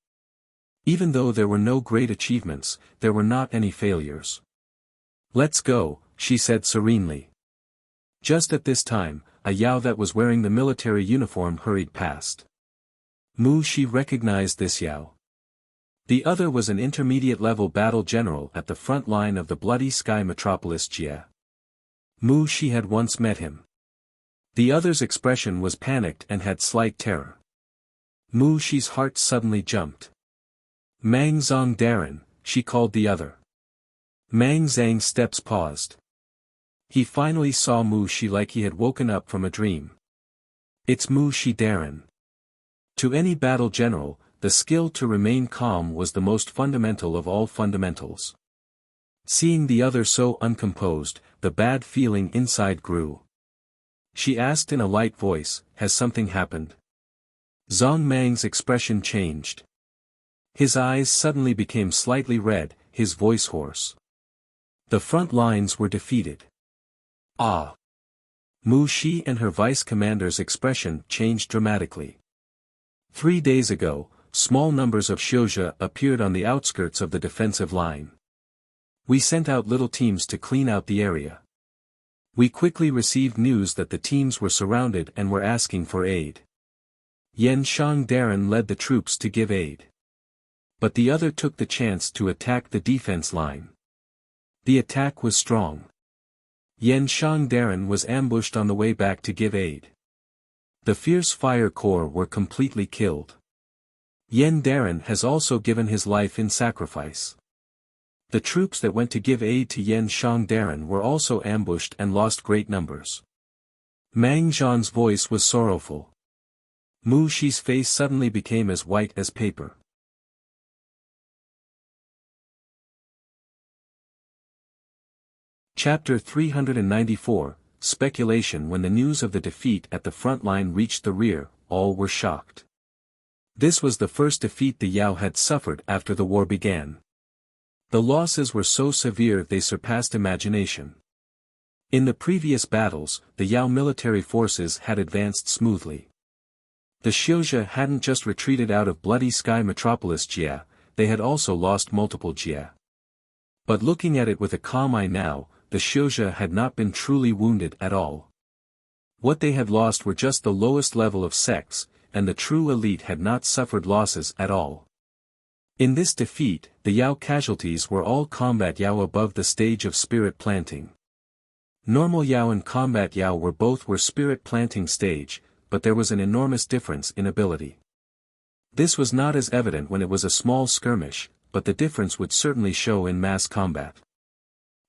Even though there were no great achievements, there were not any failures. "Let's go," she said serenely. Just at this time, a Yao that was wearing the military uniform hurried past. Mu Shi recognized this Yao. The other was an intermediate-level battle general at the front line of the Bloody Sky metropolis Jie. Mu Shi had once met him. The other's expression was panicked and had slight terror. Mu Shi's heart suddenly jumped. Mang Zong Darren, she called the other. Mang Zhang's steps paused. He finally saw Mu Shi like he had woken up from a dream. It's Mu Shi Darren. To any battle general, the skill to remain calm was the most fundamental of all fundamentals. Seeing the other so uncomposed, the bad feeling inside grew. She asked in a light voice, "Has something happened?" Zong Mang's expression changed. His eyes suddenly became slightly red, his voice hoarse. The front lines were defeated. Ah! Mu Shi and her vice-commander's expression changed dramatically. 3 days ago, small numbers of Xiuzhe appeared on the outskirts of the defensive line. We sent out little teams to clean out the area. We quickly received news that the teams were surrounded and were asking for aid. Yan Shang Darren led the troops to give aid. But the other took the chance to attack the defense line. The attack was strong. Yan Shang Darren was ambushed on the way back to give aid. The Fierce Fire Corps were completely killed. Yan Darren has also given his life in sacrifice. The troops that went to give aid to Yan Shang Darren were also ambushed and lost great numbers. Mang Zhan's voice was sorrowful. Mu Shi's face suddenly became as white as paper. Chapter 394, Speculation. When the news of the defeat at the front line reached the rear, all were shocked. This was the first defeat the Yao had suffered after the war began. The losses were so severe they surpassed imagination. In the previous battles, the Yao military forces had advanced smoothly. The Xiuzhe hadn't just retreated out of Bloody Sky Metropolis Jia, they had also lost multiple Jia. But looking at it with a calm eye now, the Xiuzhe had not been truly wounded at all. What they had lost were just the lowest level of sects, and the true elite had not suffered losses at all. In this defeat, the Yao casualties were all combat Yao above the stage of spirit planting. Normal Yao and combat Yao were spirit planting stage, but there was an enormous difference in ability. This was not as evident when it was a small skirmish, but the difference would certainly show in mass combat.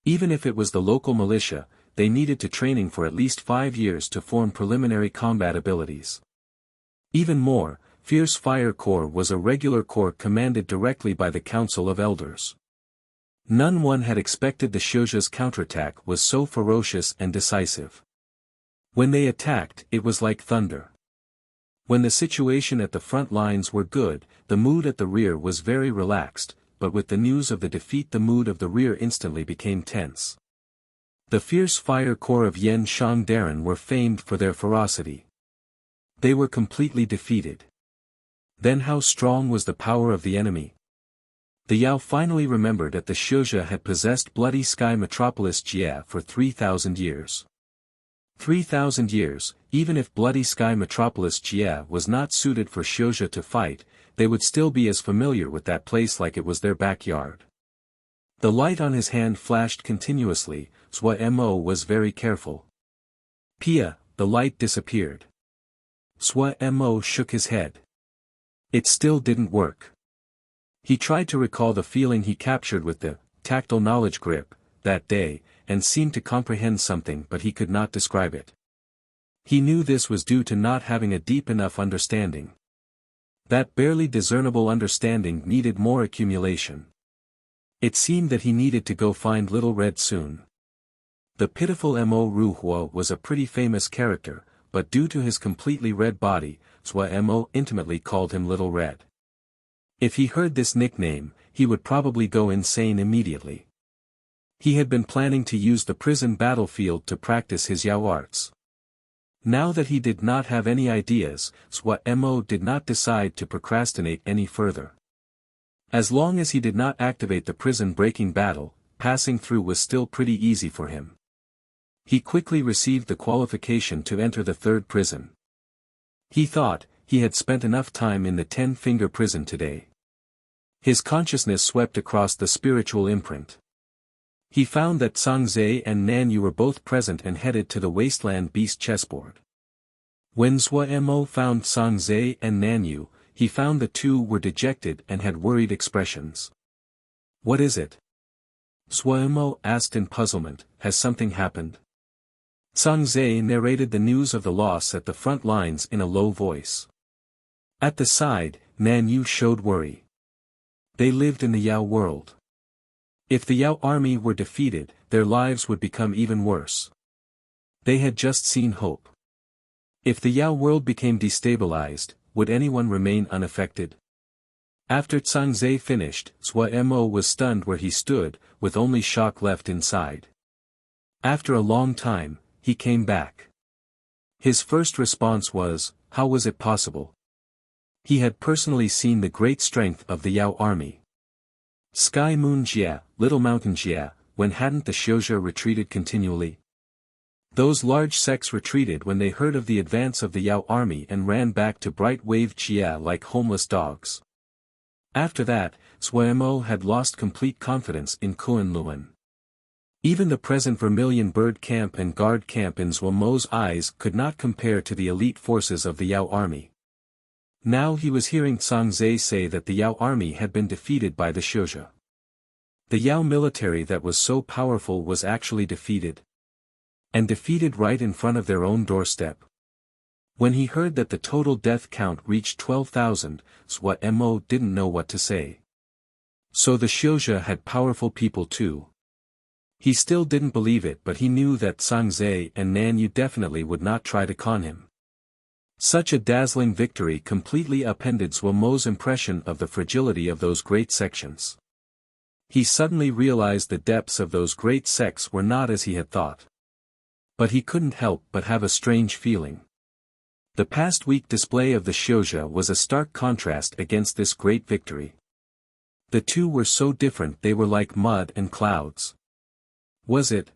Even if it was the local militia, they needed to training for at least 5 years to form preliminary combat abilities. Even more, Fierce Fire Corps was a regular corps commanded directly by the Council of Elders. None one had expected the Xiuzhe's counterattack was so ferocious and decisive. When they attacked, it was like thunder. When the situation at the front lines were good, the mood at the rear was very relaxed, but with the news of the defeat the mood of the rear instantly became tense. The Fierce Fire Corps of Yan Shang Darren were famed for their ferocity. They were completely defeated. Then how strong was the power of the enemy? The Yao finally remembered that the Xiuzhe had possessed Bloody Sky Metropolis Jia for 3,000 years. 3,000 years, even if Bloody Sky Metropolis Jia was not suited for Xiuzhe to fight, they would still be as familiar with that place like it was their backyard. The light on his hand flashed continuously, Swa Mo was very careful. Pia, the light disappeared. Swa Mo shook his head. It still didn't work. He tried to recall the feeling he captured with the tactile knowledge grip that day, and seemed to comprehend something but he could not describe it. He knew this was due to not having a deep enough understanding. That barely discernible understanding needed more accumulation. It seemed that he needed to go find Little Red soon. The pitiful Mo Ruhua was a pretty famous character, but due to his completely red body, Swa Mo intimately called him Little Red. If he heard this nickname, he would probably go insane immediately. He had been planning to use the prison battlefield to practice his Yao arts. Now that he did not have any ideas, Swa Mo did not decide to procrastinate any further. As long as he did not activate the prison breaking battle, passing through was still pretty easy for him. He quickly received the qualification to enter the third prison. He thought, he had spent enough time in the 10-finger prison today. His consciousness swept across the spiritual imprint. He found that Sangze and Nanyu were both present and headed to the Wasteland Beast chessboard. When Swa Mo found Sangze and Nanyu, he found the two were dejected and had worried expressions. "What is it?" Suemo asked in puzzlement, "Has something happened?" Zhang narrated the news of the loss at the front lines in a low voice. At the side, Nan Yu showed worry. They lived in the Yao world. If the Yao army were defeated, their lives would become even worse. They had just seen hope. If the Yao world became destabilized, would anyone remain unaffected? After Zhang finished, Suemo was stunned where he stood, with only shock left inside. After a long time, he came back. His first response was, how was it possible? He had personally seen the great strength of the Yao army. Sky Moon Jia, Little Mountain Jia, when hadn't the Xiuzhe retreated continually? Those large sects retreated when they heard of the advance of the Yao army and ran back to Bright Wave Jia like homeless dogs. After that, Suemo had lost complete confidence in Kunlun. Even the present Vermilion Bird Camp and Guard Camp in Suemo's eyes could not compare to the elite forces of the Yao army. Now he was hearing Zhang say that the Yao army had been defeated by the Xiuzhe. The Yao military that was so powerful was actually defeated. And defeated right in front of their own doorstep. When he heard that the total death count reached 12,000, Suemo didn't know what to say. So the Xiuzhe had powerful people too. He still didn't believe it, but he knew that Zhang and Nan Yu definitely would not try to con him. Such a dazzling victory completely upended Suemo's impression of the fragility of those great sections. He suddenly realized the depths of those great sects were not as he had thought. But he couldn't help but have a strange feeling. The past week display of the Xiuzhe was a stark contrast against this great victory. The two were so different they were like mud and clouds. Was it?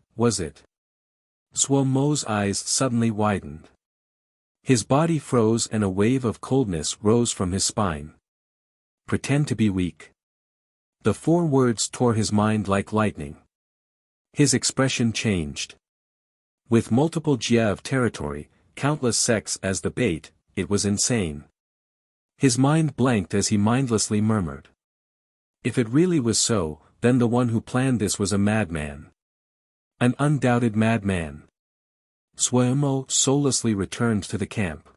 Suemo's eyes suddenly widened. His body froze and a wave of coldness rose from his spine. Pretend to be weak. The 4 words tore his mind like lightning. His expression changed. With multiple jia of territory, countless sects as the bait, it was insane. His mind blanked as he mindlessly murmured. If it really was so, then the one who planned this was a madman. An undoubted madman. Suemo soullessly returned to the camp.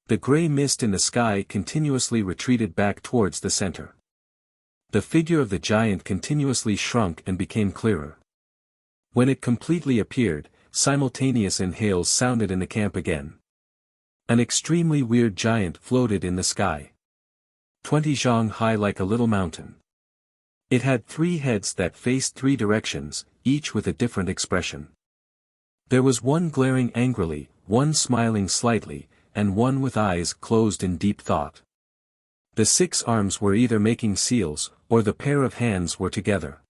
The gray mist in the sky continuously retreated back towards the center. The figure of the giant continuously shrunk and became clearer. When it completely appeared, simultaneous inhales sounded in the camp again. An extremely weird giant floated in the sky. 20 zhang high like a little mountain. It had 3 heads that faced 3 directions, each with a different expression. There was one glaring angrily, one smiling slightly, and one with eyes closed in deep thought. The 6 arms were either making seals, or the pair of hands were together.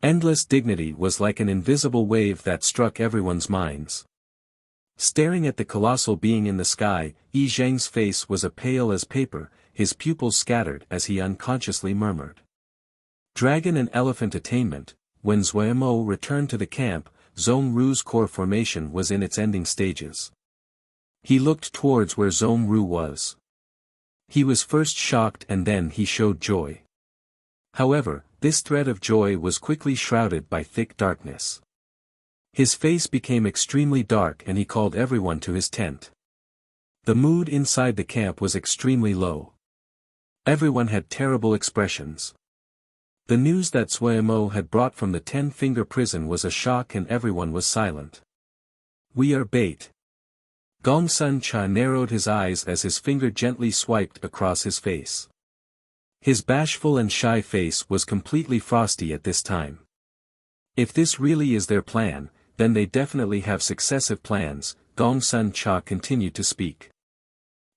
Endless dignity was like an invisible wave that struck everyone's minds. Staring at the colossal being in the sky, Yi Zheng's face was as pale as paper, his pupils scattered as he unconsciously murmured. Dragon and elephant attainment. When Suemo returned to the camp, Zhongru's core formation was in its ending stages. He looked towards where Zhongru was. He was first shocked and then he showed joy. However, this thread of joy was quickly shrouded by thick darkness. His face became extremely dark and he called everyone to his tent. The mood inside the camp was extremely low. Everyone had terrible expressions. The news that Suemo had brought from the 10-finger prison was a shock and everyone was silent. We are bait. Gongsun Cha narrowed his eyes as his finger gently swiped across his face. His bashful and shy face was completely frosty at this time. If this really is their plan, then they definitely have successive plans, Gongsun Cha continued to speak.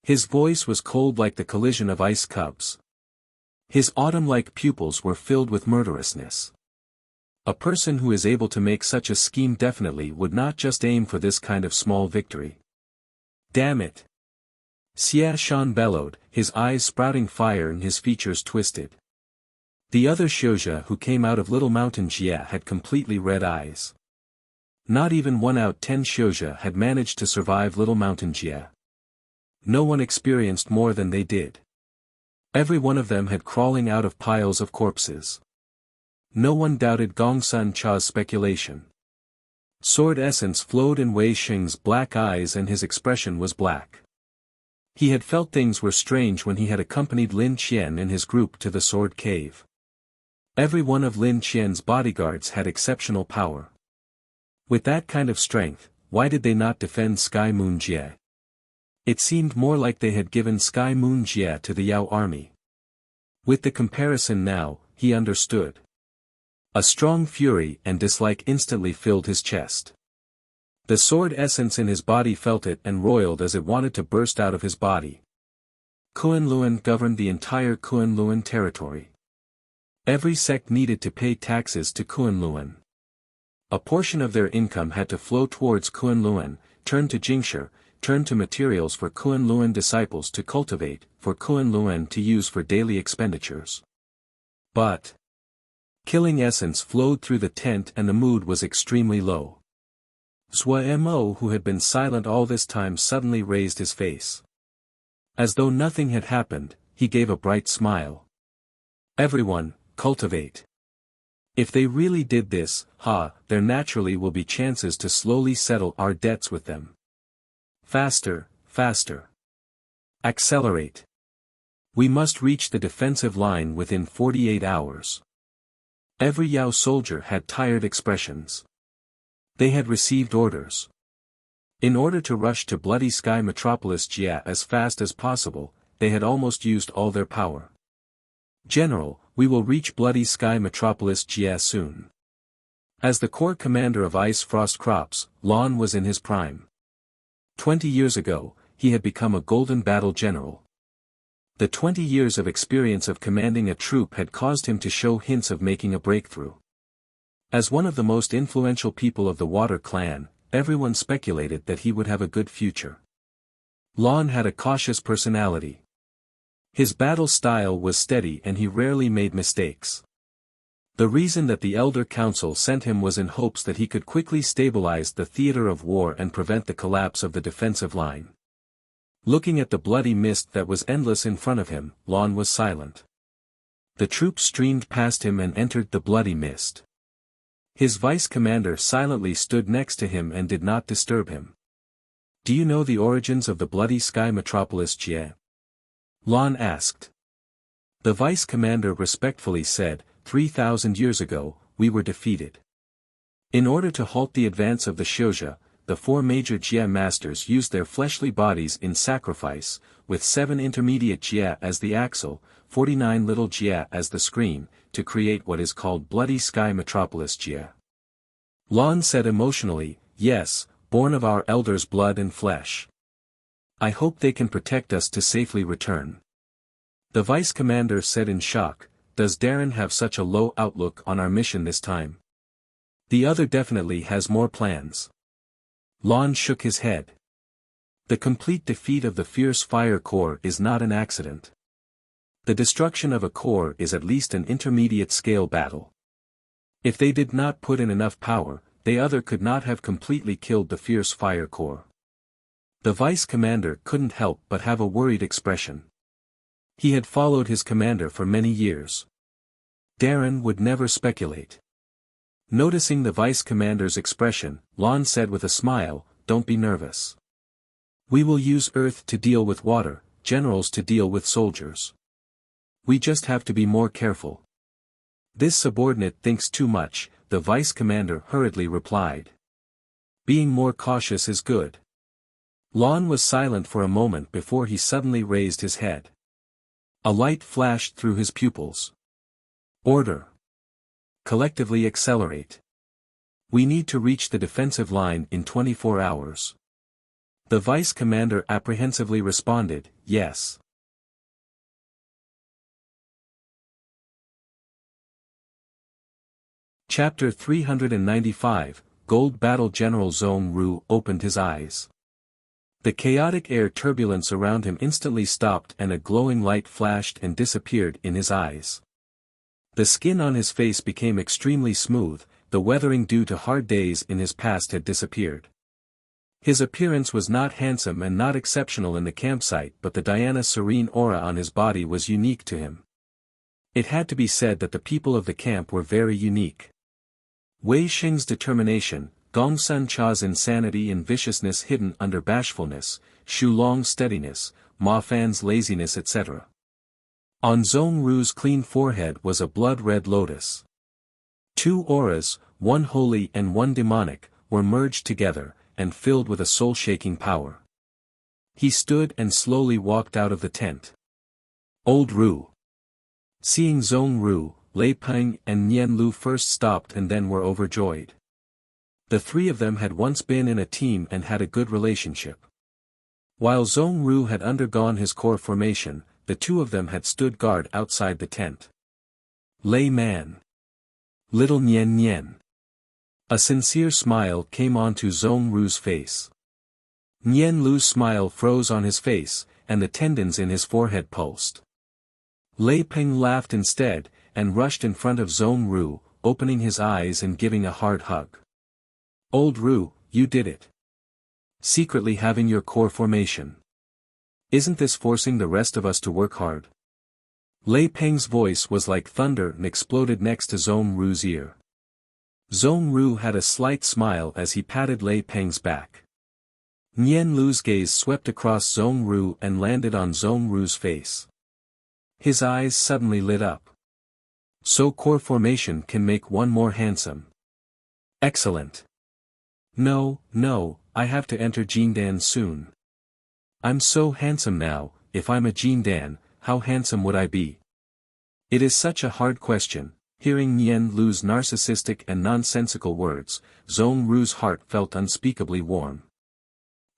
His voice was cold like the collision of ice cups. His autumn-like pupils were filled with murderousness. A person who is able to make such a scheme definitely would not just aim for this kind of small victory. Damn it! Xia Shan bellowed, his eyes sprouting fire and his features twisted. The other Xiuzhe who came out of Little Mountain Jia had completely red eyes. Not even 1 out 10 Xiuzhe had managed to survive Little Mountain Jia. No one experienced more than they did. Every one of them had crawling out of piles of corpses. No one doubted Gong Sun Cha's speculation. Sword essence flowed in Wei Xing's black eyes and his expression was black. He had felt things were strange when he had accompanied Lin Qian and his group to the Sword Cave. Every one of Lin Qian's bodyguards had exceptional power. With that kind of strength, why did they not defend Sky Moon Jie? It seemed more like they had given Sky Moon Jie to the Yao army. With the comparison now, he understood. A strong fury and dislike instantly filled his chest. The sword essence in his body felt it and roiled as it wanted to burst out of his body. Kunlun governed the entire Kunlun territory. Every sect needed to pay taxes to Kunlun. A portion of their income had to flow towards Kunlun, turn to Jingshi, turn to materials for Kunlun disciples to cultivate, for Kunlun to use for daily expenditures. But killing essence flowed through the tent and the mood was extremely low. Zhou Mo, who had been silent all this time, suddenly raised his face. As though nothing had happened, he gave a bright smile. Everyone, cultivate. If they really did this, there naturally will be chances to slowly settle our debts with them. Faster, faster. Accelerate. We must reach the defensive line within 48 hours. Every Yao soldier had tired expressions. They had received orders. In order to rush to Bloody Sky Metropolis Jia as fast as possible, they had almost used all their power. General, we will reach Bloody Sky Metropolis Jia soon. As the corps commander of Ice Frost Crops, Lon was in his prime. 20 years ago, he had become a golden battle general. The 20 years of experience of commanding a troop had caused him to show hints of making a breakthrough. As one of the most influential people of the Water Clan, everyone speculated that he would have a good future. Lon had a cautious personality. His battle style was steady and he rarely made mistakes. The reason that the Elder Council sent him was in hopes that he could quickly stabilize the theater of war and prevent the collapse of the defensive line. Looking at the bloody mist that was endless in front of him, Lon was silent. The troops streamed past him and entered the bloody mist. His vice commander silently stood next to him and did not disturb him. Do you know the origins of the Bloody Sky Metropolis Jie? Lon asked. The vice commander respectfully said, 3,000 years ago, we were defeated. In order to halt the advance of the Xiuzhi, the 4 major Jie masters used their fleshly bodies in sacrifice, with 7 intermediate Jie as the axle, 49 little Jie as the screen, to create what is called Bloody Sky Metropolis Jie. Lon said emotionally, yes, born of our elders' blood and flesh. I hope they can protect us to safely return. The vice commander said in shock, does Darren have such a low outlook on our mission this time? The other definitely has more plans. Lon shook his head. The complete defeat of the Fierce Fire Corps is not an accident. The destruction of a corps is at least an intermediate-scale battle. If they did not put in enough power, the other could not have completely killed the Fierce Fire Corps. The vice commander couldn't help but have a worried expression. He had followed his commander for many years. Darren would never speculate. Noticing the vice commander's expression, Lon said with a smile, don't be nervous. We will use earth to deal with water, generals to deal with soldiers. We just have to be more careful. This subordinate thinks too much, the vice commander hurriedly replied. Being more cautious is good. Lon was silent for a moment before he suddenly raised his head. A light flashed through his pupils. Order. Collectively accelerate. We need to reach the defensive line in 24 hours. The vice commander apprehensively responded, yes. Chapter 395, Gold Battle General Zhong Ru opened his eyes. The chaotic air turbulence around him instantly stopped and a glowing light flashed and disappeared in his eyes. The skin on his face became extremely smooth, the weathering due to hard days in his past had disappeared. His appearance was not handsome and not exceptional in the campsite, but the Diana's serene aura on his body was unique to him. It had to be said that the people of the camp were very unique. Wei Xing's determination, Gong Sun Cha's insanity and viciousness hidden under bashfulness, Xu Long's steadiness, Ma Fan's laziness, etc. On Zhong Ru's clean forehead was a blood-red lotus. Two auras, one holy and one demonic, were merged together, and filled with a soul-shaking power. He stood and slowly walked out of the tent. Old Ru. Seeing Zhong Ru, Lei Peng and Nian Lu first stopped and then were overjoyed. The three of them had once been in a team and had a good relationship. While Zhong Ru had undergone his core formation, the two of them had stood guard outside the tent. Lei Man. Little Nian Nian. A sincere smile came onto Zhong Ru's face. Nian Lu's smile froze on his face, and the tendons in his forehead pulsed. Lei Peng laughed instead, and rushed in front of Zhong Ru, opening his eyes and giving a hard hug. Old Ru, you did it. Secretly having your core formation. Isn't this forcing the rest of us to work hard? Lei Peng's voice was like thunder and exploded next to Zhong Ru's ear. Zhong Ru had a slight smile as he patted Lei Peng's back. Nian Lu's gaze swept across Zhong Ru and landed on Zhong Ru's face. His eyes suddenly lit up. So core formation can make one more handsome. Excellent. No, I have to enter Jindan soon. I'm so handsome now. If I'm a Jindan, how handsome would I be? It is such a hard question. Hearing Nian Lu's narcissistic and nonsensical words, Zhong Ru's heart felt unspeakably warm.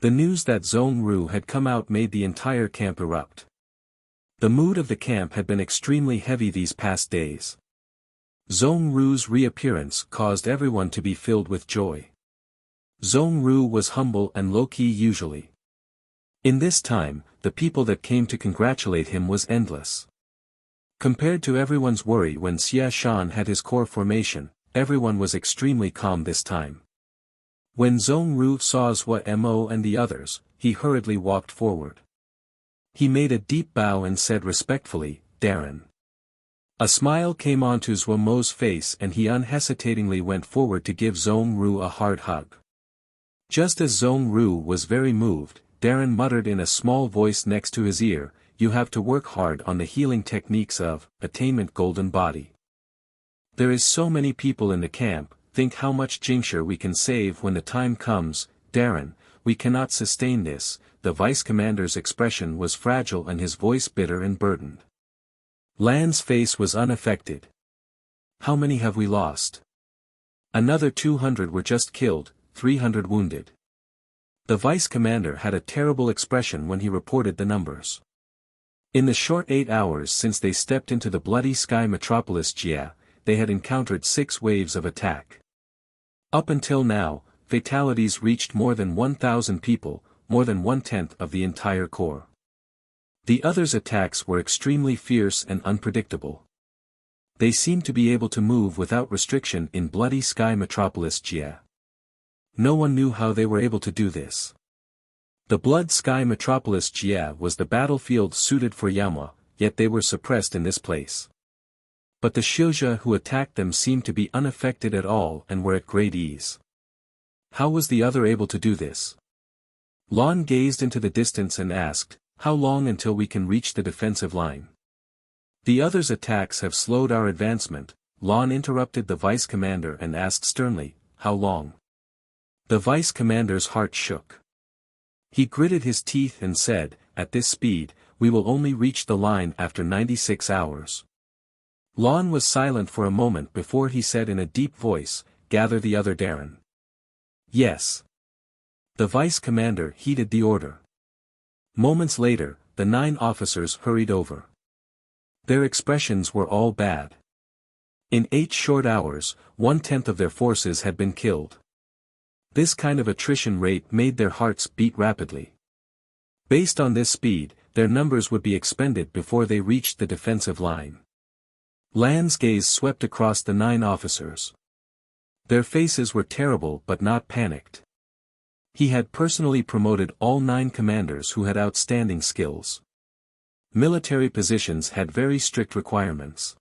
The news that Zhong Ru had come out made the entire camp erupt. The mood of the camp had been extremely heavy these past days. Zhong Ru's reappearance caused everyone to be filled with joy. Zhong Ru was humble and low-key usually. In this time, the people that came to congratulate him was endless. Compared to everyone's worry when Xia Shan had his core formation, everyone was extremely calm this time. When Zhong Ru saw Zhua Mo and the others, he hurriedly walked forward. He made a deep bow and said respectfully, "Darren." A smile came onto Zhua Mo's face and he unhesitatingly went forward to give Zhong Ru a hard hug. Just as Zhong Ru was very moved, Darren muttered in a small voice next to his ear, "You have to work hard on the healing techniques of Attainment Golden Body. There is so many people in the camp, think how much Jingshire we can save when the time comes, Darren, we cannot sustain this." The vice commander's expression was fragile and his voice bitter and burdened. Lan's face was unaffected. "How many have we lost?" "Another 200 were just killed, 300 wounded." The vice commander had a terrible expression when he reported the numbers. In the short 8 hours since they stepped into the bloody sky metropolis Jia, they had encountered 6 waves of attack. Up until now, fatalities reached more than 1,000 people, more than 1/10 of the entire corps. The others' attacks were extremely fierce and unpredictable. They seemed to be able to move without restriction in bloody sky metropolis Jia. No one knew how they were able to do this. The blood sky metropolis Jia was the battlefield suited for Yama, yet they were suppressed in this place. But the Xiuzha who attacked them seemed to be unaffected at all and were at great ease. How was the other able to do this? Lon gazed into the distance and asked, "How long until we can reach the defensive line?" "The others' attacks have slowed our advancement," Lon interrupted the vice commander and asked sternly, "How long?" The vice commander's heart shook. He gritted his teeth and said, "At this speed, we will only reach the line after 96 hours. Lon was silent for a moment before he said in a deep voice, "Gather the other Darren." "Yes." The vice commander heeded the order. Moments later, the 9 officers hurried over. Their expressions were all bad. In 8 short hours, 1/10 of their forces had been killed. This kind of attrition rate made their hearts beat rapidly. Based on this speed, their numbers would be expended before they reached the defensive line. Lan's gaze swept across the 9 officers. Their faces were terrible but not panicked. He had personally promoted all 9 commanders who had outstanding skills. Military positions had very strict requirements.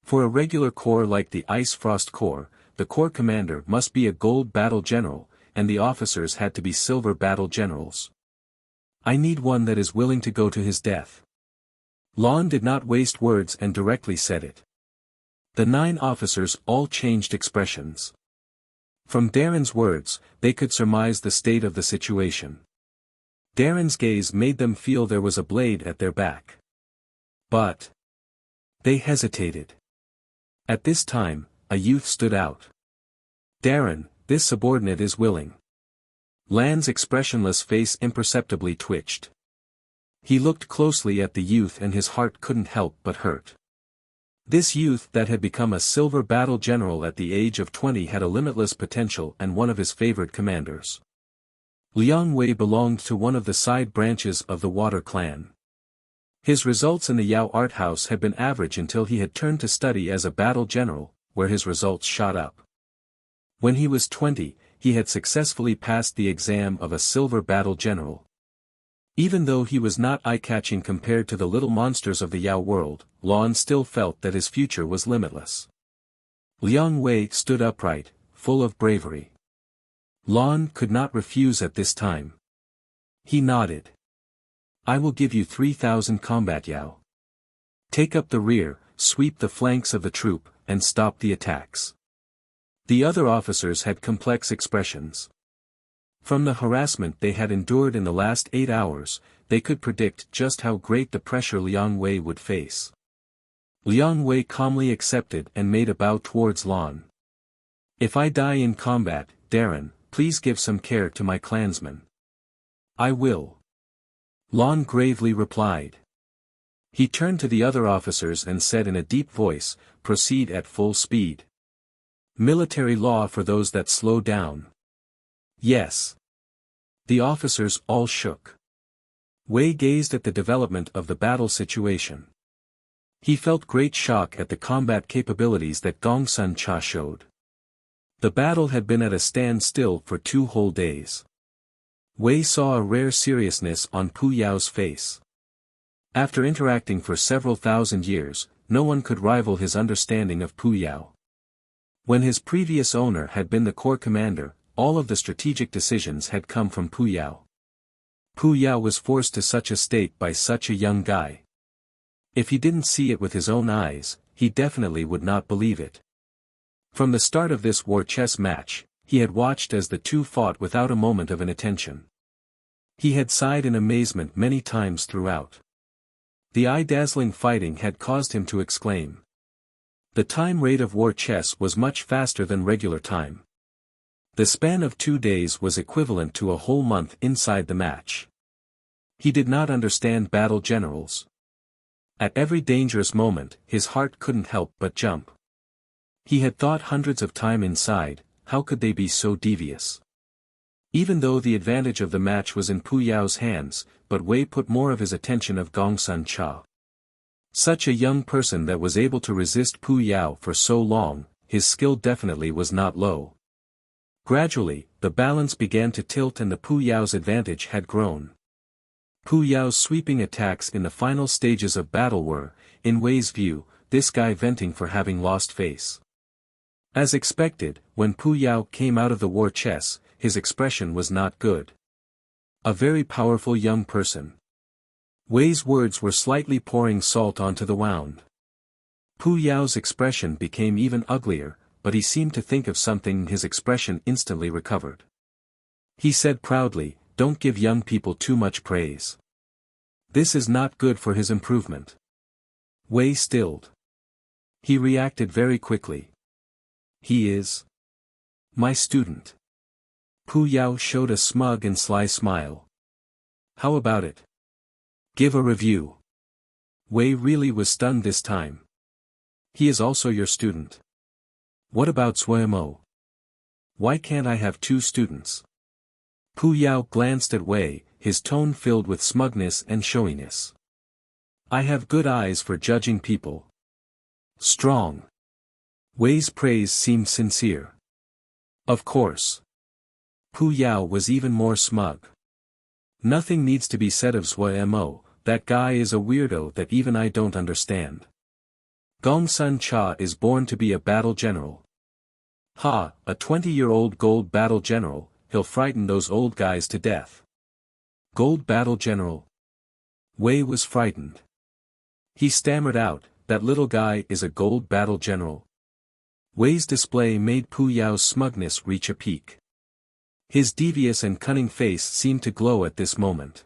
For a regular corps like the Ice Frost Corps, the corps commander must be a gold battle general, and the officers had to be silver battle generals. I need one that is willing to go to his death. Lon did not waste words and directly said it. The 9 officers all changed expressions. From Darren's words, they could surmise the state of the situation. Darren's gaze made them feel there was a blade at their back. But they hesitated. At this time, a youth stood out. Darren, this subordinate is willing. Lan's expressionless face imperceptibly twitched. He looked closely at the youth and his heart couldn't help but hurt. This youth that had become a silver battle general at the age of 20 had a limitless potential and one of his favorite commanders. Liang Wei belonged to one of the side branches of the Water Clan. His results in the Yao Art House had been average until he had turned to study as a battle general, where his results shot up. When he was 20, he had successfully passed the exam of a silver battle general. Even though he was not eye-catching compared to the little monsters of the Yao world, Lon still felt that his future was limitless. Liang Wei stood upright, full of bravery. Lon could not refuse at this time. He nodded. I will give you 3,000 combat Yao. Take up the rear, sweep the flanks of the troop, and stop the attacks. The other officers had complex expressions. From the harassment they had endured in the last 8 hours, they could predict just how great the pressure Liang Wei would face. Liang Wei calmly accepted and made a bow towards Lon. If I die in combat, Darren, please give some care to my clansmen. I will. Lon gravely replied. He turned to the other officers and said in a deep voice, proceed at full speed. Military law for those that slow down. Yes. The officers all shook. Wei gazed at the development of the battle situation. He felt great shock at the combat capabilities that Gongsun Cha showed. The battle had been at a standstill for 2 whole days. Wei saw a rare seriousness on Pu Yao's face. After interacting for several thousand years, no one could rival his understanding of Pu Yao. When his previous owner had been the corps commander, all of the strategic decisions had come from Pu Yao. Pu Yao was forced to such a state by such a young guy. If he didn't see it with his own eyes, he definitely would not believe it. From the start of this war chess match, he had watched as the two fought without a moment of inattention. He had sighed in amazement many times throughout. The eye-dazzling fighting had caused him to exclaim. The time rate of war chess was much faster than regular time. The span of 2 days was equivalent to a whole month inside the match. He did not understand battle generals. At every dangerous moment, his heart couldn't help but jump. He had thought hundreds of times inside, how could they be so devious? Even though the advantage of the match was in Pu Yao's hands, but Wei put more of his attention of Gongsun Cha. Such a young person that was able to resist Pu Yao for so long, his skill definitely was not low. Gradually, the balance began to tilt and the Pu Yao's advantage had grown. Pu Yao's sweeping attacks in the final stages of battle were, in Wei's view, this guy venting for having lost face. As expected, when Pu Yao came out of the war chess, his expression was not good. A very powerful young person. Wei's words were slightly pouring salt onto the wound. Pu Yao's expression became even uglier, but he seemed to think of something and his expression instantly recovered. He said proudly, don't give young people too much praise. This is not good for his improvement. Wei stilled. He reacted very quickly. He is my student. Pu Yao showed a smug and sly smile. How about it? Give a review. Wei really was stunned this time. He is also your student. What about Suemo? Why can't I have 2 students? Pu Yao glanced at Wei, his tone filled with smugness and showiness. I have good eyes for judging people. Strong. Wei's praise seemed sincere. Of course. Pu Yao was even more smug. Nothing needs to be said of Zhuo Mo, that guy is a weirdo that even I don't understand. Gong Sun Cha is born to be a battle general. Ha, a 20-year-old gold battle general, he'll frighten those old guys to death. Gold battle general? Wei was frightened. He stammered out, that little guy is a gold battle general. Wei's display made Pu Yao's smugness reach a peak. His devious and cunning face seemed to glow at this moment.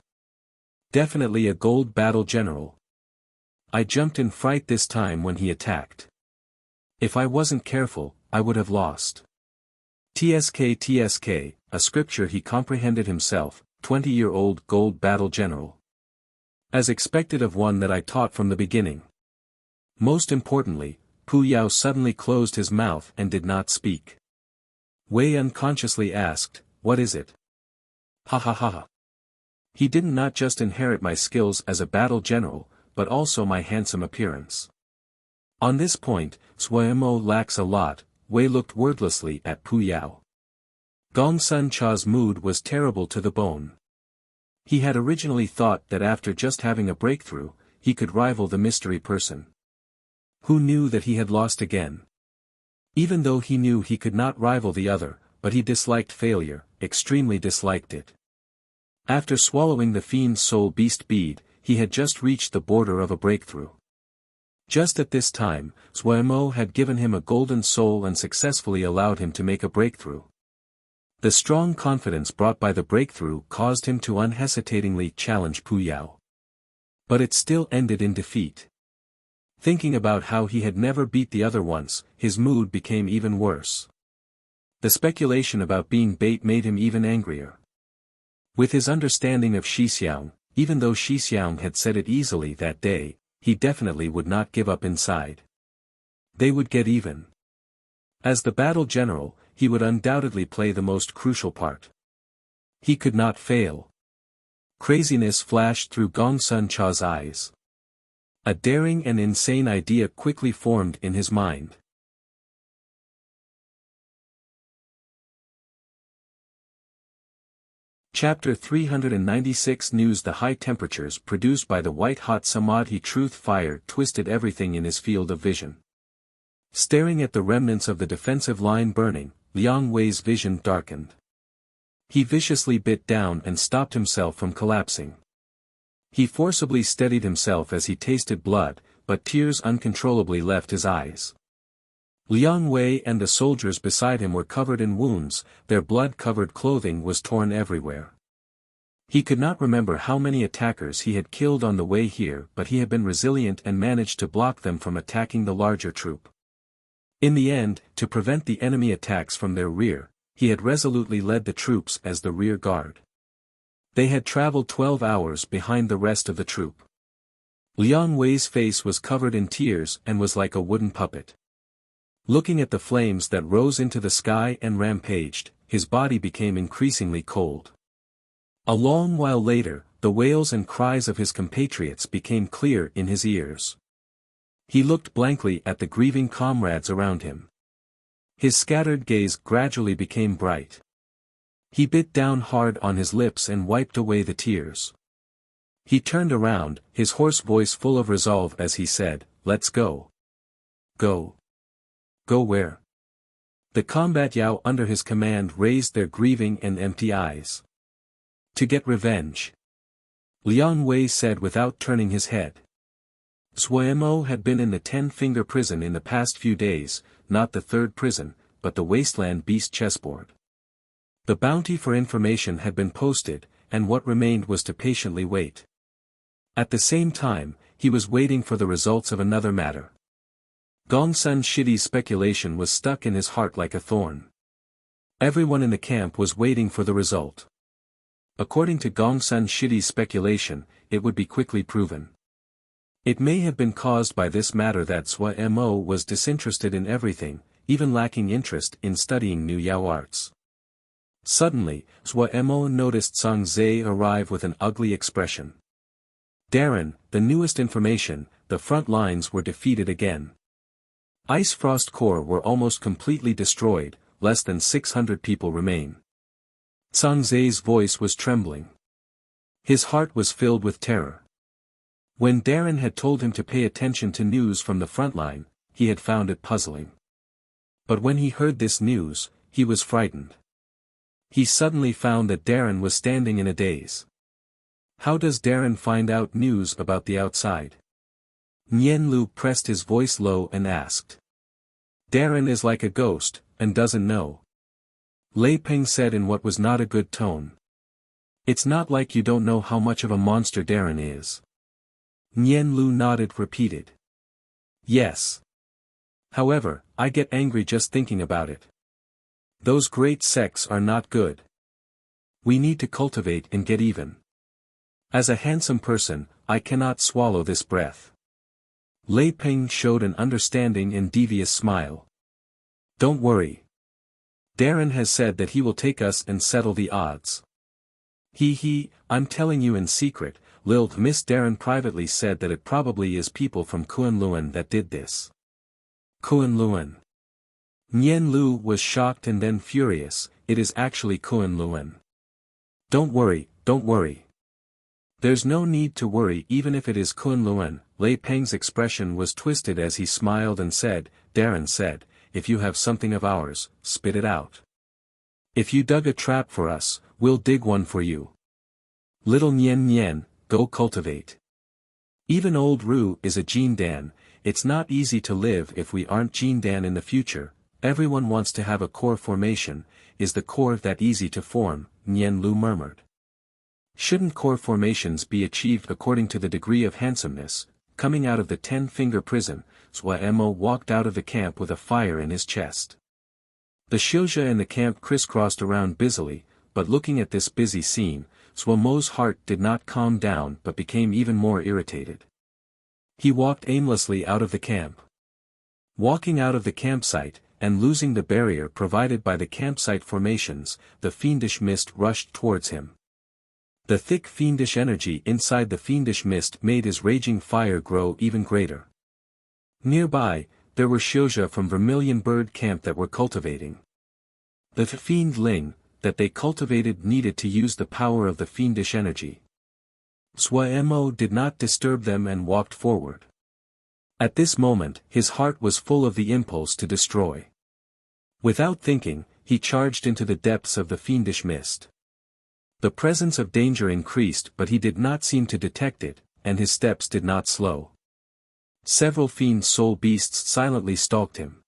Definitely a gold battle general. I jumped in fright this time when he attacked. If I wasn't careful, I would have lost. TSK, a scripture he comprehended himself, 20-year-old gold battle general. As expected of one that I taught from the beginning. Most importantly, Pu Yao suddenly closed his mouth and did not speak. Wei unconsciously asked, "What is it?" Ha ha ha ha. He didn't not just inherit my skills as a battle general, but also my handsome appearance. On this point, Zhuo Mo lacks a lot. Wei looked wordlessly at Pu Yao. Gong Sun Cha's mood was terrible to the bone. He had originally thought that after just having a breakthrough, he could rival the mystery person. Who knew that he had lost again? Even though he knew he could not rival the other, but he disliked failure, extremely disliked it. After swallowing the fiend's soul beast bead, he had just reached the border of a breakthrough. Just at this time, Zhuo Mo had given him a golden soul and successfully allowed him to make a breakthrough. The strong confidence brought by the breakthrough caused him to unhesitatingly challenge Pu Yao. But it still ended in defeat. Thinking about how he had never beat the other once, his mood became even worse. The speculation about being bait made him even angrier. With his understanding of Shixiang, even though Shixiang had said it easily that day, he definitely would not give up inside. They would get even. As the battle general, he would undoubtedly play the most crucial part. He could not fail. Craziness flashed through Gong Sun Cha's eyes. A daring and insane idea quickly formed in his mind. Chapter 396 News. The high temperatures produced by the white-hot Samadhi truth fire twisted everything in his field of vision. Staring at the remnants of the defensive line burning, Liang Wei's vision darkened. He viciously bit down and stopped himself from collapsing. He forcibly steadied himself as he tasted blood, but tears uncontrollably left his eyes. Liang Wei and the soldiers beside him were covered in wounds, their blood-covered clothing was torn everywhere. He could not remember how many attackers he had killed on the way here, but he had been resilient and managed to block them from attacking the larger troop. In the end, to prevent the enemy attacks from their rear, he had resolutely led the troops as the rear guard. They had traveled 12 hours behind the rest of the troop. Liang Wei's face was covered in tears and was like a wooden puppet. Looking at the flames that rose into the sky and rampaged, his body became increasingly cold. A long while later, the wails and cries of his compatriots became clear in his ears. He looked blankly at the grieving comrades around him. His scattered gaze gradually became bright. He bit down hard on his lips and wiped away the tears. He turned around, his hoarse voice full of resolve as he said, "Let's go." Go. Go where? The combat Yao under his command raised their grieving and empty eyes. To get revenge. Liang Wei said without turning his head. Zhuo Mo had been in the 10-finger prison in the past few days, not the third prison, but the wasteland beast chessboard. The bounty for information had been posted, and what remained was to patiently wait. At the same time, he was waiting for the results of another matter. Gong Sun Shidi's speculation was stuck in his heart like a thorn. Everyone in the camp was waiting for the result. According to Gong Sun Shidi's speculation, it would be quickly proven. It may have been caused by this matter that Zhuo Mo was disinterested in everything, even lacking interest in studying new Yao arts. Suddenly, Zhuo Mo noticed Song Zhe arrive with an ugly expression. Darren, the newest information, the front lines were defeated again. Ice Frost Corps were almost completely destroyed, less than 600 people remain. Zhangzai's voice was trembling. His heart was filled with terror. When Darren had told him to pay attention to news from the front line, he had found it puzzling. But when he heard this news, he was frightened. He suddenly found that Darren was standing in a daze. How does Darren find out news about the outside? Nian Lu pressed his voice low and asked. Darren is like a ghost, and doesn't know. Lei Peng said in what was not a good tone. It's not like you don't know how much of a monster Darren is. Nian Lu nodded, repeated. Yes. However, I get angry just thinking about it. Those great sects are not good. We need to cultivate and get even. As a handsome person, I cannot swallow this breath. Lei Peng showed an understanding and devious smile. Don't worry. Darren has said that he will take us and settle the odds. I'm telling you in secret, Miss Darren privately said that it probably is people from Kunlun that did this. Kunlun. Nian Lu was shocked and then furious. It is actually Kunlun. Don't worry. There's no need to worry even if it is Kunlun. Lei Peng's expression was twisted as he smiled and said, Darren said, if you have something of ours, spit it out. If you dug a trap for us, we'll dig one for you. Little Nian, go cultivate. Even old Ru is a Jin Dan. It's not easy to live if we aren't Jin Dan in the future. Everyone wants to have a core formation. Is the core that easy to form? Nian Lu murmured. Shouldn't core formations be achieved according to the degree of handsomeness? Coming out of the 10-finger prison, Zhua Mo walked out of the camp with a fire in his chest. The Shilja and the camp crisscrossed around busily, but looking at this busy scene, Zhua Mo's heart did not calm down but became even more irritated. He walked aimlessly out of the camp. Walking out of the campsite, and losing the barrier provided by the campsite formations, the fiendish mist rushed towards him. The thick fiendish energy inside the fiendish mist made his raging fire grow even greater. Nearby, there were Shilja from Vermilion Bird Camp that were cultivating. The fiend Ling, that they cultivated needed to use the power of the fiendish energy. Zhua Mo did not disturb them and walked forward. At this moment, his heart was full of the impulse to destroy. Without thinking, he charged into the depths of the fiendish mist. The presence of danger increased but he did not seem to detect it, and his steps did not slow. Several fiend soul beasts silently stalked him.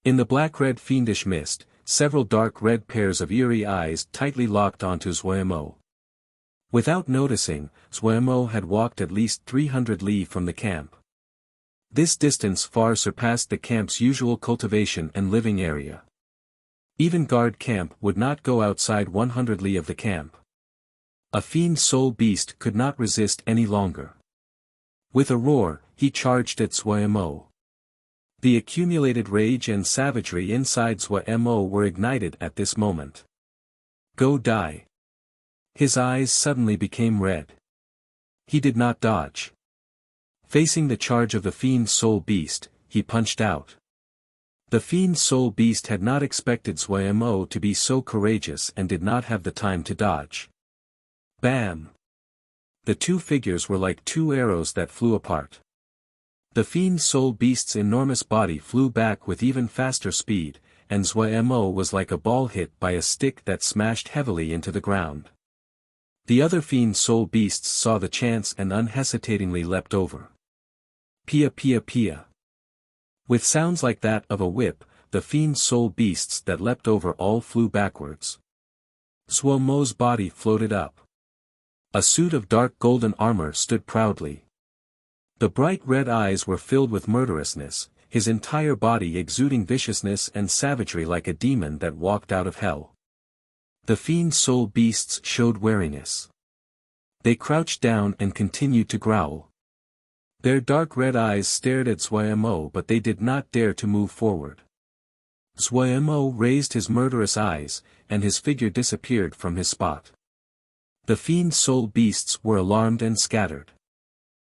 In the black-red fiendish mist, several dark red pairs of eerie eyes tightly locked onto Zhua Mo. Without noticing, Zhua Mo had walked at least 300 li from the camp. This distance far surpassed the camp's usual cultivation and living area. Even guard camp would not go outside 100 li of the camp. A fiend soul beast could not resist any longer. With a roar, he charged at Zhua Mo. The accumulated rage and savagery inside Zhua Mo were ignited at this moment. Go die. His eyes suddenly became red. He did not dodge. Facing the charge of the fiend soul beast, he punched out. The fiend soul beast had not expected Zhua Mo to be so courageous and did not have the time to dodge. Bam! The two figures were like two arrows that flew apart. The fiend soul beast's enormous body flew back with even faster speed, and Zhua Mo was like a ball hit by a stick that smashed heavily into the ground. The other fiend soul beasts saw the chance and unhesitatingly leapt over. Pia pia pia. With sounds like that of a whip, the fiend soul beasts that leapt over all flew backwards. Zhua Mo's body floated up. A suit of dark golden armor stood proudly. The bright red eyes were filled with murderousness, his entire body exuding viciousness and savagery like a demon that walked out of hell. The fiend soul beasts showed wariness. They crouched down and continued to growl. Their dark red eyes stared at Zhua Mo but they did not dare to move forward. Zhua Mo raised his murderous eyes, and his figure disappeared from his spot. The fiend soul beasts were alarmed and scattered.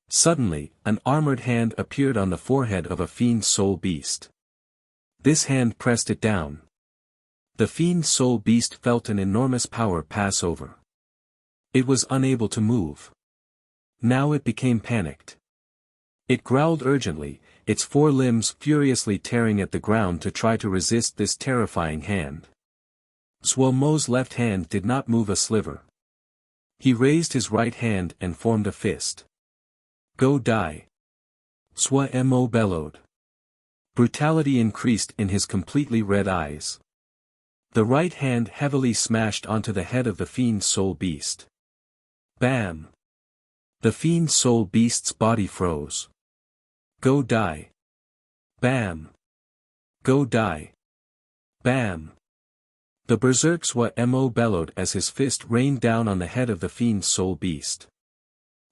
Suddenly, an armored hand appeared on the forehead of a fiend soul beast. This hand pressed it down. The fiend soul beast felt an enormous power pass over. It was unable to move. Now it became panicked. It growled urgently, its four limbs furiously tearing at the ground to try to resist this terrifying hand. Suomo's left hand did not move a sliver. He raised his right hand and formed a fist. "Go die!" Suomo bellowed. Brutality increased in his completely red eyes. The right hand heavily smashed onto the head of the fiend soul beast. Bam! The fiend soul beast's body froze. "Go die!" Bam! "Go die!" Bam! The berserk Suomo bellowed as his fist rained down on the head of the fiend soul beast.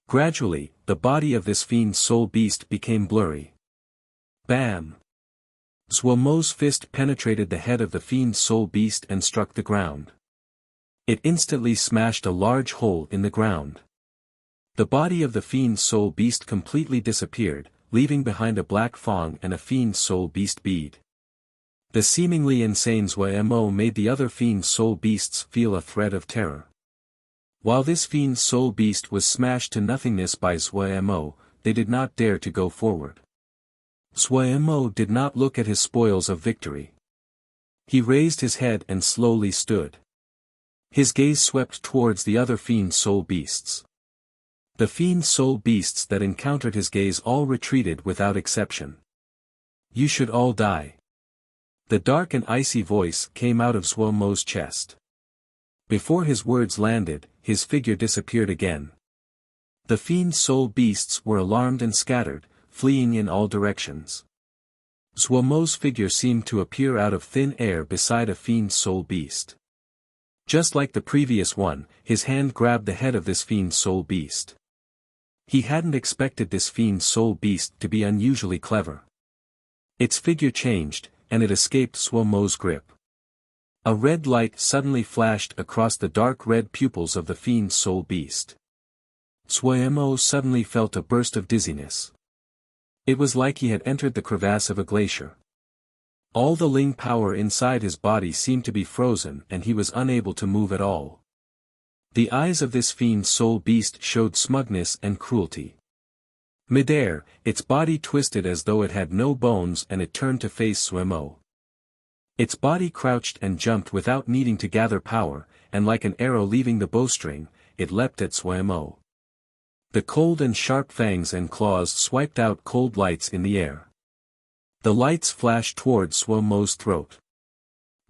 Gradually, the body of this fiend soul beast became blurry. Bam! Suomo's fist penetrated the head of the fiend soul beast and struck the ground. It instantly smashed a large hole in the ground. The body of the fiend soul beast completely disappeared, leaving behind a black fang and a fiend soul beast bead. The seemingly insane Suomo made the other fiend soul beasts feel a threat of terror. While this fiend soul beast was smashed to nothingness by Suomo, they did not dare to go forward. Suomo did not look at his spoils of victory. He raised his head and slowly stood. His gaze swept towards the other fiend soul beasts. The fiend soul beasts that encountered his gaze all retreated without exception. "You should all die." The dark and icy voice came out of Suomo's chest. Before his words landed, his figure disappeared again. The fiend soul beasts were alarmed and scattered, fleeing in all directions. Suomo's figure seemed to appear out of thin air beside a fiend soul beast. Just like the previous one, his hand grabbed the head of this fiend soul beast. He hadn't expected this fiend soul beast to be unusually clever. Its figure changed, and it escaped Suomo's grip. A red light suddenly flashed across the dark red pupils of the fiend soul beast. Suomo suddenly felt a burst of dizziness. It was like he had entered the crevasse of a glacier. All the Ling power inside his body seemed to be frozen and he was unable to move at all. The eyes of this fiend soul beast showed smugness and cruelty. Midair, its body twisted as though it had no bones and it turned to face Suomo. Its body crouched and jumped without needing to gather power, and like an arrow leaving the bowstring, it leapt at Suomo. The cold and sharp fangs and claws swiped out cold lights in the air. The lights flashed toward Suomo's throat.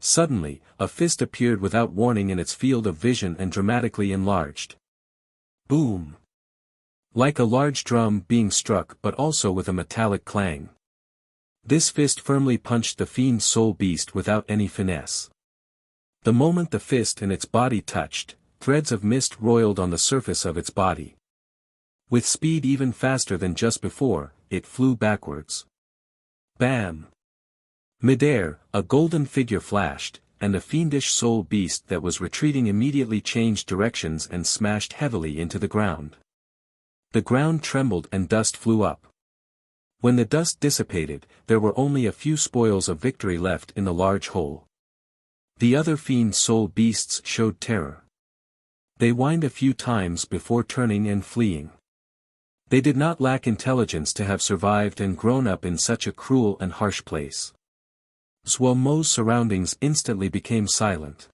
Suddenly, a fist appeared without warning in its field of vision and dramatically enlarged. Boom! Like a large drum being struck but also with a metallic clang. This fist firmly punched the fiend soul beast without any finesse. The moment the fist and its body touched, threads of mist roiled on the surface of its body. With speed even faster than just before, it flew backwards. Bam! Midair, a golden figure flashed, and the fiendish soul beast that was retreating immediately changed directions and smashed heavily into the ground. The ground trembled and dust flew up. When the dust dissipated, there were only a few spoils of victory left in the large hole. The other fiend soul beasts showed terror. They whined a few times before turning and fleeing. They did not lack intelligence to have survived and grown up in such a cruel and harsh place. Suomo's surroundings instantly became silent.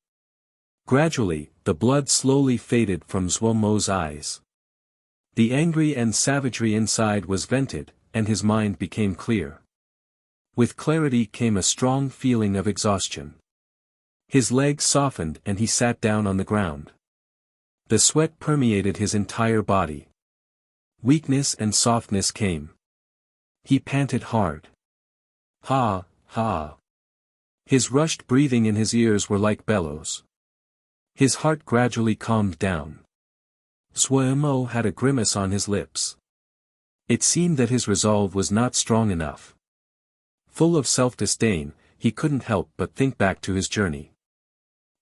Gradually, the blood slowly faded from Suomo's eyes. The angry and savagery inside was vented, and his mind became clear. With clarity came a strong feeling of exhaustion. His legs softened and he sat down on the ground. The sweat permeated his entire body. Weakness and softness came. He panted hard. Ha, ha. His rushed breathing in his ears were like bellows. His heart gradually calmed down. Suomo had a grimace on his lips. It seemed that his resolve was not strong enough. Full of self-disdain, he couldn't help but think back to his journey.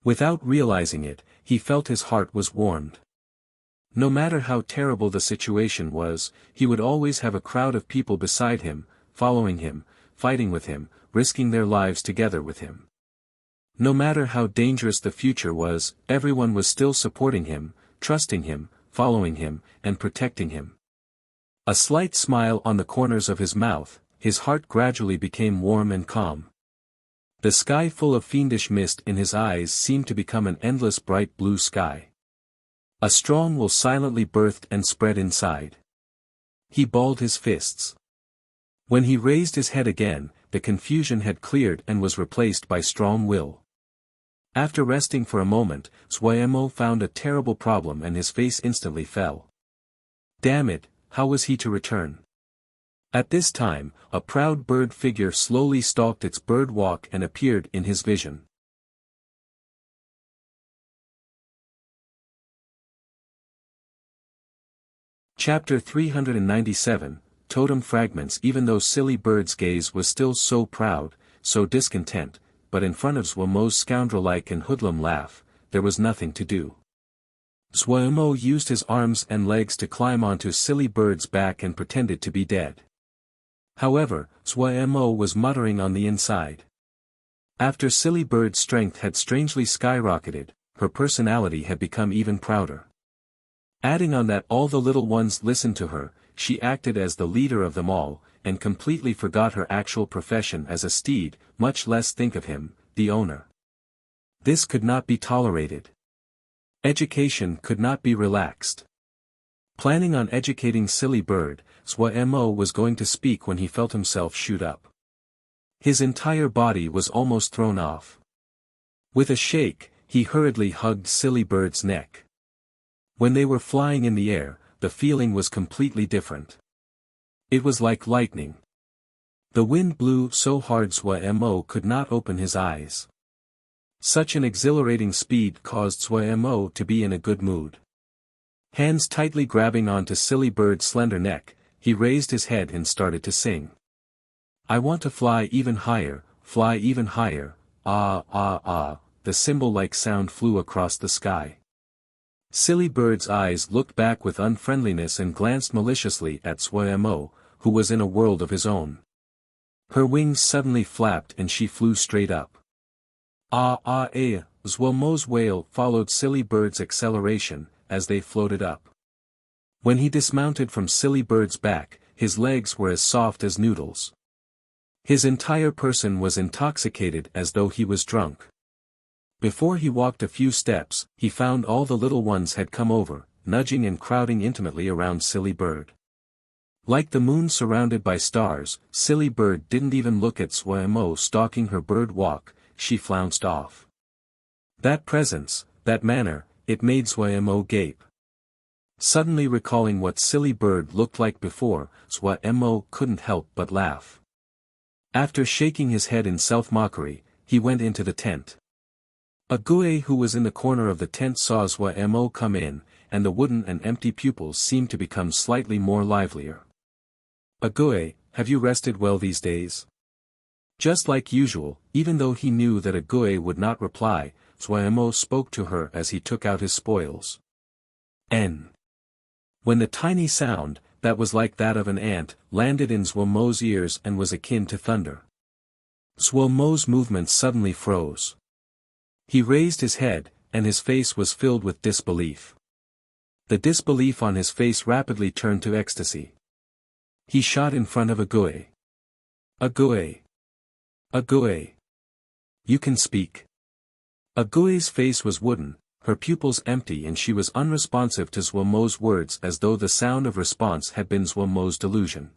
Without realizing it, he felt his heart was warmed. No matter how terrible the situation was, he would always have a crowd of people beside him, following him, fighting with him, risking their lives together with him. No matter how dangerous the future was, everyone was still supporting him, trusting him, following him, and protecting him. A slight smile on the corners of his mouth, his heart gradually became warm and calm. The sky full of fiendish mist in his eyes seemed to become an endless bright blue sky. A strong will silently birthed and spread inside. He balled his fists. When he raised his head again, the confusion had cleared and was replaced by strong will. After resting for a moment, Suemo found a terrible problem and his face instantly fell. Damn it, how was he to return? At this time, a proud bird figure slowly stalked its bird walk and appeared in his vision. Chapter 397, Totem Fragments. Even though Silly Bird's gaze was still so proud, so discontent, but in front of Suemo's scoundrel-like and hoodlum laugh, there was nothing to do. Suemo used his arms and legs to climb onto Silly Bird's back and pretended to be dead. However, Suemo was muttering on the inside. After Silly Bird's strength had strangely skyrocketed, her personality had become even prouder. Adding on that all the little ones listened to her, she acted as the leader of them all, and completely forgot her actual profession as a steed, much less think of him, the owner. This could not be tolerated. Education could not be relaxed. Planning on educating Silly Bird, Suemo was going to speak when he felt himself shoot up. His entire body was almost thrown off. With a shake, he hurriedly hugged Silly Bird's neck. When they were flying in the air, the feeling was completely different. It was like lightning. The wind blew so hard Suemo could not open his eyes. Such an exhilarating speed caused Suemo to be in a good mood. Hands tightly grabbing onto Silly Bird's slender neck, he raised his head and started to sing. I want to fly even higher, ah ah ah, the cymbal-like sound flew across the sky. Silly Bird's eyes looked back with unfriendliness and glanced maliciously at Suemo, who was in a world of his own. Her wings suddenly flapped and she flew straight up. Ah ah eh, Suemo's wail followed Silly Bird's acceleration, as they floated up. When he dismounted from Silly Bird's back, his legs were as soft as noodles. His entire person was intoxicated as though he was drunk. Before he walked a few steps, he found all the little ones had come over, nudging and crowding intimately around Silly Bird. Like the moon surrounded by stars, Silly Bird didn't even look at Suemo stalking her bird walk, she flounced off. That presence, that manner, it made Suemo gape. Suddenly recalling what Silly Bird looked like before, Suemo couldn't help but laugh. After shaking his head in self-mockery, he went into the tent. A Gue who was in the corner of the tent saw Suemo come in, and the wooden and empty pupils seemed to become slightly more livelier. Gue, have you rested well these days? Just like usual, even though he knew that Gue would not reply, Suemo spoke to her as he took out his spoils. N. When the tiny sound, that was like that of an ant, landed in Suemo's ears and was akin to thunder. Suemo's movements suddenly froze. He raised his head, and his face was filled with disbelief. The disbelief on his face rapidly turned to ecstasy. He shot in front of Gue. Gue. Gue. You can speak. Gue's face was wooden, her pupils empty, and she was unresponsive to Suemo's words, as though the sound of response had been Suemo's delusion.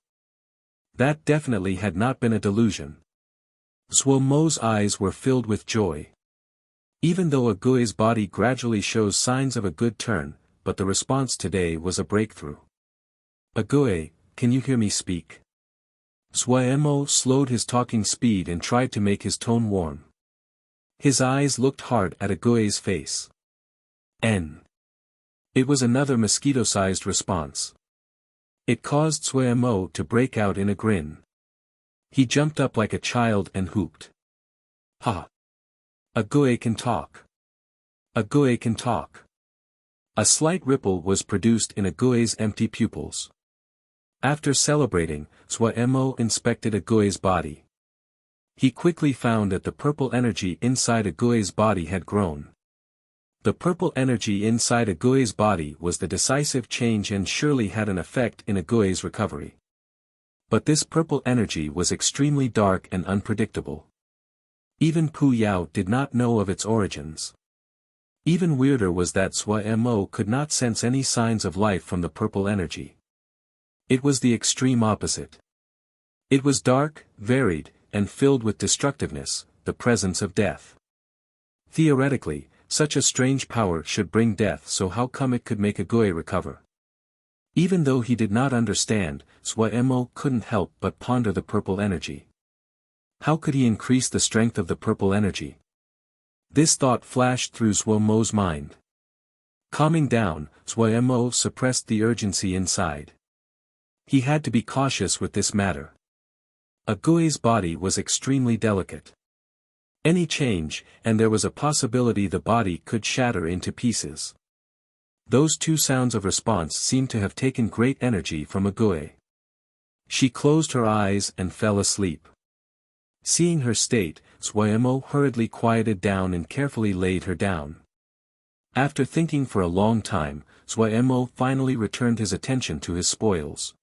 That definitely had not been a delusion. Suemo's eyes were filled with joy. Even though Gue's body gradually shows signs of a good turn, but the response today was a breakthrough. Gue, can you hear me speak? Suemo slowed his talking speed and tried to make his tone warm. His eyes looked hard at Gue's face. N. It was another mosquito-sized response. It caused Suemo to break out in a grin. He jumped up like a child and whooped. Ha! Gue can talk. Gue can talk. A slight ripple was produced in Gue's empty pupils. After celebrating, Suemo inspected Gue's body. He quickly found that the purple energy inside Agui's body had grown. The purple energy inside Agui's body was the decisive change and surely had an effect in Agui's recovery. But this purple energy was extremely dark and unpredictable. Even Pu Yao did not know of its origins. Even weirder was that Sui Mo could not sense any signs of life from the purple energy. It was the extreme opposite. It was dark, varied, and filled with destructiveness, the presence of death. Theoretically, such a strange power should bring death, so how come it could make Agui recover? Even though he did not understand, Sui Mo couldn't help but ponder the purple energy. How could he increase the strength of the purple energy? This thought flashed through Sui Mo's mind. Calming down, Sui Mo suppressed the urgency inside. He had to be cautious with this matter. Agui's body was extremely delicate. Any change, and there was a possibility the body could shatter into pieces. Those two sounds of response seemed to have taken great energy from Agui. She closed her eyes and fell asleep. Seeing her state, Sui Mo hurriedly quieted down and carefully laid her down. After thinking for a long time, Sui Mo finally returned his attention to his spoils.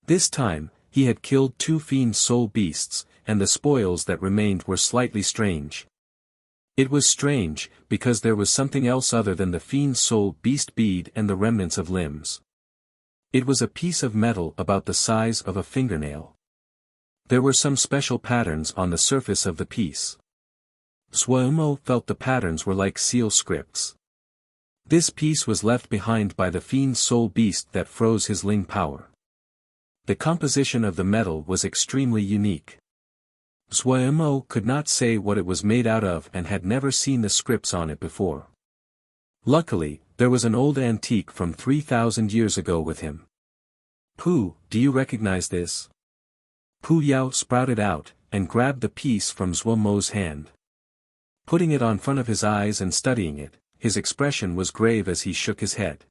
This time, he had killed 2 fiend soul beasts, and the spoils that remained were slightly strange. It was strange, because there was something else other than the fiend soul beast bead and the remnants of limbs. It was a piece of metal about the size of a fingernail. There were some special patterns on the surface of the piece. Sui Mo felt the patterns were like seal scripts. This piece was left behind by the fiend soul beast that froze his Ling power. The composition of the metal was extremely unique. Sui Mo could not say what it was made out of and had never seen the scripts on it before. Luckily, there was an old antique from 3,000 years ago with him. "Pu, do you recognize this?" Pu Yao sprouted out, and grabbed the piece from Sui Mo's hand. Putting it on front of his eyes and studying it, his expression was grave as he shook his head.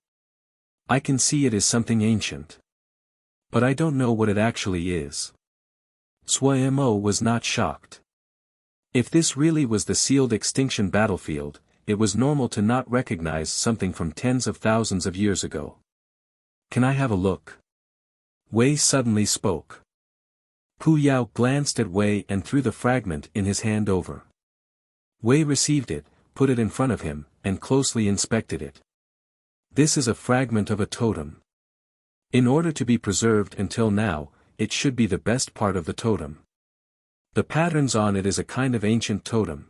"I can see it is something ancient. But I don't know what it actually is." Sui Mo was not shocked. If this really was the sealed extinction battlefield, it was normal to not recognize something from tens of thousands of years ago. "Can I have a look?" Wei suddenly spoke. Pu Yao glanced at Wei and threw the fragment in his hand over. Wei received it, put it in front of him, and closely inspected it. This is a fragment of a totem. In order to be preserved until now, it should be the best part of the totem. The patterns on it is a kind of ancient totem.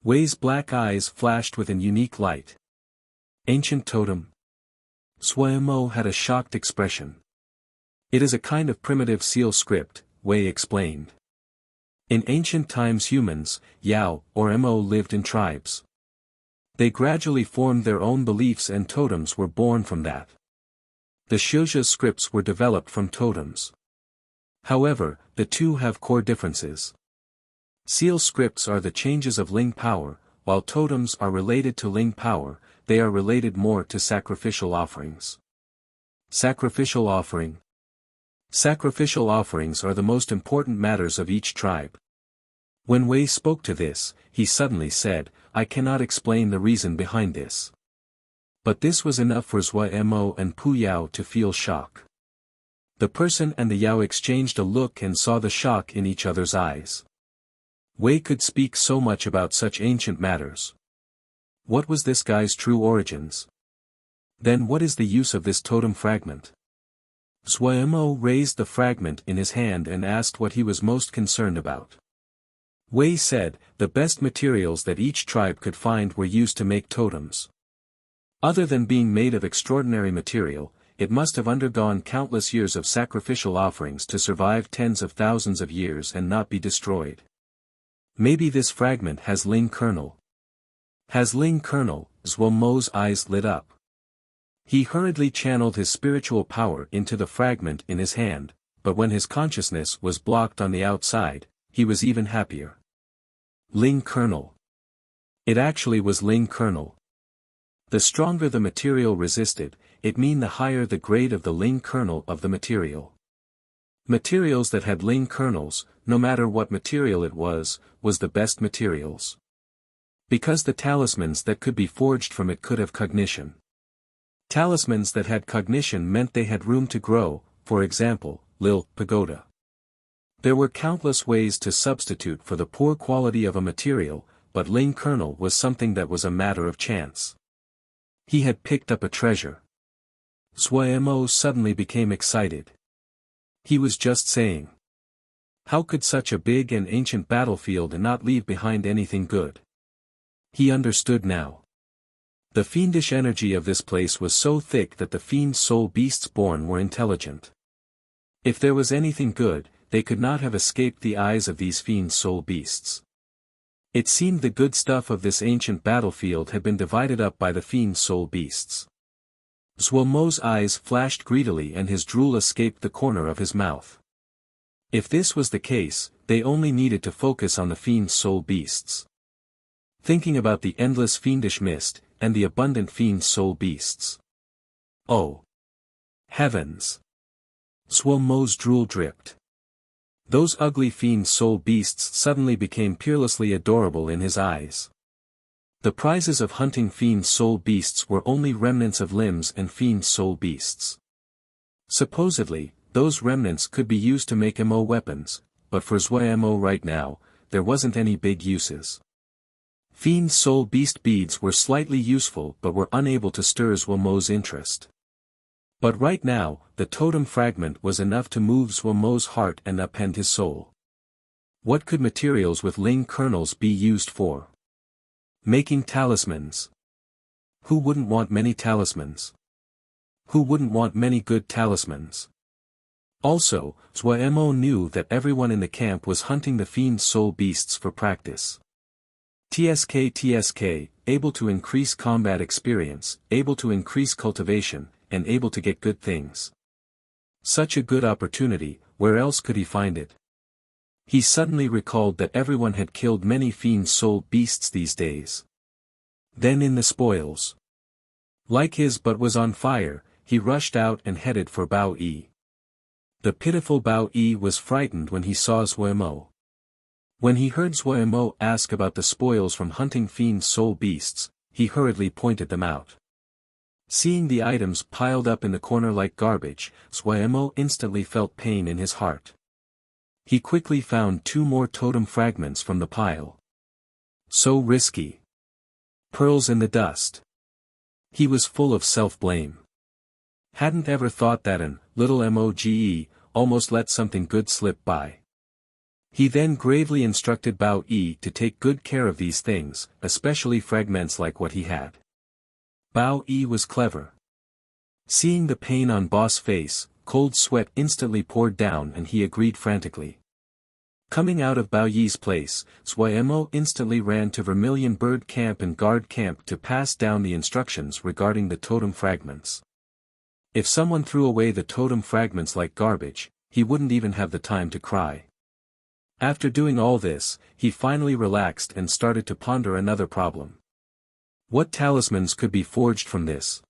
Wei's black eyes flashed with an unique light. Ancient totem? Sui Mo had a shocked expression. It is a kind of primitive seal script, Wei explained. In ancient times humans, Yao, or Mo lived in tribes. They gradually formed their own beliefs and totems were born from that. The Shizha scripts were developed from totems. However, the two have core differences. Seal scripts are the changes of Ling power, while totems are related to Ling power, they are related more to sacrificial offerings. Sacrificial offering. Sacrificial offerings are the most important matters of each tribe. When Wei spoke to this, he suddenly said, "I cannot explain the reason behind this." But this was enough for Sui Mo and Pu Yao to feel shock. The person and the Yao exchanged a look and saw the shock in each other's eyes. Wei could speak so much about such ancient matters. What was this guy's true origins? Then what is the use of this totem fragment? Sui Mo raised the fragment in his hand and asked what he was most concerned about. Wei said, the best materials that each tribe could find were used to make totems. Other than being made of extraordinary material, it must have undergone countless years of sacrificial offerings to survive tens of thousands of years and not be destroyed. Maybe this fragment has Ling kernel. Has Ling kernel? Sui Mo's eyes lit up. He hurriedly channeled his spiritual power into the fragment in his hand, but when his consciousness was blocked on the outside, he was even happier. Ling kernel. It actually was Ling kernel. The stronger the material resisted, it mean the higher the grade of the Ling kernel of the material. Materials that had Ling kernels, no matter what material it was the best materials. Because the talismans that could be forged from it could have cognition. Talismans that had cognition meant they had room to grow, for example, Lil Pagoda. There were countless ways to substitute for the poor quality of a material, but Ling kernel was something that was a matter of chance. He had picked up a treasure. Zhuemo suddenly became excited. He was just saying. How could such a big and ancient battlefield not leave behind anything good? He understood now. The fiendish energy of this place was so thick that the fiend soul beasts born were intelligent. If there was anything good, they could not have escaped the eyes of these fiend soul beasts. It seemed the good stuff of this ancient battlefield had been divided up by the fiend soul beasts. Zhuomo's eyes flashed greedily and his drool escaped the corner of his mouth. If this was the case, they only needed to focus on the fiend soul beasts. Thinking about the endless fiendish mist, and the abundant fiend soul beasts. Oh! Heavens! Zhuomo's drool dripped. Those ugly fiend soul beasts suddenly became peerlessly adorable in his eyes. The prizes of hunting fiend soul beasts were only remnants of limbs and fiend soul beasts. Supposedly, those remnants could be used to make MO weapons, but for Zhuemo right now, there wasn't any big uses. Fiend soul beast beads were slightly useful but were unable to stir Zhuomo's interest. But right now, the totem fragment was enough to move Zhuomo's heart and upend his soul. What could materials with Ling kernels be used for? Making talismans. Who wouldn't want many talismans? Who wouldn't want many good talismans? Also, Zhuemo knew that everyone in the camp was hunting the fiend soul beasts for practice. TSK, able to increase combat experience, able to increase cultivation, and able to get good things. Such a good opportunity, where else could he find it? He suddenly recalled that everyone had killed many fiend soul beasts these days. Then in the spoils. Like his butt was on fire, he rushed out and headed for Bao Yi. The pitiful Bao Yi was frightened when he saw Zhuemo. When he heard Zhuemo ask about the spoils from hunting fiend soul beasts, he hurriedly pointed them out. Seeing the items piled up in the corner like garbage, Zhuemo instantly felt pain in his heart. He quickly found 2 more totem fragments from the pile. So risky. Pearls in the dust. He was full of self-blame. Hadn't ever thought that an little MOGE almost let something good slip by. He then gravely instructed Bao Yi to take good care of these things, especially fragments like what he had. Bao Yi was clever. Seeing the pain on Boss' face, cold sweat instantly poured down and he agreed frantically. Coming out of Bao Yi's place, Zhuemo instantly ran to Vermilion Bird Camp and Guard Camp to pass down the instructions regarding the totem fragments. If someone threw away the totem fragments like garbage, he wouldn't even have the time to cry. After doing all this, he finally relaxed and started to ponder another problem. What talismans could be forged from this?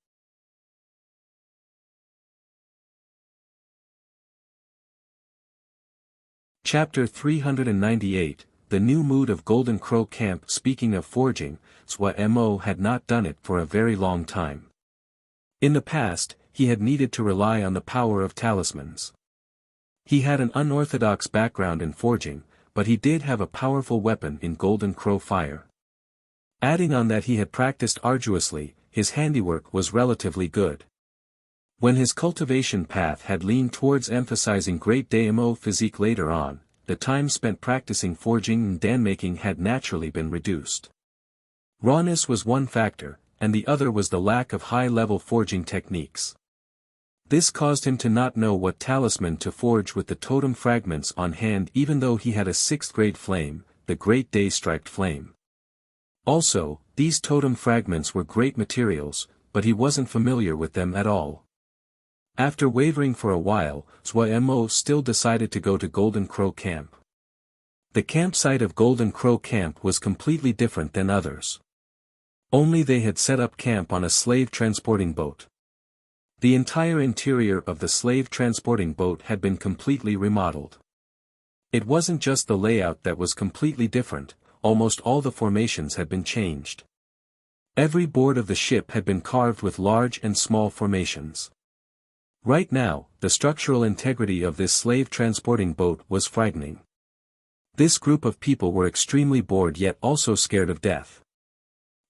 Chapter 398, The New Mood of Golden Crow Camp. Speaking of forging, Zhuemo had not done it for a very long time. In the past, he had needed to rely on the power of talismans. He had an unorthodox background in forging, but he did have a powerful weapon in Golden Crow Fire. Adding on that he had practiced arduously, his handiwork was relatively good. When his cultivation path had leaned towards emphasizing great daimyo physique later on, the time spent practicing forging and danmaking had naturally been reduced. Rawness was one factor, and the other was the lack of high-level forging techniques. This caused him to not know what talisman to forge with the totem fragments on hand even though he had a 6th grade flame, the Great Day Striped Flame. Also, these totem fragments were great materials, but he wasn't familiar with them at all. After wavering for a while, Zhuemo still decided to go to Golden Crow Camp. The campsite of Golden Crow Camp was completely different than others. Only they had set up camp on a slave transporting boat. The entire interior of the slave transporting boat had been completely remodeled. It wasn't just the layout that was completely different, almost all the formations had been changed. Every board of the ship had been carved with large and small formations. Right now, the structural integrity of this slave transporting boat was frightening. This group of people were extremely bored yet also scared of death.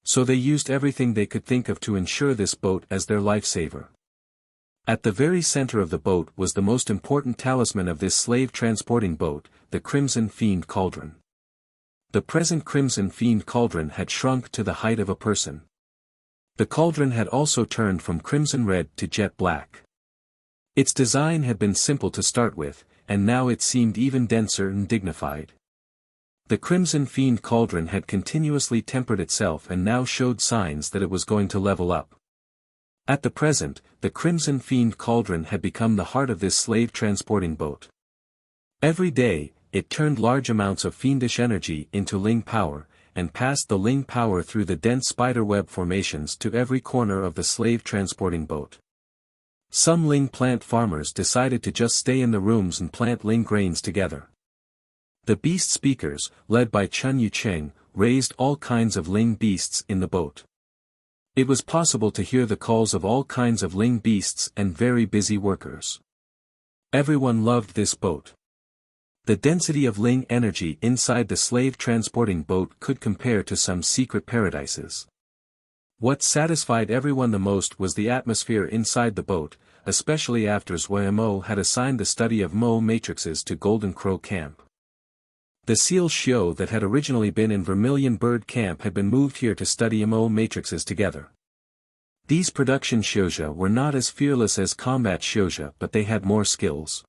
So they used everything they could think of to ensure this boat as their lifesaver. At the very center of the boat was the most important talisman of this slave transporting boat, the Crimson Fiend Cauldron. The present Crimson Fiend Cauldron had shrunk to the height of a person. The cauldron had also turned from crimson red to jet black. Its design had been simple to start with, and now it seemed even denser and dignified. The Crimson Fiend Cauldron had continuously tempered itself and now showed signs that it was going to level up. At the present, the Crimson Fiend Cauldron had become the heart of this slave transporting boat. Every day, it turned large amounts of fiendish energy into Ling power, and passed the Ling power through the dense spiderweb formations to every corner of the slave transporting boat. Some Ling plant farmers decided to just stay in the rooms and plant Ling grains together. The beast speakers, led by Chun Yucheng, raised all kinds of Ling beasts in the boat. It was possible to hear the calls of all kinds of Ling beasts and very busy workers. Everyone loved this boat. The density of Ling energy inside the slave transporting boat could compare to some secret paradises. What satisfied everyone the most was the atmosphere inside the boat, especially after Zhuo Mo had assigned the study of Mo matrices to Golden Crow Camp. The Seal Xiao that had originally been in Vermilion Bird Camp had been moved here to study Mo matrices together. These production Xiaozha were not as fearless as combat Xiaozha, but they had more skills.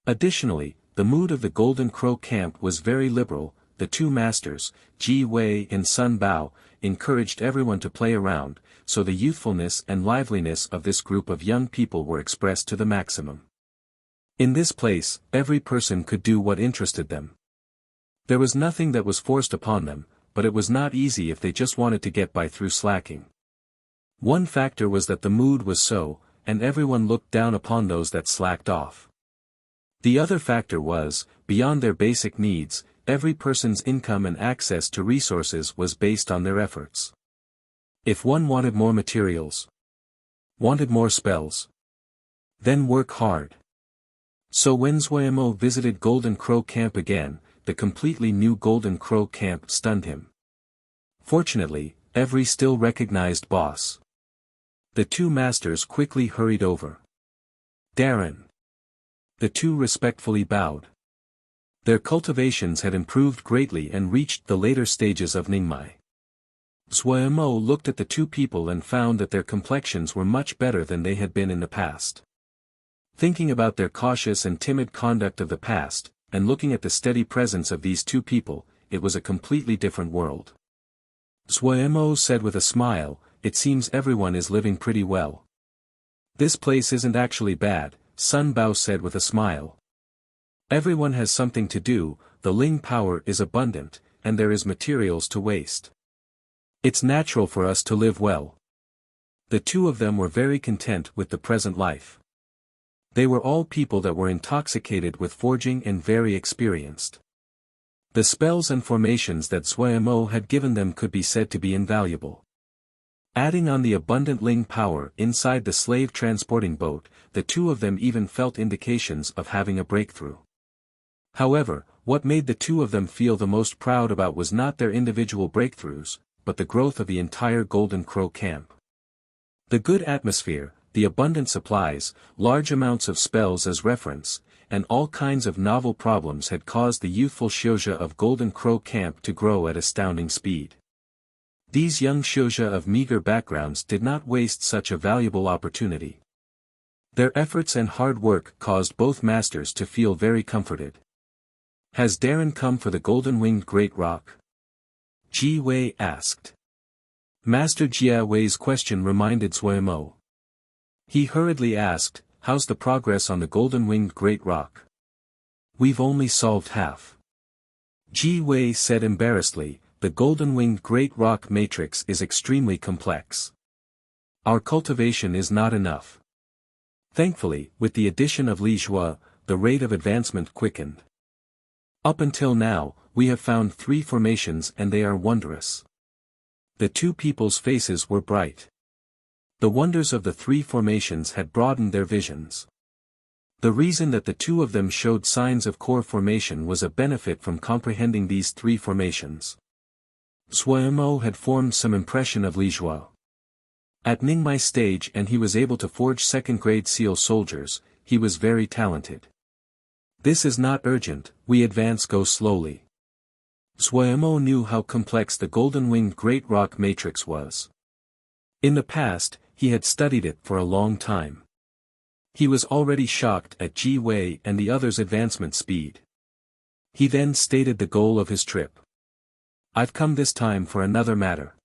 Additionally, the mood of the Golden Crow Camp was very liberal. The two masters, Ji Wei and Sun Bao, encouraged everyone to play around, so the youthfulness and liveliness of this group of young people were expressed to the maximum. In this place, every person could do what interested them. There was nothing that was forced upon them, but it was not easy if they just wanted to get by through slacking. One factor was that the mood was so, and everyone looked down upon those that slacked off. The other factor was, beyond their basic needs, every person's income and access to resources was based on their efforts. If one wanted more materials, wanted more spells, then work hard. So when Zhuo Mo visited Golden Crow Camp again, the completely new Golden Crow Camp stunned him. Fortunately, every still recognized boss. The two masters quickly hurried over. Darren. The two respectfully bowed. Their cultivations had improved greatly and reached the later stages of Ningmai. Zhuo Mo looked at the two people and found that their complexions were much better than they had been in the past. Thinking about their cautious and timid conduct of the past, and looking at the steady presence of these two people, it was a completely different world. Zhuo Mo said with a smile, "It seems everyone is living pretty well." "This place isn't actually bad," Sun Bao said with a smile. "Everyone has something to do, the Ling power is abundant, and there is materials to waste. It's natural for us to live well." The two of them were very content with the present life. They were all people that were intoxicated with forging and very experienced. The spells and formations that Zhuo Mo had given them could be said to be invaluable. Adding on the abundant Ling power inside the slave transporting boat, the two of them even felt indications of having a breakthrough. However, what made the two of them feel the most proud about was not their individual breakthroughs, but the growth of the entire Golden Crow Camp. The good atmosphere, the abundant supplies, large amounts of spells as reference, and all kinds of novel problems had caused the youthful Xiaozha of Golden Crow Camp to grow at astounding speed. These young Xiaozha of meager backgrounds did not waste such a valuable opportunity. Their efforts and hard work caused both masters to feel very comforted. "Has Darren come for the golden-winged great rock?" Ji Wei asked. Master Jia Wei's question reminded Zhuo Mo. He hurriedly asked, "How's the progress on the golden-winged great rock?" "We've only solved half." Ji Wei said embarrassedly, "The golden-winged great rock matrix is extremely complex. Our cultivation is not enough." Thankfully, with the addition of Li Jue, the rate of advancement quickened. Up until now, we have found 3 formations and they are wondrous. The 2 people's faces were bright. The wonders of the 3 formations had broadened their visions. The reason that the 2 of them showed signs of core formation was a benefit from comprehending these 3 formations. Suemo had formed some impression of Li Jue. At Ningmai stage and he was able to forge 2nd grade seal soldiers, he was very talented. This is not urgent, we advance go slowly. Suemo knew how complex the golden-winged great rock matrix was. In the past, he had studied it for a long time. He was already shocked at Ji Wei and the others' advancement speed. He then stated the goal of his trip. I've come this time for another matter.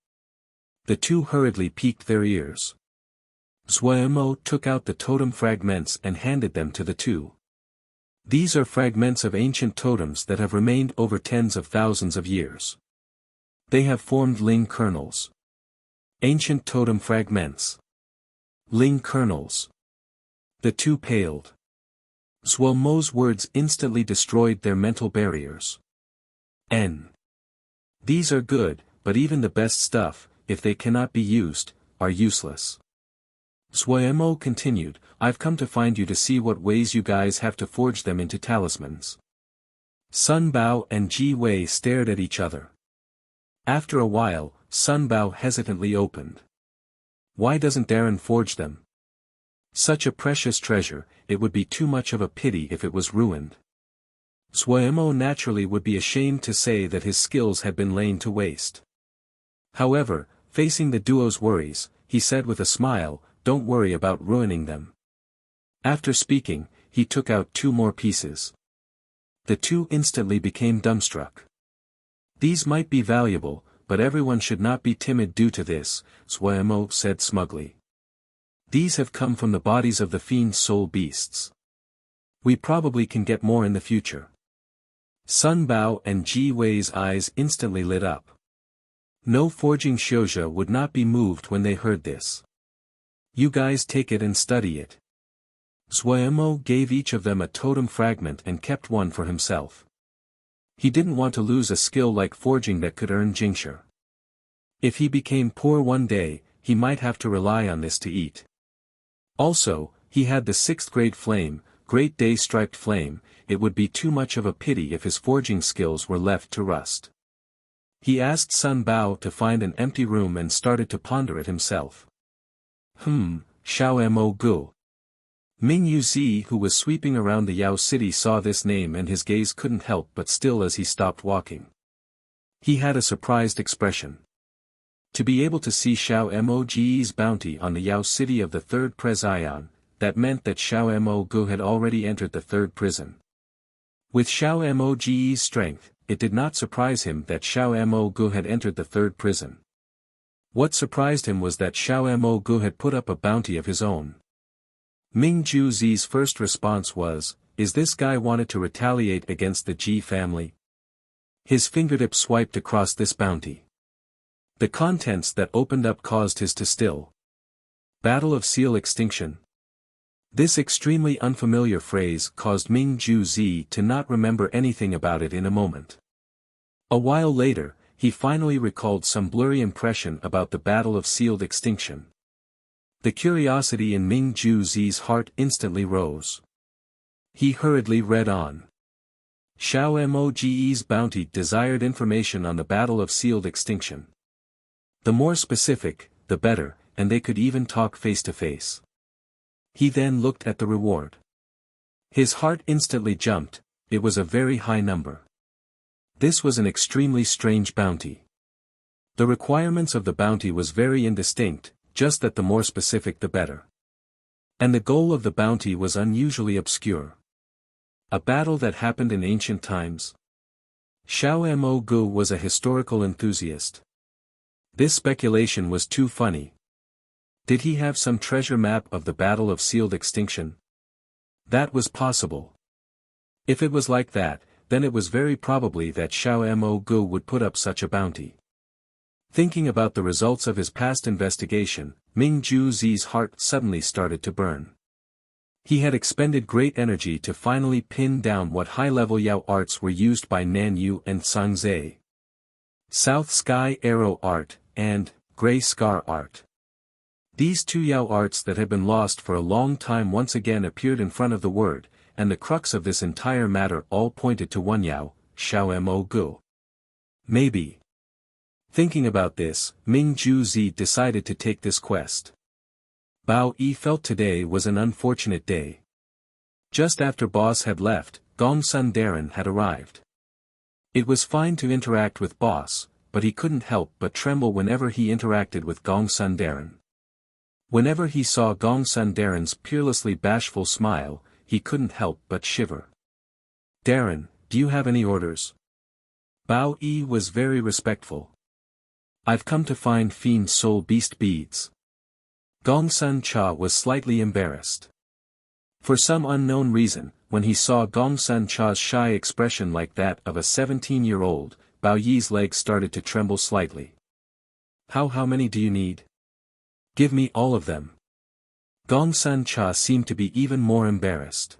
The 2 hurriedly peaked their ears. Suemo took out the totem fragments and handed them to the 2. These are fragments of ancient totems that have remained over tens of thousands of years. They have formed Ling kernels. Ancient totem fragments. Ling kernels. The 2 paled. Suemo's words instantly destroyed their mental barriers. These are good, but even the best stuff, if they cannot be used, are useless. Suemo continued, I've come to find you to see what ways you guys have to forge them into talismans. Sun Bao and Ji Wei stared at each other. After a while, Sun Bao hesitantly opened. Why doesn't Darren forge them? Such a precious treasure, it would be too much of a pity if it was ruined. Suemo naturally would be ashamed to say that his skills had been lain to waste. However, facing the duo's worries, he said with a smile, don't worry about ruining them. After speaking, he took out 2 more pieces. The 2 instantly became dumbstruck. These might be valuable, but everyone should not be timid due to this, Suemo said smugly. These have come from the bodies of the fiend's soul beasts. We probably can get more in the future. Sun Bao and Ji Wei's eyes instantly lit up. No forging Xiuzhe would not be moved when they heard this. You guys take it and study it. Suemo gave each of them a totem fragment and kept one for himself. He didn't want to lose a skill like forging that could earn Jingshi. If he became poor one day, he might have to rely on this to eat. Also, he had the 6th grade flame, Great Day striped flame, it would be too much of a pity if his forging skills were left to rust. He asked Sun Bao to find an empty room and started to ponder it himself. Xiao Mo. Ming Yuzi, who was sweeping around the Yao city, saw this name and his gaze couldn't help but still as he stopped walking. He had a surprised expression. To be able to see Xiao Mo's bounty on the Yao city of the 3rd Presian, that meant that Xiao Mo had already entered the 3rd prison. With Xiao Mo's strength, it did not surprise him that Xiao Mo had entered the 3rd prison. What surprised him was that Xiao Mo had put up a bounty of his own. Ming Juzi's first response was, is this guy wanted to retaliate against the Ji family? His fingertip swiped across this bounty. The contents that opened up caused his to still. Battle of Seal Extinction. This extremely unfamiliar phrase caused Ming Juzi to not remember anything about it in a moment. A while later, he finally recalled some blurry impression about the Battle of Sealed Extinction. The curiosity in Ming Juzi's heart instantly rose. He hurriedly read on. Xiao Mo's bounty desired information on the Battle of Sealed Extinction. The more specific, the better, and they could even talk face to face. He then looked at the reward. His heart instantly jumped, it was a very high number. This was an extremely strange bounty. The requirements of the bounty was very indistinct, just that the more specific the better. And the goal of the bounty was unusually obscure. A battle that happened in ancient times. Xiao Mo was a historical enthusiast. This speculation was too funny. Did he have some treasure map of the Battle of Sealed Extinction? That was possible. If it was like that, then it was very probably that Xiao Mo would put up such a bounty. Thinking about the results of his past investigation, Ming Juzi's heart suddenly started to burn. He had expended great energy to finally pin down what high-level Yao arts were used by Nan Yu and Zhang. South Sky Arrow art, and Gray Scar art. These two Yao arts that had been lost for a long time once again appeared in front of the word, and the crux of this entire matter all pointed to one Yao, Xiao Mo Gu. Maybe. Thinking about this, Ming Ju Zi decided to take this quest. Bao Yi felt today was an unfortunate day. Just after Boss had left, Gong Sun Darren had arrived. It was fine to interact with Boss, but he couldn't help but tremble whenever he interacted with Gong Sun Darren. Whenever he saw Gong Sun Darren's peerlessly bashful smile, he couldn't help but shiver. "Darren, do you have any orders?" Bao Yi was very respectful. "I've come to find Fiend Soul Beast beads." Gong Sun Cha was slightly embarrassed. For some unknown reason, when he saw Gong Sun Cha's shy expression like that of a 17-year-old, Bao Yi's legs started to tremble slightly. How many do you need?" "Give me all of them." Gong Sun Cha seemed to be even more embarrassed.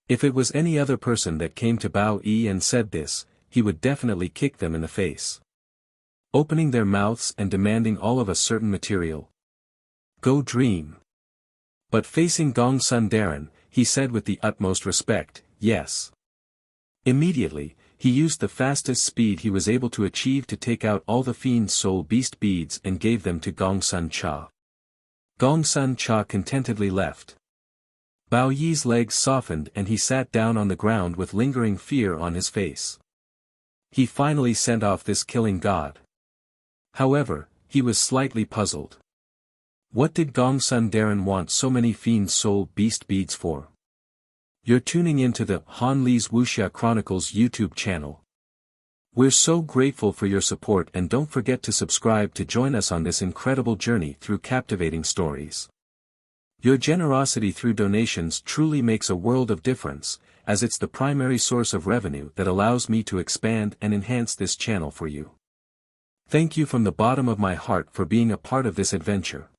If it was any other person that came to Bao Yi and said this, he would definitely kick them in the face. Opening their mouths and demanding all of a certain material. Go dream. But facing Gong Sun Darren, he said with the utmost respect, "Yes." Immediately, he used the fastest speed he was able to achieve to take out all the Fiend Soul Beast beads and gave them to Gong Sun Cha. Gong Sun Cha contentedly left. Bao Yi's legs softened and he sat down on the ground with lingering fear on his face. He finally sent off this killing god. However, he was slightly puzzled. What did Gong Sun Darren want so many Fiend Soul Beast beads for? You're tuning into the Han Li's Wuxia Chronicles YouTube channel. We're so grateful for your support, and don't forget to subscribe to join us on this incredible journey through captivating stories. Your generosity through donations truly makes a world of difference, as it's the primary source of revenue that allows me to expand and enhance this channel for you. Thank you from the bottom of my heart for being a part of this adventure.